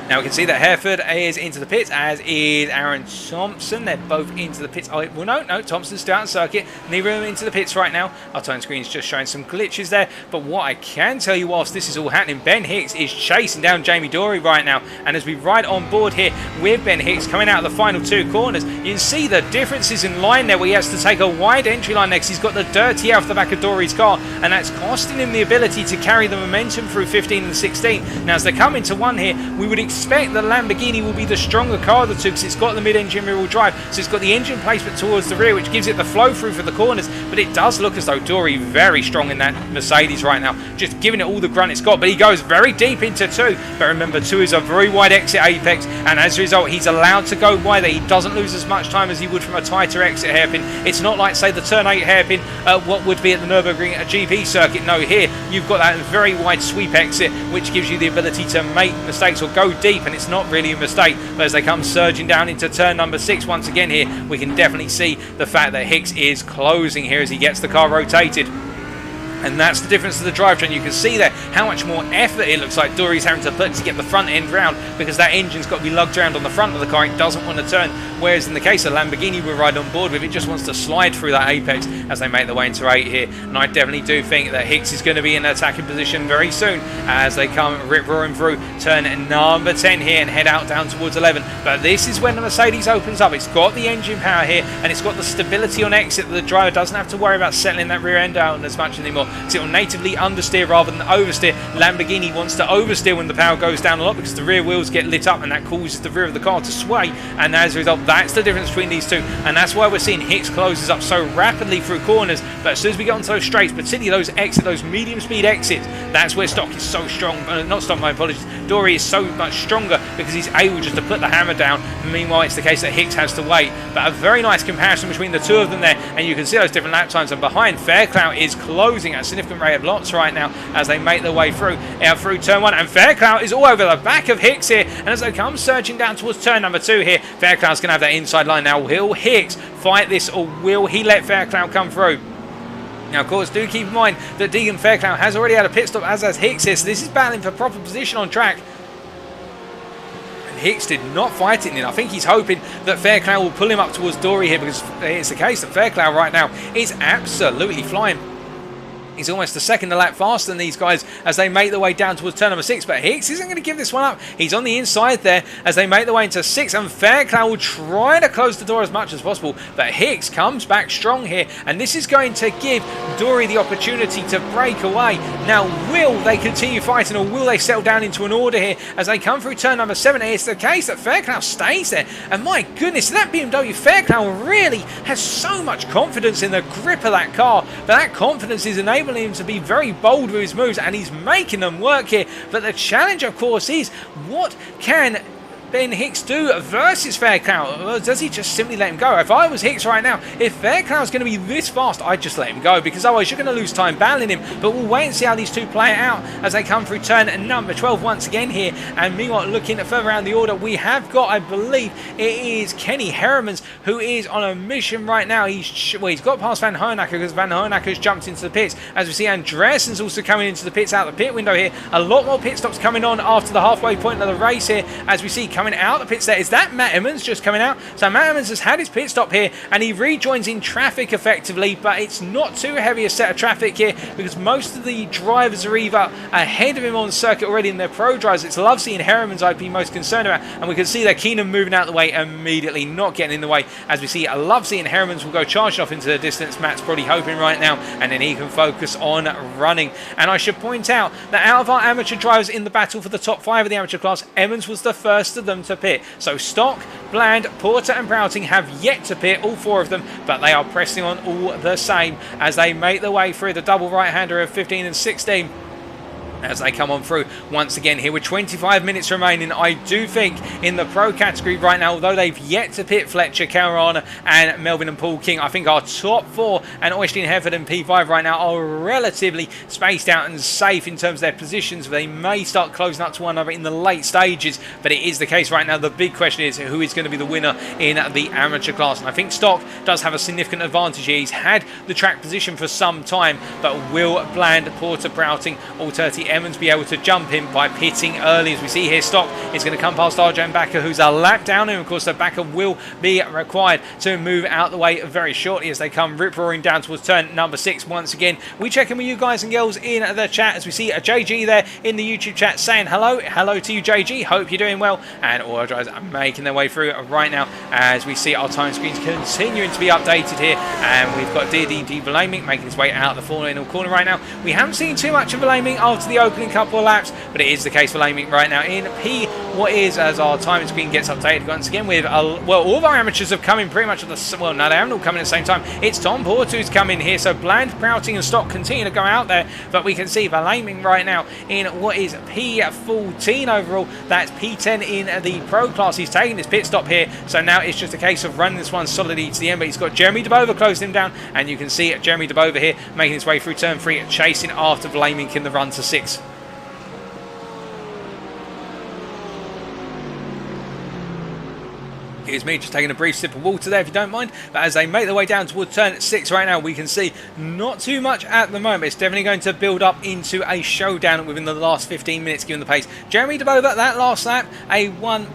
Now we can see that Hereford is into the pits, as is Aaron Thompson. They're both into the pits. Oh, well, no, Thompson's still out on circuit. Neither of them into the pits right now. Our time screen is just showing some glitches there. But what I can tell you whilst this is all happening, Ben Hicks is chasing down Jamie Dory right now. And as we ride on board here with Ben Hicks coming out of the final 2 corners, you can see the differences in line there, where he has to take a wide entry line next. He's got the dirty air off the back of Dory's car, and that's costing him the ability to carry the momentum through 15 and 16. Now as they come into 1 here, we would expect the Lamborghini will be the stronger car of the 2, because it's got the mid-engine rear-wheel drive, so it's got the engine placement towards the rear, which gives it the flow through for the corners. But it does look as though Dory very strong in that Mercedes right now, just giving it all the grunt it's got. But he goes very deep into 2, but remember 2 is a very wide exit apex, and as a result he's allowed to go wider. He doesn't lose as much time as he would from a tighter exit hairpin. It's not like, say, the turn 8 hairpin what would be at the Nürburgring GP circuit. No, here you've got that very wide sweep exit, which gives you the ability to make mistakes or go deep, and it's not really a mistake. But as they come surging down into turn number 6 once again here, we can definitely see the fact that Hicks is closing here as he gets the car rotated. And that's the difference to the drivetrain. You can see there how much more effort it looks like Dory's having to put to get the front end round, because that engine's got to be lugged around on the front of the car. It doesn't want to turn, whereas in the case of Lamborghini we're right on board with, it just wants to slide through that apex as they make their way into 8 here. And I definitely do think that Hicks is going to be in attacking position very soon as they come rip-roaring through turn number 10 here and head out down towards 11. But this is when the Mercedes opens up. It's got the engine power here, and it's got the stability on exit that the driver doesn't have to worry about settling that rear end out as much anymore, because it will natively understeer rather than oversteer. Lamborghini wants to oversteer when the power goes down a lot, because the rear wheels get lit up and that causes the rear of the car to sway, and as a result that's the difference between these two, and that's why we're seeing Hicks closes up so rapidly through corners. But as soon as we get onto those straights, particularly those medium speed exits, that's where Stock is so strong, not Stock, my apologies, Dory is so much stronger because he's able just to put the hammer down. Meanwhile it's the case that Hicks has to wait. But a very nice comparison between the two of them there, and you can see those different lap times. And behind, Fairclough is closing at a significant rate of lots right now as they make their way through turn 1, and Fairclough is all over the back of Hicks here, and as they come surging down towards turn number 2 here, Fairclough's going to have that inside line. Now will Hicks fight this, or will he let Fairclough come through? Now, of course, do keep in mind that Deegan Fairclough has already had a pit stop, as has Hicks here, so this is battling for proper position on track. Hicks did not fight it in. I think he's hoping that Fairclough will pull him up towards Dory here, because it's the case that Fairclough right now is absolutely flying. He's almost a second a lap faster than these guys as they make their way down towards turn number 6. But Hicks isn't going to give this one up. He's on the inside there as they make their way into 6. And Fairclough will try to close the door as much as possible. But Hicks comes back strong here. And this is going to give Dory the opportunity to break away. Now, will they continue fighting, or will they settle down into an order here as they come through turn number 7? It's the case that Fairclough stays there. And my goodness, that BMW Fairclough really has so much confidence in the grip of that car. But that confidence is enabling him to be very bold with his moves, and he's making them work here. But the challenge, of course, is what can Ben Hicks do versus Fairclough? Does he just simply let him go? If I was Hicks right now, if Fairclough's going to be this fast, I'd just let him go, because otherwise you're going to lose time battling him. But we'll wait and see how these two play it out as they come through turn number 12 once again here. And meanwhile, looking further around the order, we have got, I believe it is Kenny Heremans, who is on a mission right now. He's got past Van Hoenacker, because Van Hoenacker's jumped into the pits. As we see, Andreessen's also coming into the pits out the pit window here. A lot more pit stops coming on after the halfway point of the race here, as we see coming out the pits there. Is that Matt Emmons just coming out? So Matt Emmons has had his pit stop here, and he rejoins in traffic effectively, but it's not too heavy a set of traffic here, because most of the drivers are either ahead of him on circuit already in their pro drives. It's Lovesey and Heremans I'd be most concerned about, and we can see that Keenan moving out of the way immediately, not getting in the way, as we see Lovesey and Heremans will go charging off into the distance. Matt's probably hoping right now, and then he can focus on running. And I should point out that out of our amateur drivers in the battle for the top 5 of the amateur class, Emmons was the first of them to pit. So Stock, Bland, Porter and Broughting have yet to pit, all 4 of them, but they are pressing on all the same as they make their way through the double right-hander of 15 and 16. As they come on through once again here with 25 minutes remaining. I do think in the pro category right now, although they've yet to pit Fletcher, Caruana and Melvin and Paul King, I think our top 4 and Oystein Hefford and P5 right now are relatively spaced out and safe in terms of their positions. They may start closing up to one another in the late stages, but it is the case right now. The big question is who is going to be the winner in the amateur class, and I think Stock does have a significant advantage here. He's had the track position for some time, but will Bland, Porter, Broughting, all 30 Emmons be able to jump him by pitting early? As we see here, Stock is going to come past Arjan Bakker, who's a lap down, and of course the Bakker will be required to move out the way very shortly as they come rip-roaring down towards turn number 6 once again. We check in with you guys and girls in the chat as we see a JG there in the YouTube chat saying hello to you, JG, hope you're doing well, and all our drivers are making their way through right now as we see our time screens continuing to be updated here. And we've got D Vlaming making his way out the final corner right now. We haven't seen too much of Vlaming after the opening couple of laps, but it is the case for Vlaming right now in P. What is, as our time screen gets updated once again with well, all of our amateurs have come in pretty much at the, well, no, they haven't all come in at the same time. It's Tom Porter who's come in here, so Bland, Broughting and Stock continue to go out there, but we can see Vlaming right now in what is P14 overall. That's P10 in the pro class. He's taking his pit stop here, so now it's just a case of running this one solidly to the end, but he's got Jeremy DeBover closing him down, and you can see Jeremy DeBover here making his way through turn 3, chasing after Vlaming in the run to 6. Here's me just taking a brief sip of water there, if you don't mind. But as they make their way down towards turn 6 right now, we can see not too much at the moment. It's definitely going to build up into a showdown within the last 15 minutes, given the pace. Jeremy Debova, that last lap, a 1...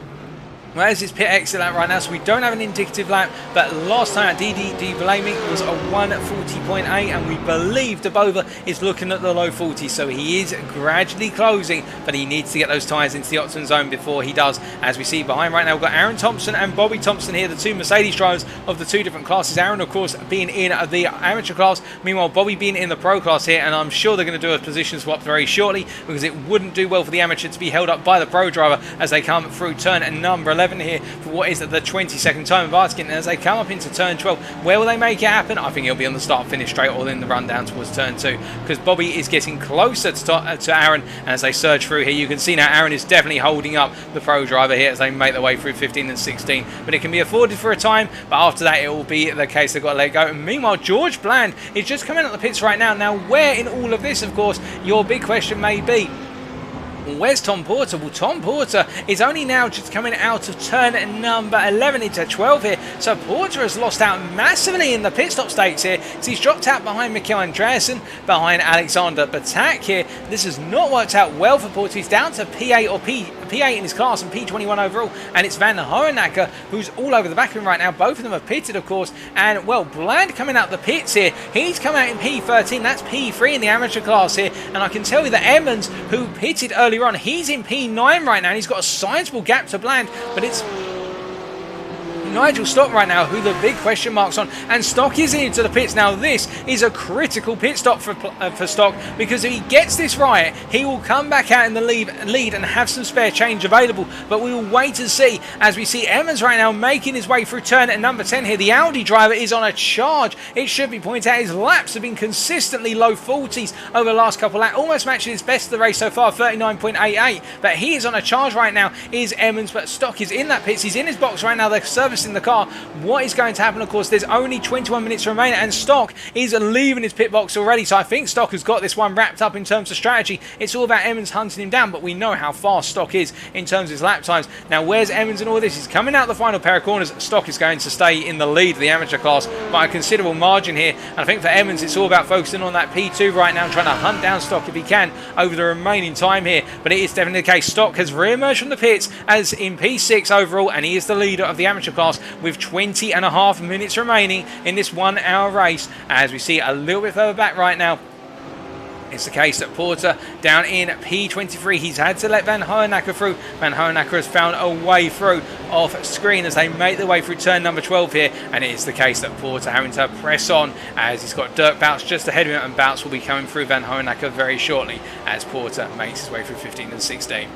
Well, there's his pit exit lap right now, so we don't have an indicative lap, but last time at DD Blaming was a 1:40.8, and we believe Debova is looking at the low 40s, so he is gradually closing, but he needs to get those tyres into the optimum zone before he does. As we see behind right now, we've got Aaron Thompson and Bobby Thompson here, the two Mercedes drivers of the two different classes. Aaron, of course, being in the amateur class, meanwhile Bobby being in the pro class here, and I'm sure they're going to do a position swap very shortly, because it wouldn't do well for the amateur to be held up by the pro driver as they come through turn number 11 here for what is the 22nd time of asking. As they come up into turn 12, where will they make it happen? I think it'll be on the start finish straight or in the run down towards turn 2, because Bobby is getting closer to Aaron. And as they surge through here, you can see now Aaron is definitely holding up the pro driver here as they make their way through 15 and 16, but it can be afforded for a time, but after that it will be the case they've got to let go. And meanwhile, George Bland is just coming out the pits right now. Now, where in all of this, of course, your big question may be, where's Tom Porter? Well, Tom Porter is only now just coming out of turn number 11 into 12 here. So Porter has lost out massively in the pit stop stakes here. So he's dropped out behind Mikkel Andreasen, behind Alexander Betak here. This has not worked out well for Porter. He's down to P8 or P8 in his class and P21 overall. And it's Van Hohenacker who's all over the back of him right now. Both of them have pitted, of course. And, well, Bland coming out the pits here. He's come out in P13. That's P3 in the amateur class here. And I can tell you that Emmons, who pitted earlier on, he's in P9 right now, and he's got a sizable gap to Bland, but it's Nigel Stock right now who the big question marks on, and Stock is into the pits. Now this is a critical pit stop for Stock, because if he gets this right, he will come back out in the lead and have some spare change available, but we will wait and see. As we see Emmons right now making his way through turn at number 10 here. The Audi driver is on a charge. It should be pointed out his laps have been consistently low 40s over the last couple of laps, almost matching his best of the race so far, 39.88, but he is on a charge right now, is Emmons. But Stock is in that pits, he's in his box right now, they're servicing the car. What is going to happen? Of course, there's only 21 minutes remaining, and Stock is leaving his pit box already, so I think Stock has got this one wrapped up in terms of strategy. It's all about Emmons hunting him down, but we know how fast Stock is in terms of his lap times. Now, where's Emmons in all this? He's coming out the final pair of corners. Stock is going to stay in the lead of the amateur class by a considerable margin here, and I think for Emmons it's all about focusing on that P2 right now, trying to hunt down Stock if he can over the remaining time here. But it is definitely the case. Stock has re-emerged from the pits as in P6 overall, and he is the leader of the amateur class with 20.5 minutes remaining in this 1 hour race. As we see a little bit further back right now, it's the case that Porter down in P23, he's had to let Van Hohenacker through. Van Hohenacker has found a way through off screen as they make their way through turn number 12 here, and it is the case that Porter having to press on as he's got Dirk Bouts just ahead of him, and Bouts will be coming through Van Hohenacker very shortly as Porter makes his way through 15 and 16.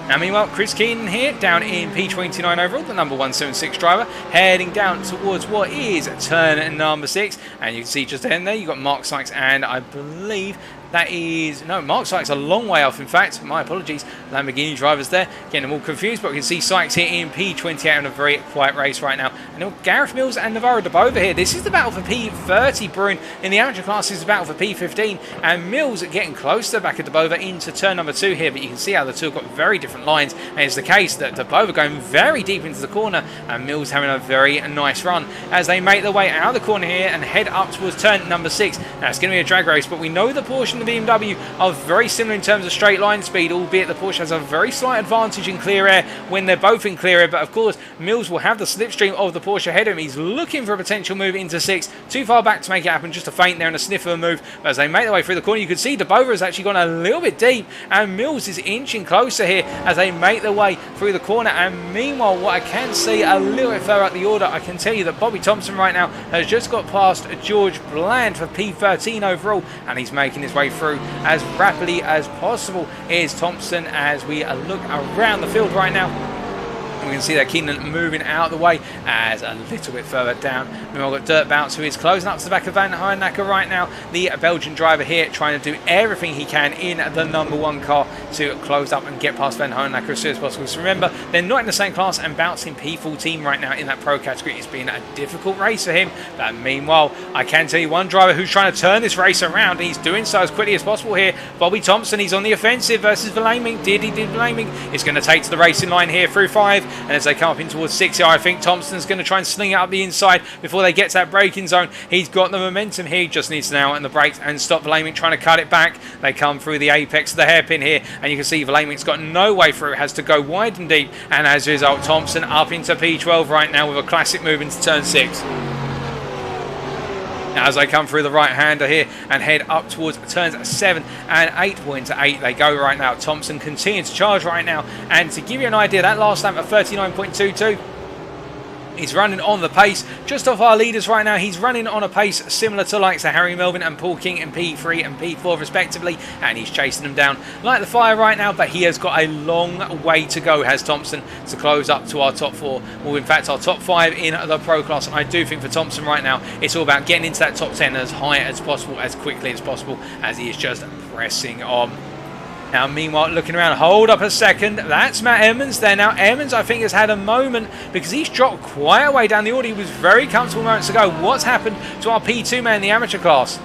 Now, meanwhile, Chris Keenan here, down in P29 overall, the number 176 driver, heading down towards what is turn number 6. And you can see just ahead there, you've got Mark Sykes, and I believe that is... No, Mark Sykes a long way off, in fact. My apologies. Lamborghini drivers there. Getting them all confused, but we can see Sykes here in P28 in a very quiet race right now. And then Gareth Mills and Navarro Debova here. This is the battle for P30, Bruin. In the amateur class, this is the battle for P15. And Mills getting close to the back of Debova into turn number 2 here. But you can see how the two have got very different lines. And it's the case that Debova going very deep into the corner, and Mills having a very nice run as they make their way out of the corner here and head up towards turn number 6. Now, it's going to be a drag race, but we know the Porsche and the BMW are very similar in terms of straight line speed, albeit the Porsche has a very slight advantage in clear air when they're both in clear air. But of course, Mills will have the slipstream of the Porsche ahead of him. He's looking for a potential move into 6, too far back to make it happen, just a feint there and a sniff of a move. But as they make their way through the corner, you can see Debova has actually gone a little bit deep, and Mills is inching closer here as they make their way through the corner. And meanwhile, what I can see a little bit further up the order, I can tell you that Bobby Thompson right now has just got past George Bland for P13 overall, and he's making his way through as rapidly as possible is Thompson as we look around the field right now. We can see that Keenan moving out of the way as a little bit further down. Meanwhile, we've got Dirk Bouts, who is closing up to the back of Van Hohenacker right now. The Belgian driver here trying to do everything he can in the number 1 car to close up and get past Van Hohenacker as soon as possible. So remember, they're not in the same class, and Bouts in P14 right now in that pro category. It's been a difficult race for him. But meanwhile, I can tell you one driver who's trying to turn this race around. He's doing so as quickly as possible here. Bobby Thompson, he's on the offensive versus Vlaming. Did Vlaming is going to take to the racing line here through 5. And as they come up in towards 6 here, I think Thompson's going to try and sling it up the inside before they get to that braking zone. He's got the momentum here. He just needs to now on the brakes and stop Vlaeminck trying to cut it back. They come through the apex of the hairpin here, and you can see Vlaeminck's got no way through. It has to go wide and deep. And as a result, Thompson up into P12 right now with a classic move into turn 6. As they come through the right-hander here and head up towards turns 7 and 8. Well, into 8 they go right now. Thompson continues to charge right now. And to give you an idea, that last lap of 39.22, he's running on the pace just off our leaders right now. He's running on a pace similar to likes of Harry Melvin and Paul King in P3 and P4 respectively, and he's chasing them down like the fire right now. But he has got a long way to go, has Thompson, to close up to our top 4, well, in fact our top 5 in the pro class. And I do think for Thompson right now it's all about getting into that top 10 as high as possible, as quickly as possible, as he is just pressing on. Now, meanwhile, looking around, hold up a second. That's Matt Emmons there. Now, Emmons, I think, has had a moment because he's dropped quite a way down the order. He was very comfortable moments ago. What's happened to our P2 man in the amateur class?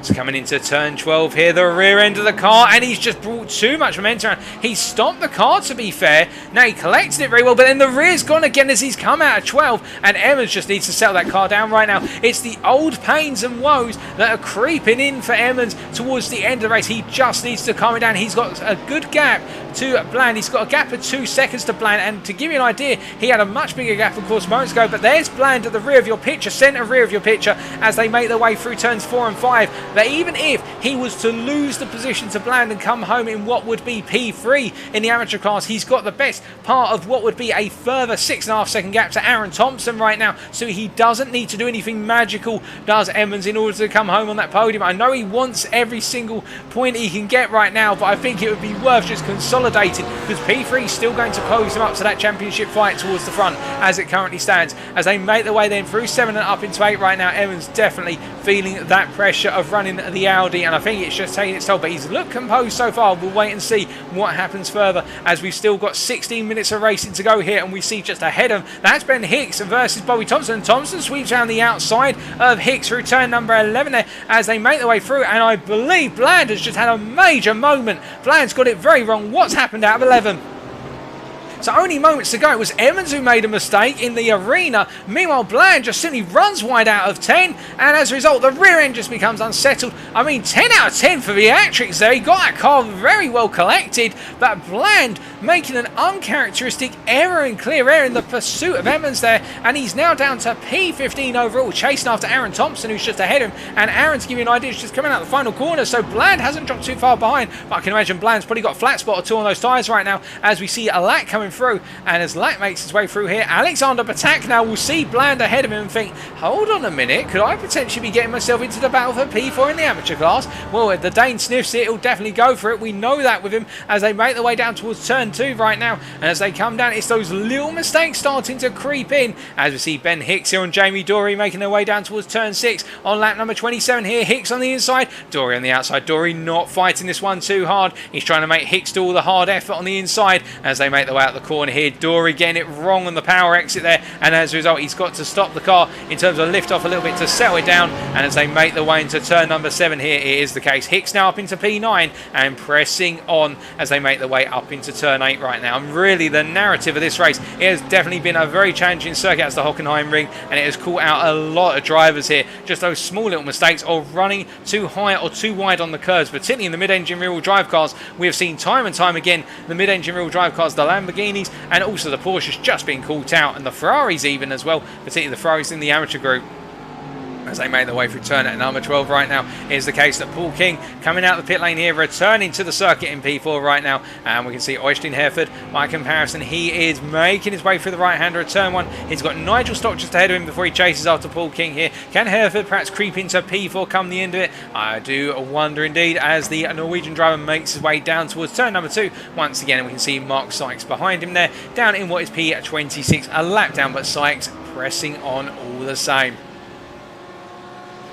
So coming into turn 12 here, the rear end of the car, and he's just brought too much momentum around. He stopped the car, to be fair. Now he collected it very well, but then the rear's gone again as he's come out of 12, and Emmons just needs to settle that car down right now. It's the old pains and woes that are creeping in for Emmons towards the end of the race. He just needs to calm it down. He's got a good gap to Bland. He's got a gap of 2 seconds to Bland, and to give you an idea, he had a much bigger gap, of course, moments ago, but there's Bland at the rear of your picture, centre rear of your picture, as they make their way through turns 4 and 5. That even if he was to lose the position to Bland and come home in what would be P3 in the amateur class, he's got the best part of what would be a further 6.5 second gap to Aaron Thompson right now, so he doesn't need to do anything magical, does Emmons, in order to come home on that podium. I know he wants every single point he can get right now, but I think it would be worth just consolidating, because P3 is still going to close him up to that championship fight towards the front as it currently stands. As they make their way then through 7 and up into 8 right now, Emmons definitely feeling that pressure of running the Audi, and I think it's just taking its toll, but he's looked composed so far. We'll wait and see what happens further, as we've still got 16 minutes of racing to go here, and we see just ahead of him, that's Ben Hicks versus Bobby Thompson. Thompson sweeps around the outside of Hicks through turn number 11 there as they make their way through, and I believe Bland has just had a major moment. Bland's got it very wrong. What's happened out of 11? So only moments to go, it was Emmons who made a mistake in the arena. Meanwhile, Bland just simply runs wide out of 10, and as a result, the rear end just becomes unsettled. I mean, 10 out of 10 for Beatrix there. He got that car very well collected, but Bland making an uncharacteristic error in clear air in the pursuit of Emmons there, and he's now down to P15 overall, chasing after Aaron Thompson, who's just ahead of him. And Aaron, to give you an idea, is just coming out the final corner, so Bland hasn't dropped too far behind, but I can imagine Bland's probably got a flat spot or 2 on those tyres right now, as we see a Lack coming through. And as Lack makes his way through here, Alexander Betak now will see Bland ahead of him and think, hold on a minute, could I potentially be getting myself into the battle for P4 in the amateur class? Well, if the Dane sniffs it, he'll definitely go for it. We know that with him as they make their way down towards turn 2 right now. And as they come down, it's those little mistakes starting to creep in, as we see Ben Hicks here and Jamie Dory making their way down towards turn 6 on lap number 27 here. Hicks on the inside, Dory on the outside. Dory not fighting this one too hard. He's trying to make Hicks do all the hard effort on the inside as they make their way out the corner here. Dory getting it wrong on the power exit there, and as a result he's got to stop the car in terms of lift off a little bit to settle it down. And as they make their way into turn number 7 here, it is the case. Hicks now up into P9 and pressing on as they make their way up into turn 8 right now. And really the narrative of this race, it has definitely been a very challenging circuit as the Hockenheimring, and it has caught out a lot of drivers here. Just those small little mistakes or running too high or too wide on the curves, particularly in the mid-engine rear-wheel drive cars. We have seen time and time again the mid-engine rear-wheel drive cars, the Lamborghinis, and also the Porsches just being caught out, and the Ferraris even as well, particularly the Ferraris in the amateur group. As they make their way through turn at number 12 right now, is the case that Paul King coming out the pit lane here, returning to the circuit in P4 right now, and we can see Oystein Hereford by comparison, he is making his way through the right-hander at turn 1. He's got Nigel Stock just ahead of him before he chases after Paul King here. Can Hereford perhaps creep into P4 come the end of it? I do wonder indeed, as the Norwegian driver makes his way down towards turn number 2 once again, and we can see Mark Sykes behind him there, down in what is P26, a lap down, but Sykes pressing on all the same.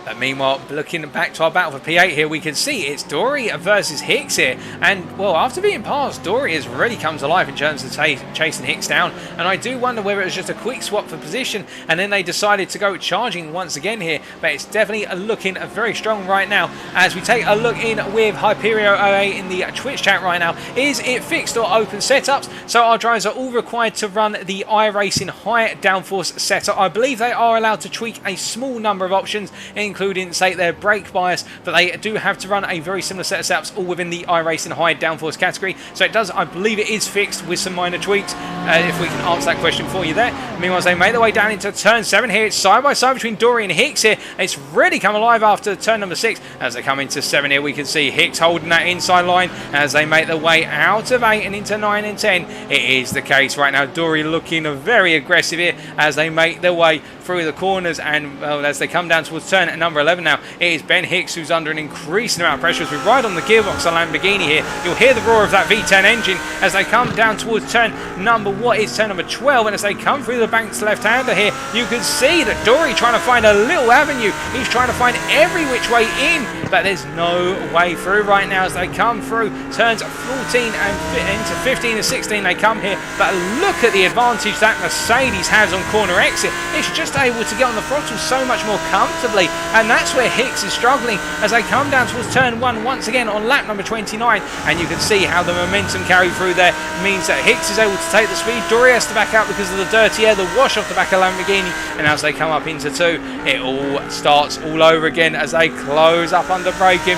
But meanwhile, looking back to our battle for P8 here, we can see it's Dory versus Hicks here. And, well, after being passed, Dory has really come to life in terms of chasing Hicks down. And I do wonder whether it was just a quick swap for position and then they decided to go charging once again here. But it's definitely looking very strong right now. As we take a look in with Hyperio08 in the Twitch chat right now, is it fixed or open setups? So our drivers are all required to run the iRacing high downforce setup. I believe they are allowed to tweak a small number of options, including, say, their brake bias, but they do have to run a very similar set of setups, all within the iRacing high downforce category. So it does, I believe it is fixed with some minor tweaks, if we can answer that question for you there. Meanwhile, as they make their way down into turn 7 here, it's side by side between Dory and Hicks here. It's really come alive after turn number 6. As they come into 7 here, we can see Hicks holding that inside line as they make their way out of 8 and into 9 and 10. It is the case right now. Dory looking very aggressive here as they make their way through the corners, and well, as they come down towards turn number 11 now, it is Ben Hicks who's under an increasing amount of pressure as we ride on the gearbox on Lamborghini here. You'll hear the roar of that V10 engine as they come down towards turn number 12, and as they come through the bank's left-hander here, you can see that Dory trying to find a little avenue. He's trying to find every which way in, but there's no way through right now as they come through turns 14 and into 15 and 16 they come here. But look at the advantage that Mercedes has on corner exit. It's just able to get on the throttle so much more comfortably, and that's where Hicks is struggling as they come down towards turn 1 once again on lap number 29, and you can see how the momentum carried through there means that Hicks is able to take the speed. Dory has to back out because of the dirty air, the wash off the back of Lamborghini, and as they come up into 2, it all starts all over again as they close up under braking.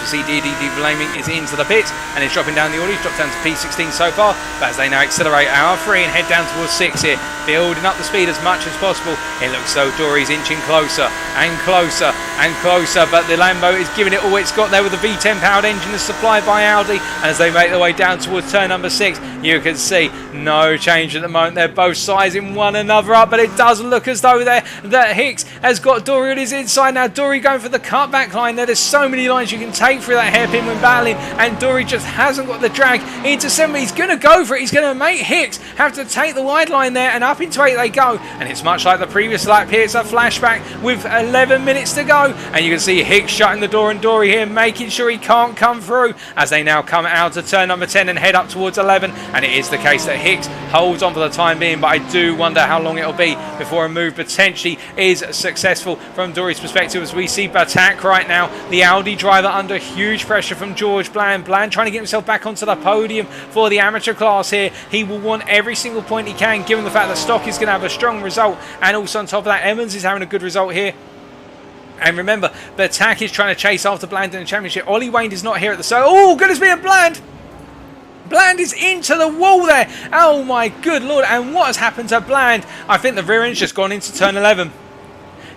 You see DDD Blaming is into the pits and is dropping down the order. He's dropped down to P16 so far, but as they now accelerate hour 3 and head down towards 6 here, building up the speed as much as possible, it looks so Dory's inching closer and closer and closer, but the Lambo is giving it all it's got there with the V10 powered engine is supplied by Audi. And as they make their way down towards turn number 6, you can see no change at the moment. They're both sizing one another up, but it does look as though that Hicks has got Dory on his inside. Now Dory going for the cutback line there. There's so many lines you can take through that hairpin when battling, and Dory just hasn't got the drag into 7. He's going to go for it. He's going to make Hicks have to take the wide line there, and up into 8 they go. And it's much like the previous lap here. It's a flashback with 11 minutes to go, and you can see Hicks shutting the door and Dory here making sure he can't come through as they now come out of turn number 10 and head up towards 11. And it is the case that Hicks holds on for the time being, but I do wonder how long it'll be before a move potentially is successful from Dory's perspective, as we see Betak right now, the Audi driver, under huge pressure from George Bland. Bland trying to get himself back onto the podium for the amateur class here. He will want every single point he can, given the fact that Stock is going to have a strong result, and also on top of that Evans is having a good result here. And remember, Betak is trying to chase after Bland in the championship. Olly Waind is not here at the start. Oh, goodness me, and Bland! Bland is into the wall there. Oh my good lord, and what has happened to Bland? I think the rear end's just gone into turn 11.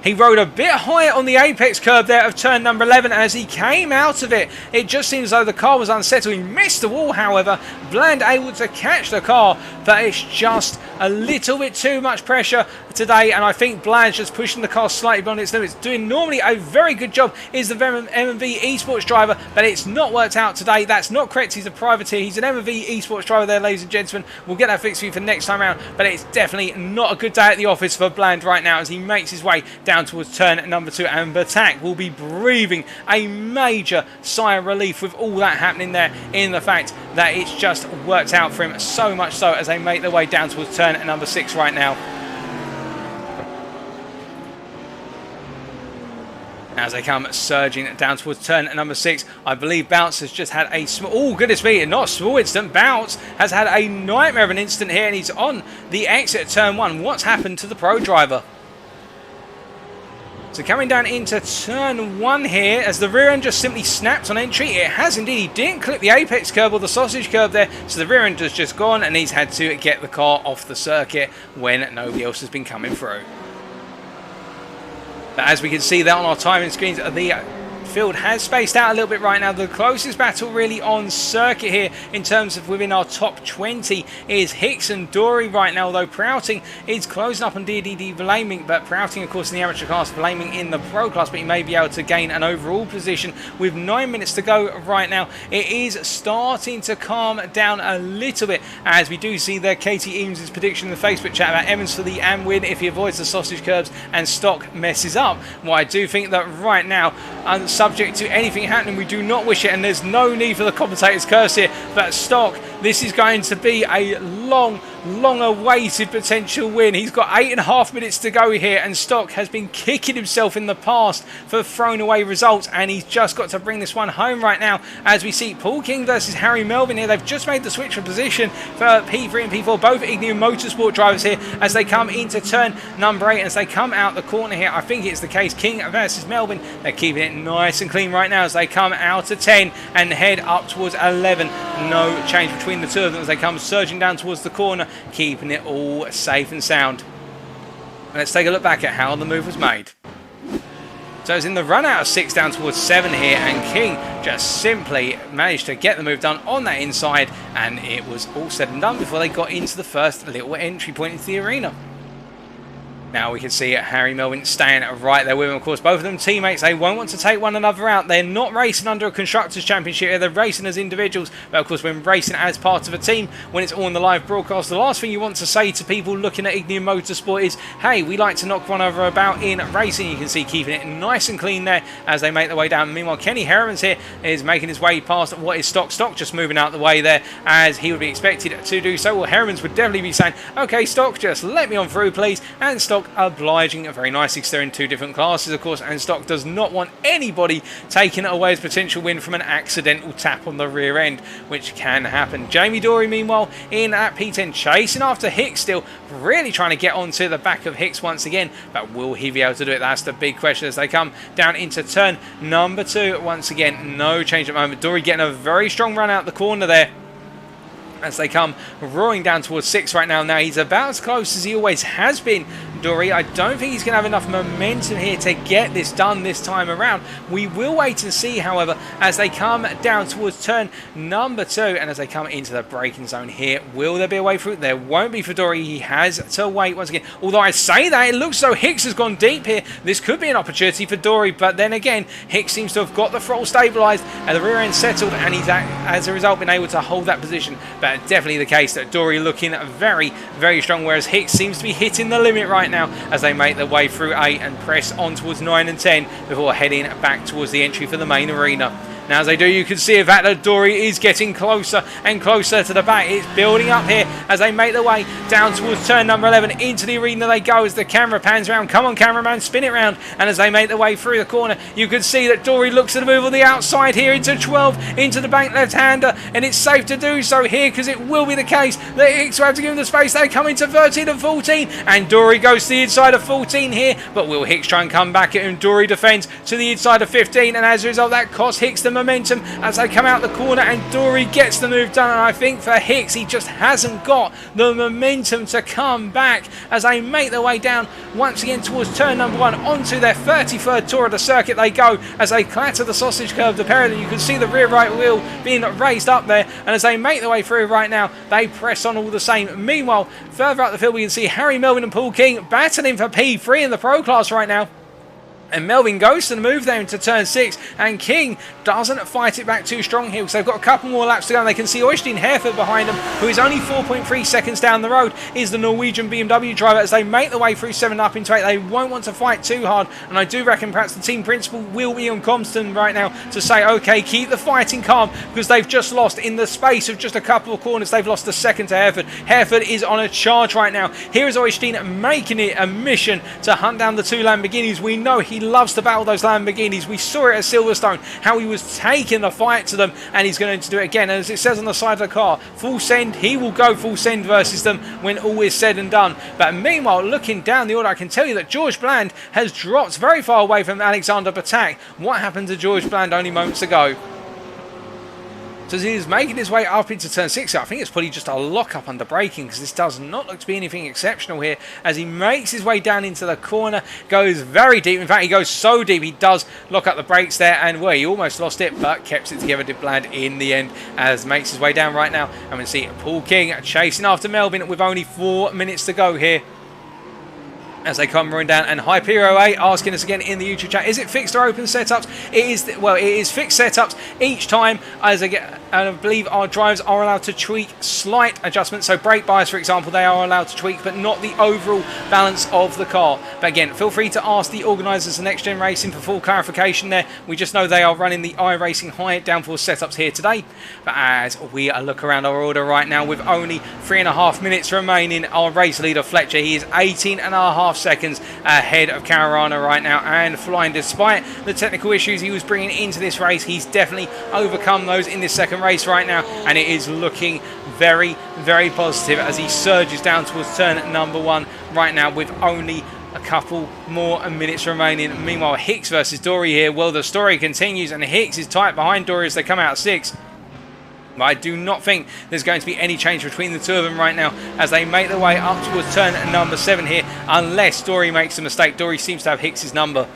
He rode a bit higher on the apex curb there of turn number 11. As he came out of it, it just seems as though the car was unsettled. He missed the wall, however. Bland able to catch the car, but it's just a little bit too much pressure today, and I think Bland's just pushing the car slightly beyond its limits. Doing normally a very good job is the M&V esports driver, but it's not worked out today. That's not correct. He's a privateer. He's an M&V esports driver there, ladies and gentlemen. We'll get that fixed for you for next time around, but it's definitely not a good day at the office for Bland right now as he makes his way down towards turn number 2, and Betak will be breathing a major sigh of relief with all that happening there, in the fact that it's just worked out for him, so much so as they make their way down towards turn number 6 right now. As they come surging down towards turn number 6, I believe Bounce has just had a small... Oh, goodness me, not a small incident. Bounce has had a nightmare of an incident here, and he's on the exit at turn 1. What's happened to the pro driver? So coming down into turn 1 here, as the rear end just simply snapped on entry. It has indeed. He didn't clip the apex curb or the sausage curb there, so the rear end has just gone, and he's had to get the car off the circuit when nobody else has been coming through. But as we can see there on our timing screens, the field has spaced out a little bit right now. The closest battle really on circuit here in terms of within our top 20 is Hicks and Dory right now, although Prouting is closing up on DDD Vlaming, but Prouting of course in the amateur class, Vlaming in the pro class, but he may be able to gain an overall position with 9 minutes to go right now. It is starting to calm down a little bit as we do see there Katie Eames' prediction in the Facebook chat about Evans for the AM win if he avoids the sausage curbs and Stock messes up. Well, I do think that right now, subject to anything happening, we do not wish it, and there's no need for the commentator's curse here, but Stock, this is going to be a long awaited potential win. He's got 8.5 minutes to go here, and Stock has been kicking himself in the past for thrown away results, and he's just got to bring this one home right now as we see Paul King versus Harry Melvin here. They've just made the switch of position for P3 and P4, both Ignium Motorsport drivers here as they come into turn number 8. As they come out the corner here, I think it's the case, King versus Melvin. They're keeping it nice and clean right now as they come out of 10 and head up towards 11. No change between the two of them as they come surging down towards the corner, keeping it all safe and sound. Let's take a look back at how the move was made. So it's in the run out of 6 down towards 7 here, and King just simply managed to get the move done on that inside, and it was all said and done before they got into the first little entry point into the arena. Now we can see Harry Melvin staying right there with him. Of course, both of them teammates. They won't want to take one another out. They're not racing under a Constructors' Championship. They're racing as individuals. But of course, when racing as part of a team, when it's all on the live broadcast, the last thing you want to say to people looking at Ignium Motorsport is, hey, we like to knock one another about in racing. You can see keeping it nice and clean there as they make their way down. Meanwhile, Kenny Herremans here is making his way past what is Stock. Stock just moving out the way there as he would be expected to do so. Well, Herremans would definitely be saying, okay, Stock, just let me on through, please. And Stock obliging very nicely because they're in two different classes, of course, and Stock does not want anybody taking away his potential win from an accidental tap on the rear end, which can happen. Jamie Dory, meanwhile, in at P10, chasing after Hicks still, really trying to get onto the back of Hicks once again, but will he be able to do it? That's the big question as they come down into turn number 2. Once again, no change at the moment. Dory getting a very strong run out the corner there as they come roaring down towards 6 right now. Now he's about as close as he always has been, Dory. I don't think he's going to have enough momentum here to get this done this time around. We will wait and see, however, as they come down towards turn number 2 and as they come into the braking zone here. Will there be a way through? There won't be for Dory. He has to wait once again. Although I say that, it looks as though Hicks has gone deep here. This could be an opportunity for Dory, but then again, Hicks seems to have got the throttle stabilised and the rear end settled, and he's as a result been able to hold that position. But definitely the case that Dory looking very, very strong, whereas Hicks seems to be hitting the limit right now as they make their way through 8 and press on towards 9 and 10 before heading back towards the entry for the main arena. Now as they do, you can see that Dory is getting closer and closer to the back. It's building up here as they make their way down towards turn number 11. Into the arena they go as the camera pans around. Come on, cameraman, spin it round. And as they make their way through the corner, you can see that Dory looks at a move on the outside here into 12, into the bank left-hander. And it's safe to do so here because it will be the case that Hicks will have to give him the space. They come into 13 and 14. And Dory goes to the inside of 14 here. But will Hicks try and come back at him? Dory defends to the inside of 15. And as a result, that costs Hicks the momentum as they come out the corner, and Dory gets the move done. And I think for Hicks, he just hasn't got the momentum to come back as they make their way down once again towards turn number 1 onto their 33rd tour of the circuit. They go as they clatter the sausage curb. The pair of them, you can see the rear right wheel being raised up there, and as they make their way through right now, they press on all the same. Meanwhile, further up the field, we can see Harry Melvin and Paul King battling for P3 in the pro class right now. And Melvin goes to the move there into turn 6, and King doesn't fight it back too strong here because they've got a couple more laps to go, and they can see Øystein Herford behind them, who is only 4.3 seconds down the road, is the Norwegian BMW driver. As they make their way through 7 up into 8, they won't want to fight too hard, and I do reckon perhaps the team principal will be on Compton right now to say, okay, keep the fighting calm, because they've just lost in the space of just a couple of corners. They've lost a second to Herford. Herford is on a charge right now. Here is Øystein making it a mission to hunt down the 2 Lamborghinis. We know he loves to battle those Lamborghinis. We saw it at Silverstone, how he was taking the fight to them, and he's going to do it again. And as it says on the side of the car, full send, he will go full send versus them when all is said and done. But meanwhile, looking down the order, I can tell you that George Bland has dropped very far away from Alexander Betak. What happened to George Bland only moments ago? So as he's making his way up into turn 6, I think it's probably just a lock-up under braking, because this does not look to be anything exceptional here. As he makes his way down into the corner, goes very deep. In fact, he goes so deep, he does lock up the brakes there, and well, he almost lost it, but kept it together, did land in the end, as makes his way down right now. And we see Paul King chasing after Melvin with only 4 minutes to go here, as they come running down. And Hypero8 asking us again in the YouTube chat, is it fixed or open setups? It is, well, it is fixed setups each time, as I get, and I believe our drivers are allowed to tweak slight adjustments. So brake bias, for example, they are allowed to tweak, but not the overall balance of the car. But again, feel free to ask the organisers of NXTGEN Racing for full clarification there. We just know they are running the iRacing high downforce setups here today. But as we look around our order right now, with only 3.5 minutes remaining, our race leader Fletcher, he is 18.5 seconds ahead of Caruana right now, and flying. Despite the technical issues he was bringing into this race, he's definitely overcome those in this second race right now, and it is looking very, very positive as he surges down towards turn number 1 right now, with only a couple more minutes remaining. Meanwhile, Hicks versus Dory here. Well, the story continues, and Hicks is tight behind Dory as they come out of 6. But I do not think there's going to be any change between the two of them right now as they make their way up towards turn number 7 here, unless Dory makes a mistake. Dory seems to have Hicks's number.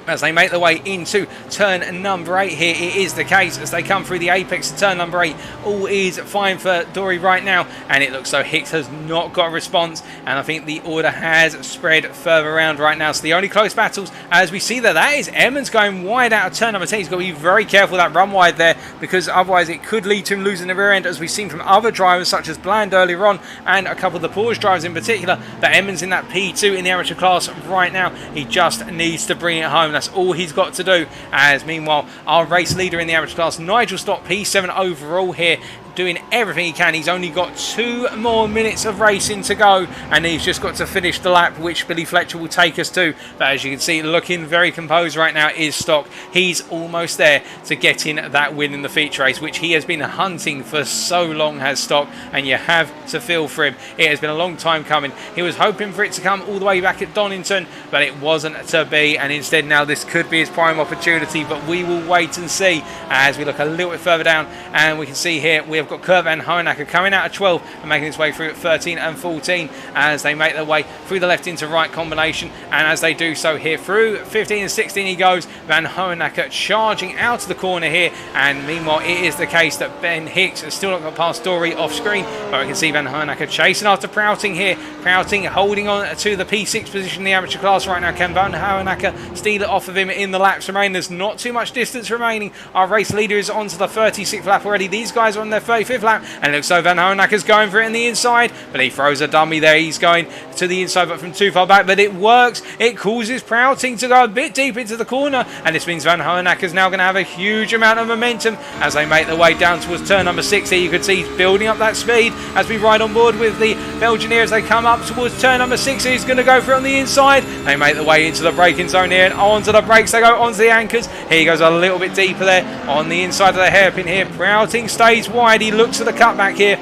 As they make their way into turn number 8 here, it is the case as they come through the apex of turn number 8. All is fine for Dory right now, and it looks like Hicks has not got a response, and I think the order has spread further around right now. So the only close battles, as we see that is Emmons going wide out of turn number 10. He's got to be very careful that run wide there, because otherwise it could lead to him losing the rear end, as we've seen from other drivers such as Bland earlier on, and a couple of the Porsche drivers in particular. But Emmons in that P2 in the amateur class right now, he just needs to bring it home. That's all he's got to do. As meanwhile, our race leader in the amateur class, Nigel Stott, P7 overall here, doing everything he can. He's only got 2 more minutes of racing to go, and he's just got to finish the lap, which Billy Fletcher will take us to. But as you can see, looking very composed right now is Stock. He's almost there to getting that win in the feature race, which he has been hunting for so long, has Stock, and you have to feel for him. It has been a long time coming. He was hoping for it to come all the way back at Donington, but it wasn't to be, and instead now this could be his prime opportunity. But we will wait and see as we look a little bit further down, and we can see here we have got Kurt Van Hoenacker coming out of 12 and making his way through at 13 and 14 as they make their way through the left into right combination. And as they do so here through 15 and 16 he goes. Van Hoenacker charging out of the corner here, and meanwhile it is the case that Ben Hicks has still not got past Dory off screen, but we can see Van Hoenacker chasing after Prouting here. Prouting holding on to the P6 position in the amateur class right now. Can Van Hoenacker steal it off of him in the laps remaining? There's not too much distance remaining. Our race leader is on to the 36th lap already. These guys are on their 35th lap, and it looks like Van Hoenacker's going for it in the inside, but he throws a dummy there. He's going to the inside but from too far back, but it works. It causes Prouting to go a bit deep into the corner, and this means Van Hoenacker's now going to have a huge amount of momentum as they make their way down towards turn number 6 here. You can see he's building up that speed as we ride on board with the Belgian here as they come up towards turn number 6. He's going to go for it on the inside. They make their way into the braking zone here, and onto the brakes they go, onto the anchors. Here he goes a little bit deeper there on the inside of the hairpin here. Prouting stays wide. He looks at the cutback here,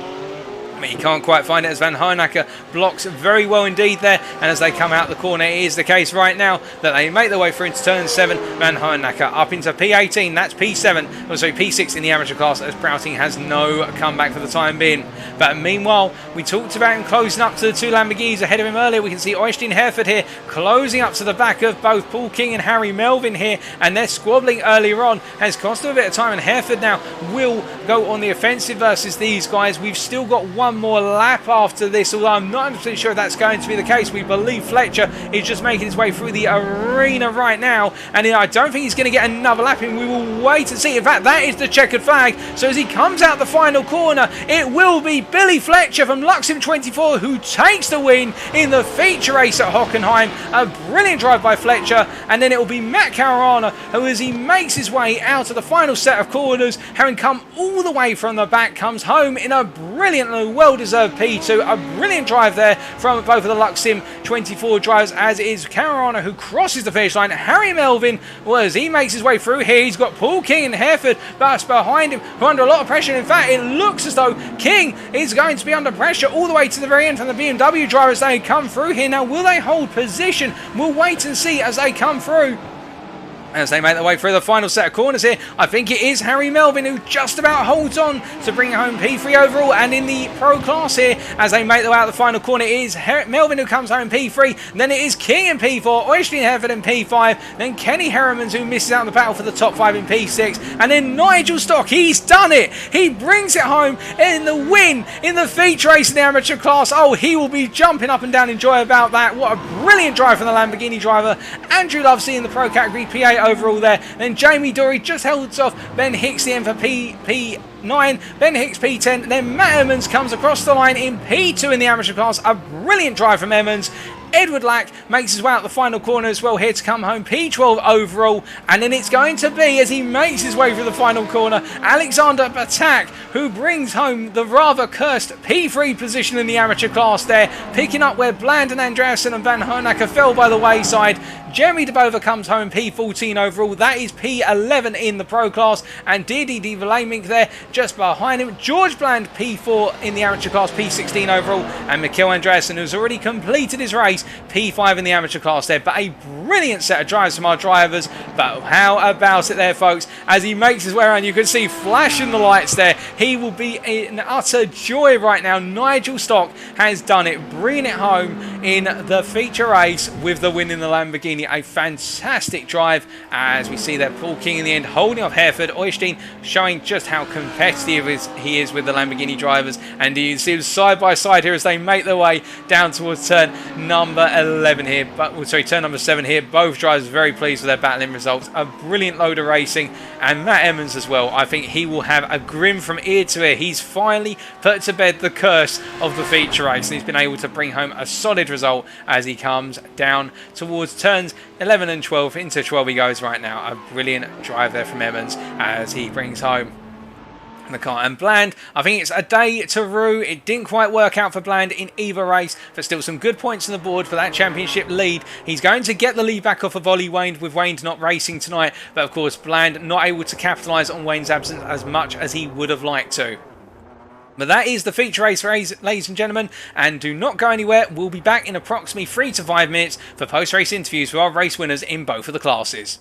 but he can't quite find it as Van Hoenacker blocks very well indeed there. And as they come out the corner, it is the case right now that they make their way through into turn 7. Van Hoenacker up into P18, that's P7, or sorry, P6 in the amateur class, as Prouting has no comeback for the time being. But meanwhile, we talked about him closing up to the 2 Lamborghinis ahead of him earlier. We can see Oystein Hereford here closing up to the back of both Paul King and Harry Melvin here, and they're squabbling earlier on. Has cost them a bit of time, and Hereford now will go on the offensive versus these guys. We've still got one more lap after this, although I'm not 100% sure that's going to be the case. We believe Fletcher is just making his way through the arena right now, and I don't think he's going to get another lap in. We will wait and see. In fact, that is the checkered flag. So as he comes out the final corner, it will be Billy Fletcher from Luxem 24 who takes the win in the feature race at Hockenheim. A brilliant drive by Fletcher, and then it will be Matt Caruana who, as he makes his way out of the final set of corners, having come all the way from the back, comes home in a brilliantly well-deserved P2. A brilliant drive there from both of the Luxem 24 drivers, as it is Caruana who crosses the finish line. Harry Melvin, well, as he makes his way through here, he's got Paul King and Hereford but behind him, who are under a lot of pressure. In fact, it looks as though King is going to be under pressure all the way to the very end from the BMW drivers. They come through here. Now, will they hold position? We'll wait and see as they come through. as they make their way through the final set of corners here. I think it is Harry Melvin who just about holds on to bring home P3 overall. And in the pro class here, as they make their way out the final corner, it is Melvin who comes home P3. Then it is King in P4, Oisley Herford in P5. Then Kenny Herrimans who misses out in the battle for the top 5 in P6. And then Nigel Stock, he's done it. He brings it home in the win in the feature race in the amateur class. Oh, he will be jumping up and down in joy about that. What a brilliant drive from the Lamborghini driver. Andrew Lovesey in the pro category, P8 overall there. Then Jamie Dory just holds off Ben Hicks the end for P9, Ben Hicks P10, then Matt Emmons comes across the line in P2 in the amateur class. A brilliant drive from Emmons. Edward Lack makes his way out the final corner as well here to come home P12 overall. And then it's going to be, as he makes his way through the final corner, Alexander Betak, who brings home the rather cursed P3 position in the amateur class there, picking up where Bland and Andreasen and Van Honacker fell by the wayside. Jeremy DeBova comes home P14 overall. That is P11 in the pro class. And Didi de Vlamink there just behind him. George Bland P4 in the amateur class, P16 overall. And Mikkel Andreasen, who's already completed his race, P5 in the amateur class there. But a brilliant set of drives from our drivers. But how about it there, folks? As he makes his way around, you can see flashing the lights there. He will be in utter joy right now. Nigel Stock has done it, bringing it home in the feature race with the win in the Lamborghini. A fantastic drive, as we see there Paul King in the end holding off Hereford. Oystein showing just how competitive he is with the Lamborghini drivers, and you see them side by side here as they make their way down towards turn number 11 here, turn number 7 here. Both drivers very pleased with their battling results. A brilliant load of racing, and Matt Emmons as well. I think he will have a grin from ear to ear. He's finally put to bed the curse of the feature race, and he's been able to bring home a solid result as he comes down towards turns 11 and 12. Into 12 he goes right now. A brilliant drive there from Emmons as he brings home the car. And Bland, I think it's a day to rue. It didn't quite work out for Bland in either race, but still some good points on the board for that championship lead. He's going to get the lead back off of Olly Waind, with Waind not racing tonight, but of course Bland not able to capitalise on Waind's absence as much as he would have liked to. But that is the feature race, ladies and gentlemen, and do not go anywhere. We'll be back in approximately 3 to 5 minutes for post-race interviews with our race winners in both of the classes.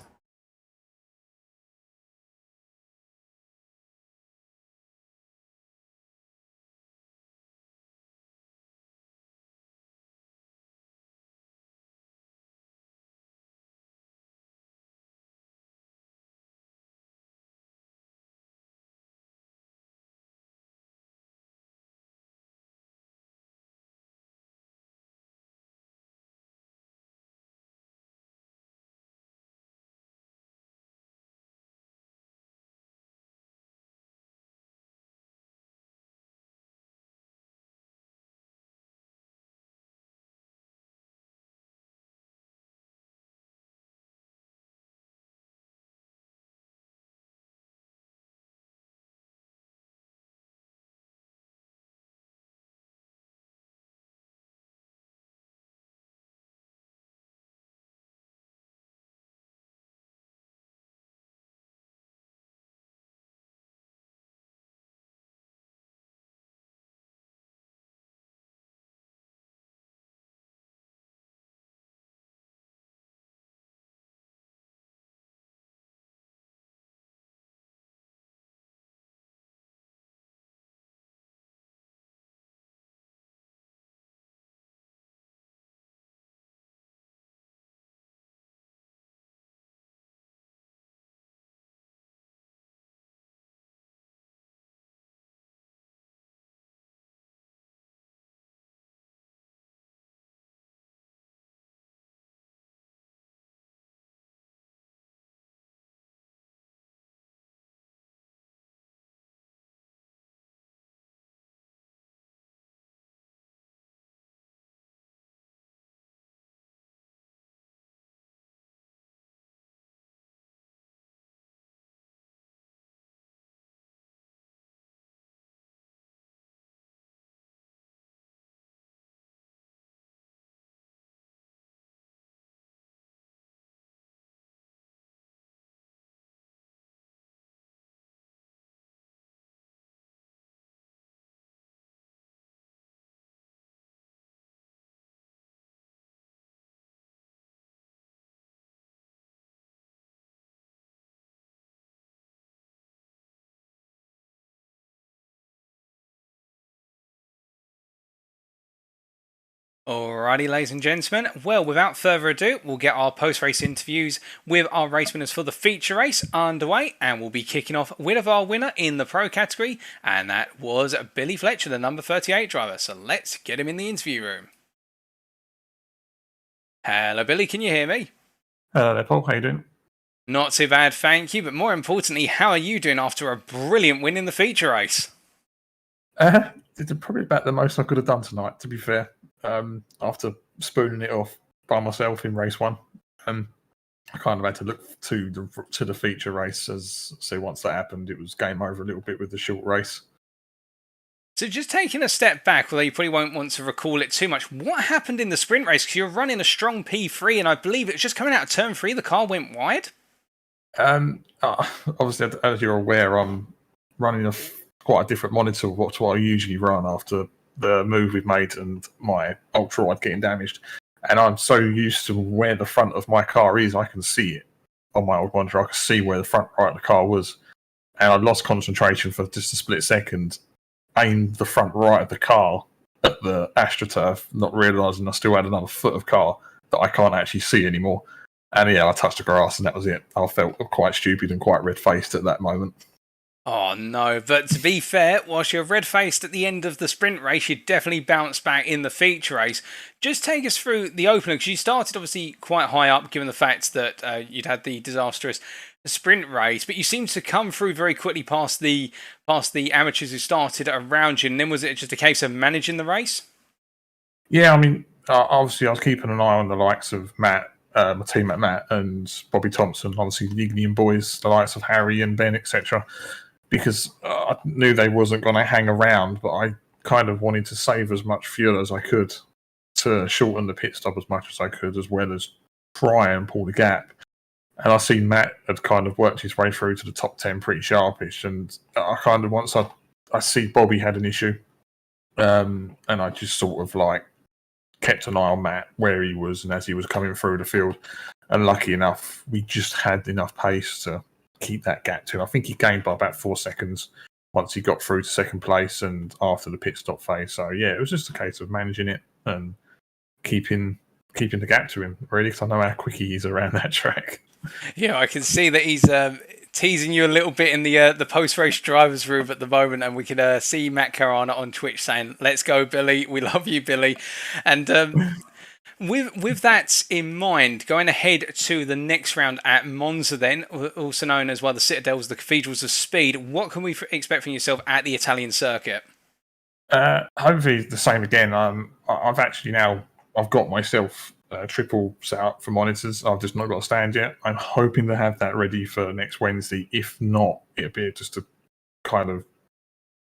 Alrighty, ladies and gentlemen. Well, without further ado, we'll get our post-race interviews with our race winners for the feature race underway, and we'll be kicking off with our winner in the pro category, and that was Billy Fletcher, the number 38 driver. So let's get him in the interview room. Hello, Billy. Can you hear me? Hello there, Paul. How you doing? Not too bad, thank you. But more importantly, how are you doing after a brilliant win in the feature race? It's probably about the most I could have done tonight, to be fair. After spooning it off by myself in race one, I kind of had to look to the feature race. So once that happened, it was game over a little bit with the short race. So just taking a step back, although you probably won't want to recall it too much, what happened in the sprint race? Because you're running a strong P3, and I believe it was just coming out of turn 3, the car went wide? Obviously, as you're aware, I'm running quite a different monitor to what I usually run after the move we've made and my ultra wide getting damaged. And I'm so used to where the front of my car is, I can see it on my old monitor. I can see where the front right of the car was. And I lost concentration for just a split second, aimed the front right of the car at the AstroTurf, not realising I still had another foot of car that I can't actually see anymore. And yeah, I touched the grass and that was it. I felt quite stupid and quite red-faced at that moment. Oh no, but to be fair, whilst you're red-faced at the end of the sprint race, you definitely bounced back in the feature race. Just take us through the opener, because you started obviously quite high up, given the fact that you'd had the disastrous sprint race, but you seemed to come through very quickly past the amateurs who started around you, and then was it just a case of managing the race? Yeah, I mean, obviously I was keeping an eye on the likes of Matt, my teammate Matt and Bobby Thompson, obviously the Ignian boys, the likes of Harry and Ben, etc., because I knew they wasn't going to hang around, but I kind of wanted to save as much fuel as I could to shorten the pit stop as much as I could, as well as try and pull the gap. And I seen Matt had kind of worked his way through to the top 10 pretty sharpish, and I kind of, once I see Bobby had an issue, and I just sort of like kept an eye on Matt where he was and as he was coming through the field. And lucky enough, we just had enough pace to keep that gap to him. I think he gained by about 4 seconds once he got through to second place and after the pit stop phase. So yeah, it was just a case of managing it and keeping the gap to him, really, because I know how quick he is around that track. Yeah, I can see that he's teasing you a little bit in the post-race drivers' room at the moment, and we can see Matt Caruana on Twitch saying, "Let's go, Billy. We love you, Billy." And with that in mind, going ahead to the next round at Monza, then also known as the Citadels, the Cathedrals of Speed, what can we expect from yourself at the Italian circuit? Hopefully the same again. I've got myself triple set up for monitors. I've just not got a stand yet. I'm hoping to have that ready for next Wednesday. If not, it'll be just a kind of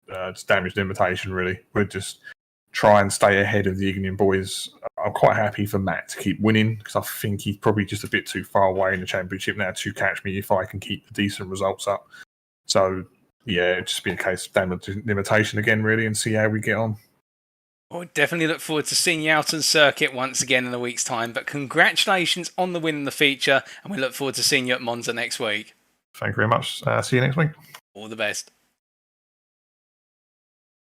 just damaged invitation, really. We'll just try and stay ahead of the Ignian boys. I'm quite happy for Matt to keep winning, because I think he's probably just a bit too far away in the championship now to catch me if I can keep the decent results up. So yeah, it'd just be a case of damaged invitation again, really, and see how we get on. Well, definitely look forward to seeing you out on circuit once again in a week's time. But congratulations on the win in the feature, and we look forward to seeing you at Monza next week. Thank you very much. See you next week. All the best.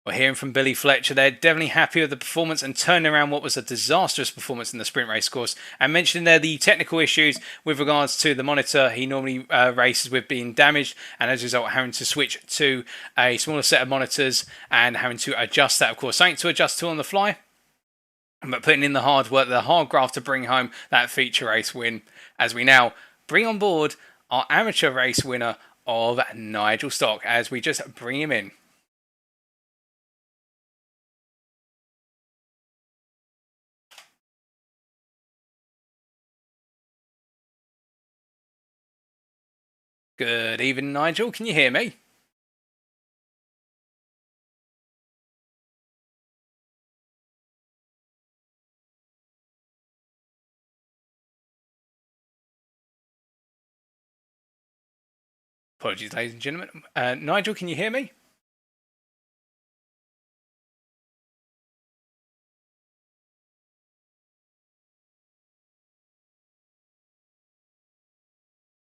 We're hearing from Billy Fletcher there, definitely happy with the performance and turning around what was a disastrous performance in the sprint race course. And mentioning there the technical issues with regards to the monitor he normally races with being damaged, and as a result having to switch to a smaller set of monitors and having to adjust that, of course. Something to adjust to on the fly, but putting in the hard work, the hard graft to bring home that feature race win, as we now bring on board our amateur race winner of Nigel Stock, as we just bring him in. Good evening, Nigel. Can you hear me? Apologies, ladies and gentlemen. Nigel, can you hear me?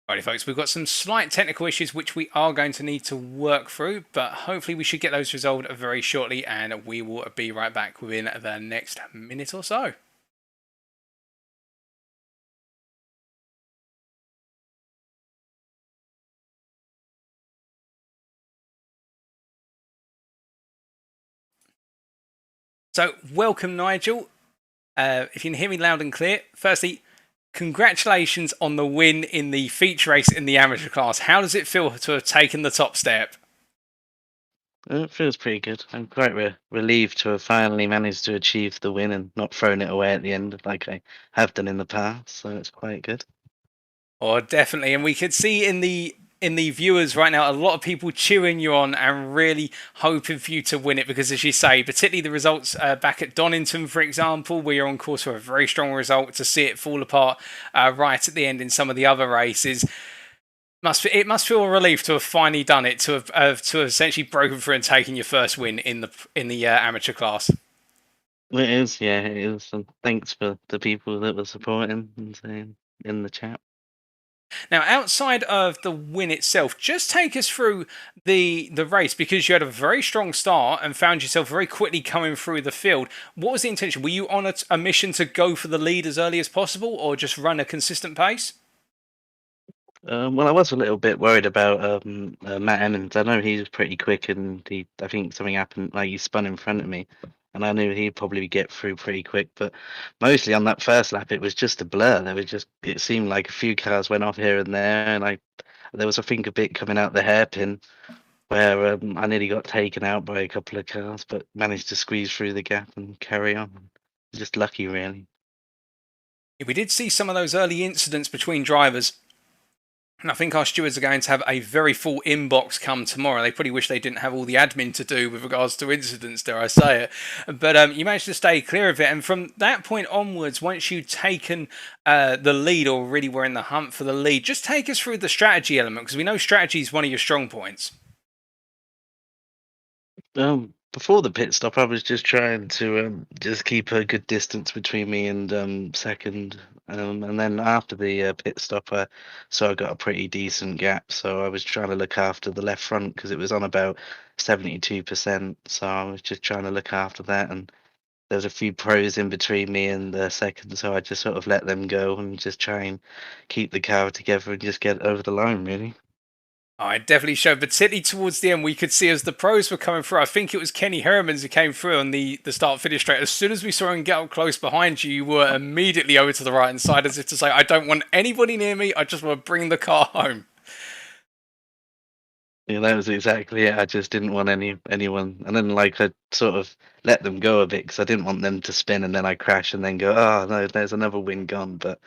Alrighty folks, we've got some slight technical issues which we are going to need to work through, but hopefully we should get those resolved very shortly, and we will be right back within the next minute or so. So, welcome Nigel. If you can hear me loud and clear, firstly, congratulations on the win in the feature race in the amateur class. How does it feel to have taken the top step? It feels pretty good. I'm quite relieved to have finally managed to achieve the win and not thrown it away at the end like I have done in the past, so it's quite good. Oh, definitely. And we could see in the viewers right now, a lot of people cheering you on and really hoping for you to win it because, as you say, particularly the results back at Donington, for example, where you're on course for a very strong result, to see it fall apart right at the end in some of the other races. It must feel a relief to have finally done it, to have essentially broken through and taken your first win in the amateur class. Well, it is, yeah, it is. And thanks for the people that were supporting and saying in the chat. Now, outside of the win itself, just take us through the race, because you had a very strong start and found yourself very quickly coming through the field. What was the intention? Were you on a mission to go for the lead as early as possible, or just run a consistent pace? Well, I was a little bit worried about Matt Emmons. I know he was pretty quick, and I think something happened, like he spun in front of me, and I knew he'd probably get through pretty quick. But mostly on that first lap, it was just a blur. It seemed like a few cars went off here and there, and there was, I think, a bit coming out the hairpin where I nearly got taken out by a couple of cars, but managed to squeeze through the gap and carry on. Just lucky, really. We did see some of those early incidents between drivers. And I think our stewards are going to have a very full inbox come tomorrow. They probably wish they didn't have all the admin to do with regards to incidents, dare I say it. But you managed to stay clear of it. And from that point onwards, once you'd taken the lead, or really were in the hunt for the lead, just take us through the strategy element, because we know strategy is one of your strong points. Before the pit stop, I was just trying to just keep a good distance between me and second, and then after the pit stop, so I got a pretty decent gap. So I was trying to look after the left front because it was on about 72%. So I was just trying to look after that, and there was a few pros in between me and the second, so I just sort of let them go and just try and keep the car together and just get over the line, really. Oh, it definitely showed, particularly towards the end. We could see as the pros were coming through. I think it was Kenny Hermans who came through on the start-finish straight. As soon as we saw him get up close behind you, you were immediately over to the right-hand side, as if to say, I don't want anybody near me. I just want to bring the car home. Yeah, that was exactly it. I just didn't want anyone, and then I sort of let them go a bit because I didn't want them to spin, and then I crash and then go, oh no, there's another win gone. But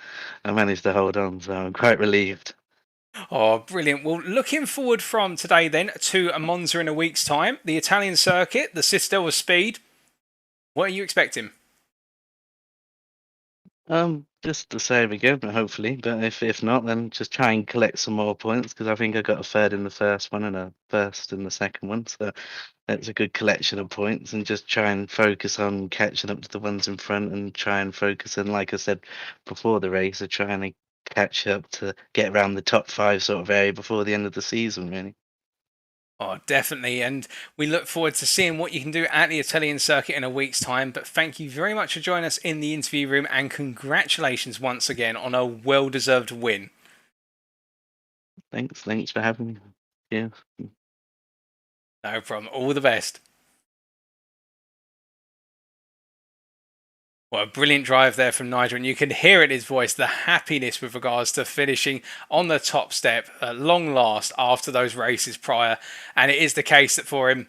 I managed to hold on, so I'm quite relieved. Oh, brilliant. Well, looking forward from today then to Monza in a week's time, the Italian circuit, the Citadel of Speed. What are you expecting? Just the same again, hopefully. But if not, then just try and collect some more points because I think I got a third in the first one and a first in the second one. So that's a good collection of points, and just try and focus on catching up to the ones in front, and try and focus on, like I said before the race, of trying to catch up to get around the top 5 sort of area before the end of the season, really. Oh, definitely. And we look forward to seeing what you can do at the Italian circuit in a week's time. But thank you very much for joining us in the interview room, and congratulations once again on a well-deserved win. Thanks for having me. Yeah. No problem. All the best. Well, a brilliant drive there from Nigel, and you can hear it in his voice, the happiness with regards to finishing on the top step at long last after those races prior. And it is the case that for him,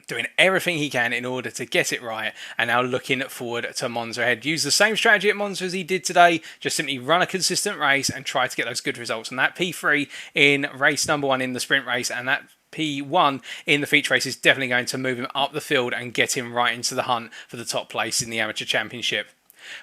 doing everything he can in order to get it right, and now looking forward to Monza ahead. Use the same strategy at Monza as he did today, just simply run a consistent race and try to get those good results. And that P3 in race number 1 in the sprint race, and that P1 in the feature race, is definitely going to move him up the field and get him right into the hunt for the top place in the amateur championship.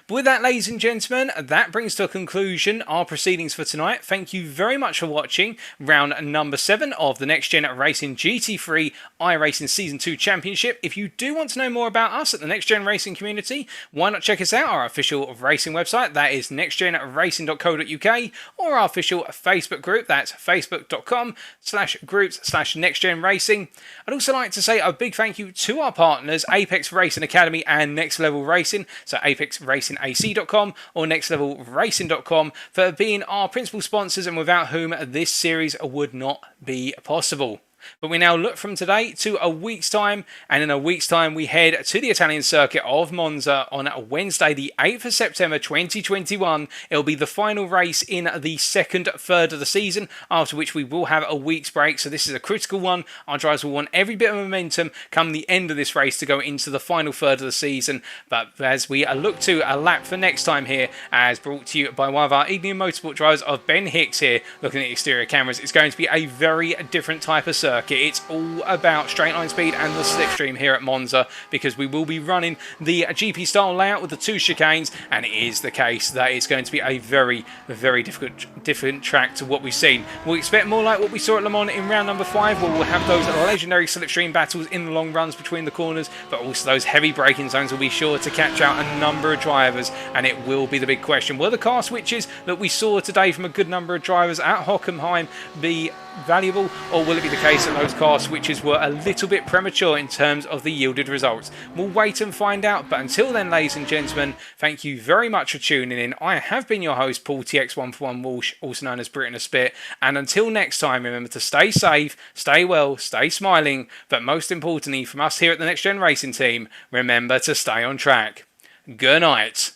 But with that, ladies and gentlemen, that brings to a conclusion our proceedings for tonight. Thank you very much for watching round number 7 of the Next Gen Racing GT3 iRacing Season 2 Championship. If you do want to know more about us at the Next Gen Racing community, why not check us out, our official racing website, that is nextgenracing.co.uk, or our official Facebook group, that's facebook.com/groups/nextgenracing. I'd also like to say a big thank you to our partners, Apex Racing Academy and Next Level Racing, so apexracingac.com or nextlevelracing.com, for being our principal sponsors and without whom this series would not be possible. But we now look from today to a week's time, and in a week's time we head to the Italian circuit of Monza on Wednesday the 8th of September 2021. It'll be the final race in the second third of the season, after which we will have a week's break, so this is a critical one. Our drivers will want every bit of momentum come the end of this race to go into the final third of the season. But as we look to a lap for next time here, as brought to you by one of our Ignium Motorsport drivers of Ben Hicks here, looking at the exterior cameras, it's going to be a very different type of circuit. It's all about straight line speed and the slipstream here at Monza, because we will be running the GP style layout with the 2 chicanes, and it is the case that it's going to be a very, very different track to what we've seen. We'll expect more like what we saw at Le Mans in round number 5, where we'll have those legendary slipstream battles in the long runs between the corners, but also those heavy braking zones will be sure to catch out a number of drivers, and it will be the big question. Will the car switches that we saw today from a good number of drivers at Hockenheim be valuable, or will it be the case that those car switches were a little bit premature in terms of the yielded results? We'll wait and find out, but until then, ladies and gentlemen, thank you very much for tuning in. I have been your host, Paul TX141 Walsh, also known as Britain a Spit, and until next time, remember to stay safe, stay well, stay smiling, but most importantly from us here at the Next Gen Racing team, remember to stay on track. Good night.